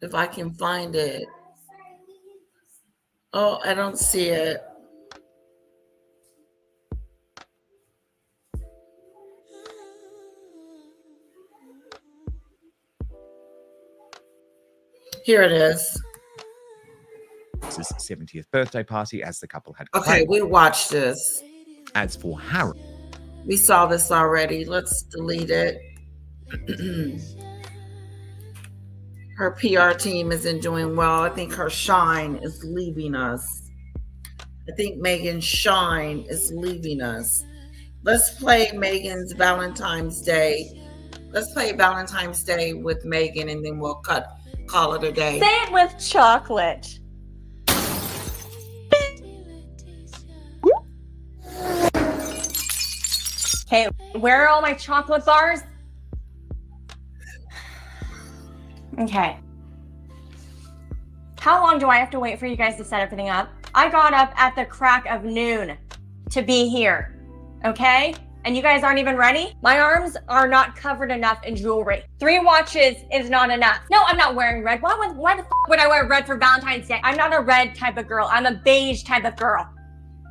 If I can find it. Oh, I don't see it. Here it is. It's his 70th birthday party, as the couple had Okay, claimed. we watched this. As for Harry, We saw this already. Let's delete it. Her PR team isn't doing well. I think her shine is leaving us. I think Meghan's shine is leaving us. Let's play Meghan's Valentine's Day. Let's play Valentine's Day with Meghan, and then we'll call it a day. Say it with chocolate. Okay, where are all my chocolate bars? Okay. How long do I have to wait for you guys to set everything up? I got up at the crack of noon to be here, okay? And you guys aren't even ready? My arms are not covered enough in jewelry. 3 watches is not enough. No, I'm not wearing red. Why the f would I wear red for Valentine's Day? I'm not a red type of girl. I'm a beige type of girl.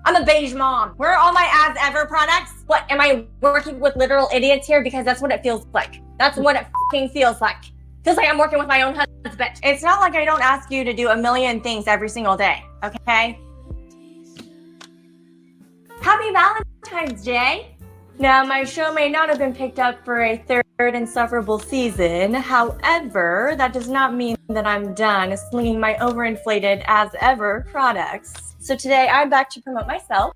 I'm a beige mom. Where are all my As Ever products? What, am I working with literal idiots here? Because that's what it feels like. That's what it f***ing feels like. Feels like I'm working with my own husband. It's not like I don't ask you to do a million things every single day, okay? Happy Valentine's Day. Now, my show may not have been picked up for a third insufferable season. However, that does not mean that I'm done slinging my overinflated As Ever products. So today I'm back to promote myself.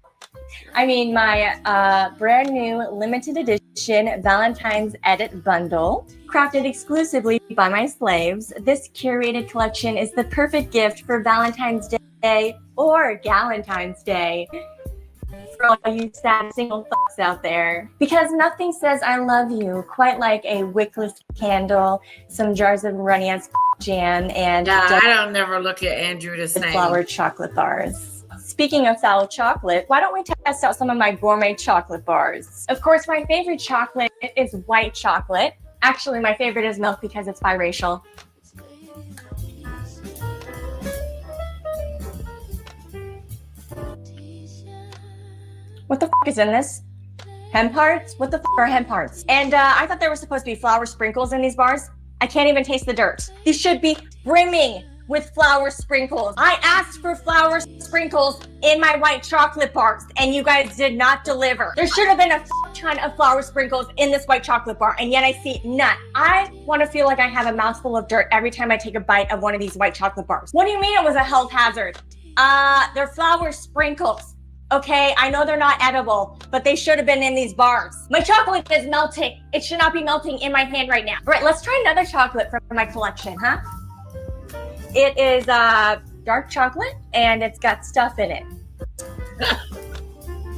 I mean, my brand new limited edition Valentine's Edit bundle, crafted exclusively by my slaves. This curated collection is the perfect gift for Valentine's Day or Galentine's Day. For all you sad single fucks out there. Because nothing says I love you quite like a wickless candle, some jars of runny ass jam, and I don't never look at Andrew the same. flour chocolate bars. Speaking of sour chocolate, why don't we test out some of my gourmet chocolate bars? Of course, my favorite chocolate is white chocolate. Actually, my favorite is milk because it's biracial. What the f is in this? Hemp hearts? What the f are hemp hearts? And I thought there were supposed to be flour sprinkles in these bars. I can't even taste the dirt. These should be brimming with flour sprinkles. I asked for flour sprinkles in my white chocolate bars, and you guys did not deliver. There should have been a ton of flour sprinkles in this white chocolate bar, and yet I see none. I want to feel like I have a mouthful of dirt every time I take a bite of one of these white chocolate bars. What do you mean it was a health hazard? They're flour sprinkles. Okay, I know they're not edible, but they should have been in these bars. My chocolate is melting. It should not be melting in my hand right now. All right, let's try another chocolate from my collection, huh? It is dark chocolate, and it's got stuff in it.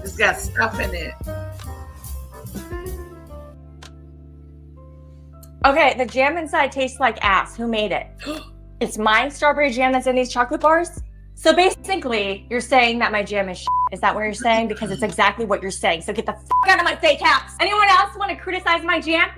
It's got stuff in it. Okay, the jam inside tastes like ass. Who made it? It's my strawberry jam that's in these chocolate bars? So basically, you're saying that my jam is shit. Is that what you're saying? Because it's exactly what you're saying. So get the f out of my fake house. Anyone else want to criticize my jam?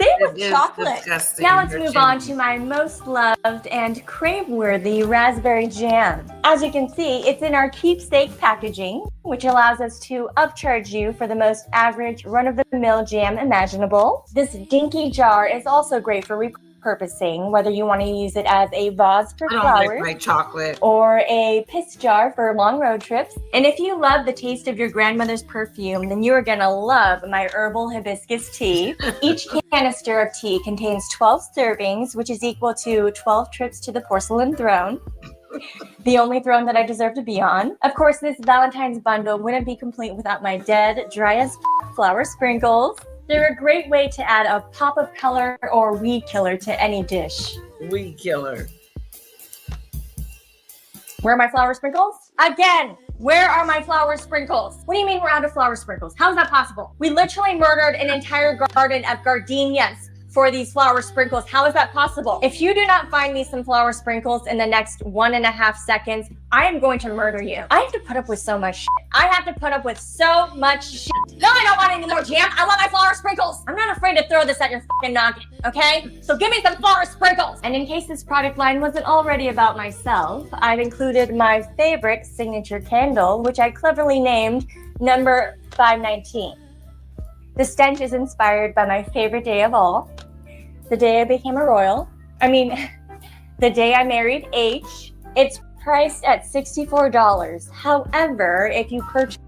Same It with is chocolate. disgusting. Now let's You're move on cheating. to my most loved and crave-worthy raspberry jam. As you can see, it's in our keepsake packaging, which allows us to upcharge you for the most average run-of-the-mill jam imaginable. This dinky jar is also great for repurposing, whether you want to use it as a vase for I don't like flowers my chocolate. or a piss jar for long road trips. And if you love the taste of your grandmother's perfume, then you are gonna love my herbal hibiscus tea. Each canister of tea contains 12 servings, which is equal to 12 trips to the porcelain throne. The only throne that I deserve to be on. Of course, this Valentine's bundle wouldn't be complete without my dead, dry as flower sprinkles. They're a great way to add a pop of color or weed killer to any dish. Weed killer. Where are my flower sprinkles? Again, where are my flower sprinkles? What do you mean we're out of flower sprinkles? How is that possible? We literally murdered an entire garden of gardenias for these flower sprinkles. How is that possible? If you do not find me some flower sprinkles in the next 1.5 seconds, I am going to murder you. I have to put up with so much shit. I have to put up with so much shit. No, I don't want any more jam. I want my flower sprinkles. I'm not afraid to throw this at your fucking noggin, okay? So give me some flower sprinkles. And in case this product line wasn't already about myself, I've included my favorite signature candle, which I cleverly named number 519. The stench is inspired by my favorite day of all, the day I became a royal. The day I married H. It's priced at $64. However, if you purchase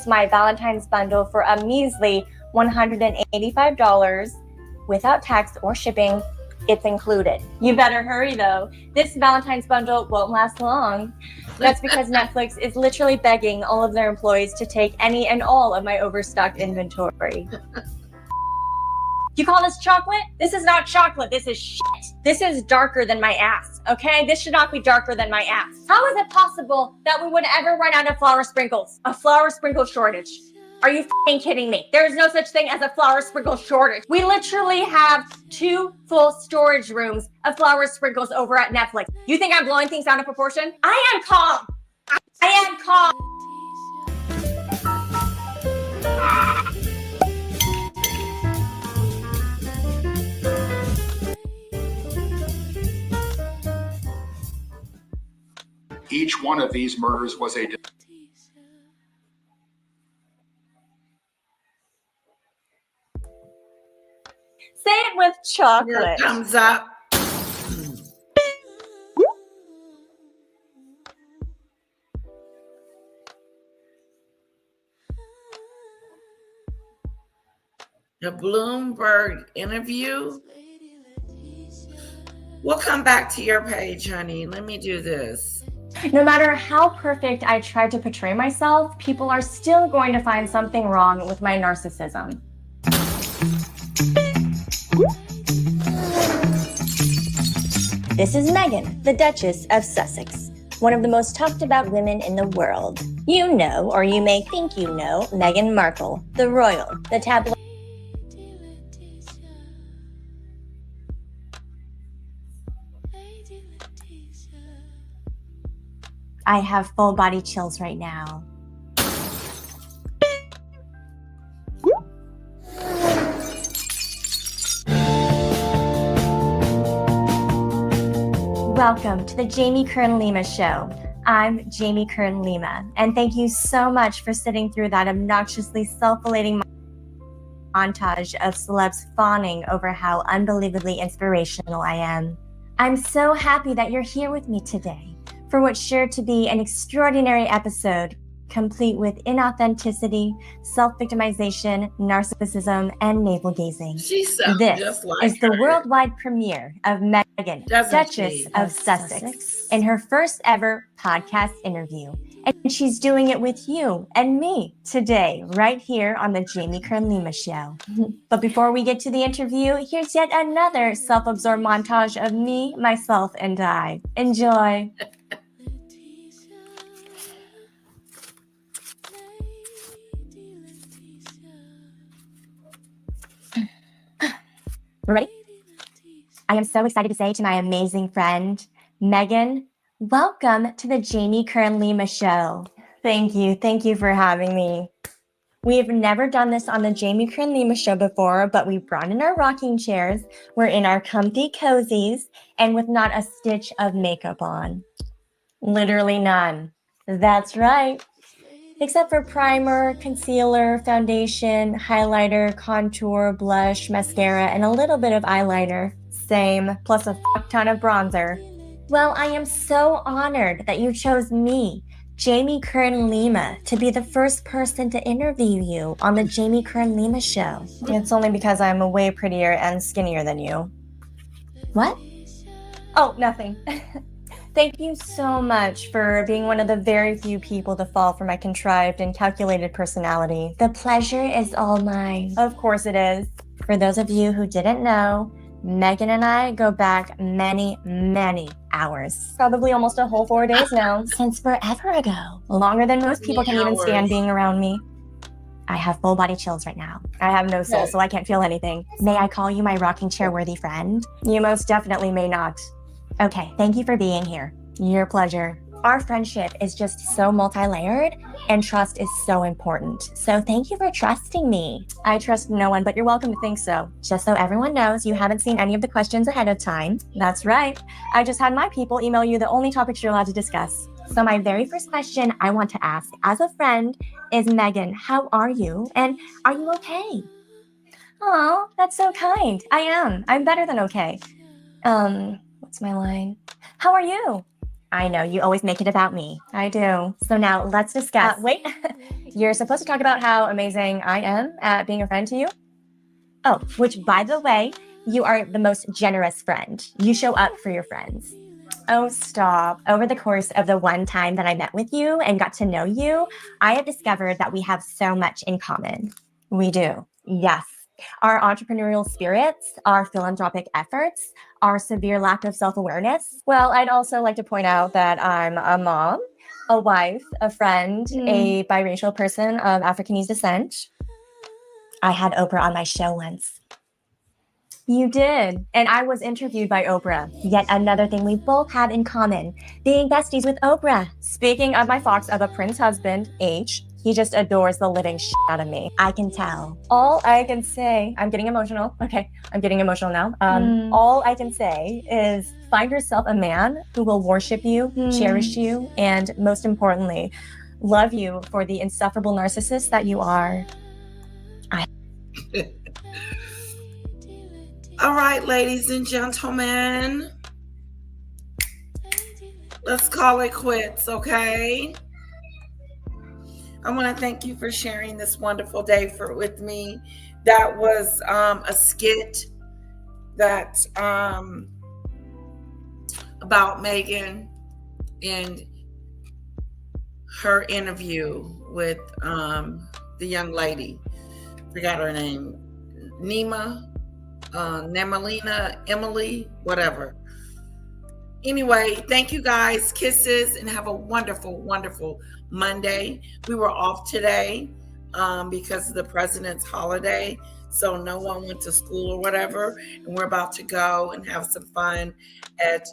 my Valentine's bundle for a measly $185 without tax or shipping, it's included. You better hurry though. This Valentine's bundle won't last long. That's because Netflix is literally begging all of their employees to take any and all of my overstocked inventory. You call this chocolate? This is not chocolate, this is shit. This is darker than my ass, okay? This should not be darker than my ass. How is it possible that we would ever run out of flower sprinkles? A flower sprinkle shortage. Are you f***ing kidding me? There is no such thing as a flower sprinkle shortage. We literally have 2 full storage rooms of flower sprinkles over at Netflix. You think I'm blowing things out of proportion? I am calm. I am calm. Each one of these murders was a Say it with chocolate. Thumbs up. The Bloomberg interview. We'll come back to your page, honey. Let me do this. No matter how perfect I try to portray myself, people are still going to find something wrong with my narcissism. This is Meghan, the Duchess of Sussex, one of the most talked about women in the world. You know, or you may think you know, Meghan Markle, the royal, the tabloid. I have full body chills right now. Welcome to the Jamie Kern-Lima Show. I'm Jamie Kern-Lima, and thank you so much for sitting through that obnoxiously self-elating montage of celebs fawning over how unbelievably inspirational I am. I'm so happy that you're here with me today for what's sure to be an extraordinary episode, complete with inauthenticity, self-victimization, narcissism, and navel-gazing. This just like is the her. worldwide premiere of Meghan, Doesn't Duchess she? of Sussex, in her first ever podcast interview. And she's doing it with you and me today, right here on the Jamie Kern-Lima Show. But before we get to the interview, here's yet another self-absorbed montage of me, myself, and I. Enjoy. Ready? I am so excited to say to my amazing friend, Meghan, welcome to the Jamie Kern-Lima Show. Thank you for having me. We've never done this on the Jamie Kern Lima show before, but we brought in our rocking chairs. We're in our comfy cozies and with not a stitch of makeup on. Literally none. That's right. Except for primer, concealer, foundation, highlighter, contour, blush, mascara, and a little bit of eyeliner. Same, plus a fuck ton of bronzer. Well, I am so honored that you chose me, Jamie Kern Lima, to be the first person to interview you on the Jamie Kern Lima show. It's only because I'm way prettier and skinnier than you. What? Oh, nothing. Thank you so much for being one of the very few people to fall for my contrived and calculated personality. The pleasure is all mine. Of course it is. For those of you who didn't know, Meghan and I go back many, many hours. Probably almost a whole 4 days now. Since forever ago. Longer than most people can even stand being around me. I have full body chills right now. I have no soul, so I can't feel anything. May I call you my rocking chair worthy friend? You most definitely may not. Okay, thank you for being here. Your pleasure. Our friendship is just so multi-layered, and trust is so important. So thank you for trusting me. I trust no one, but you're welcome to think so. Just so everyone knows, you haven't seen any of the questions ahead of time. That's right. I just had my people email you the only topics you're allowed to discuss. So my very first question I want to ask as a friend is, Meghan, how are you? And are you okay? Oh, that's so kind. I am. I'm better than okay. What's my line? How are you? I know, you always make it about me. I do. So now let's discuss. Wait, you're supposed to talk about how amazing I am at being a friend to you? Oh, which by the way, you are the most generous friend. You show up for your friends. Oh, stop. Over the course of the one time that I met with you and got to know you, I have discovered that we have so much in common. We do. Yes. Our entrepreneurial spirits, our philanthropic efforts, our severe lack of self-awareness. Well, I'd also like to point out that I'm a mom, a wife, a friend, a biracial person of Africanese descent. I had Oprah on my show once. You did. And I was interviewed by Oprah. Yet another thing we both have in common, being besties with Oprah. Speaking of my fox of a prince husband, H, he just adores the living shit out of me. I can tell. All I can say, I'm getting emotional. Okay, I'm getting emotional now. All I can say is find yourself a man who will worship you, cherish you, and most importantly, love you for the insufferable narcissist that you are. All right, ladies and gentlemen, let's call it quits, okay? I want to thank you for sharing this wonderful day with me. That was a skit that about Meghan and her interview with the young lady. Forgot her name. Nemelina, Emily, whatever. Anyway, thank you guys. Kisses, and have a wonderful, wonderful Monday. We were off today because of the president's holiday, so no one went to school or whatever, and we're about to go and have some fun at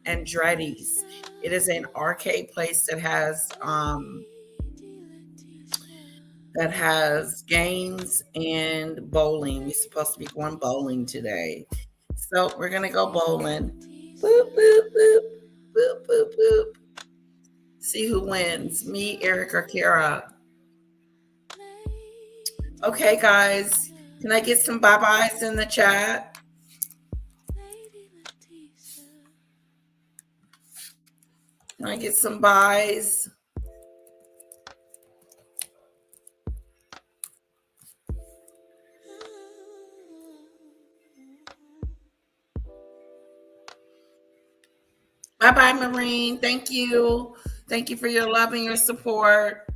Andretti's. It is an arcade place that has games and bowling. We're supposed to be going bowling today, so we're gonna go bowling. Boop, boop, boop, boop, boop, boop. See who wins, me, Eric, or Kara. Okay, guys, can I get some bye-byes in the chat? Can I get some byes? Bye-bye, Marine. Thank you. Thank you for your love and your support.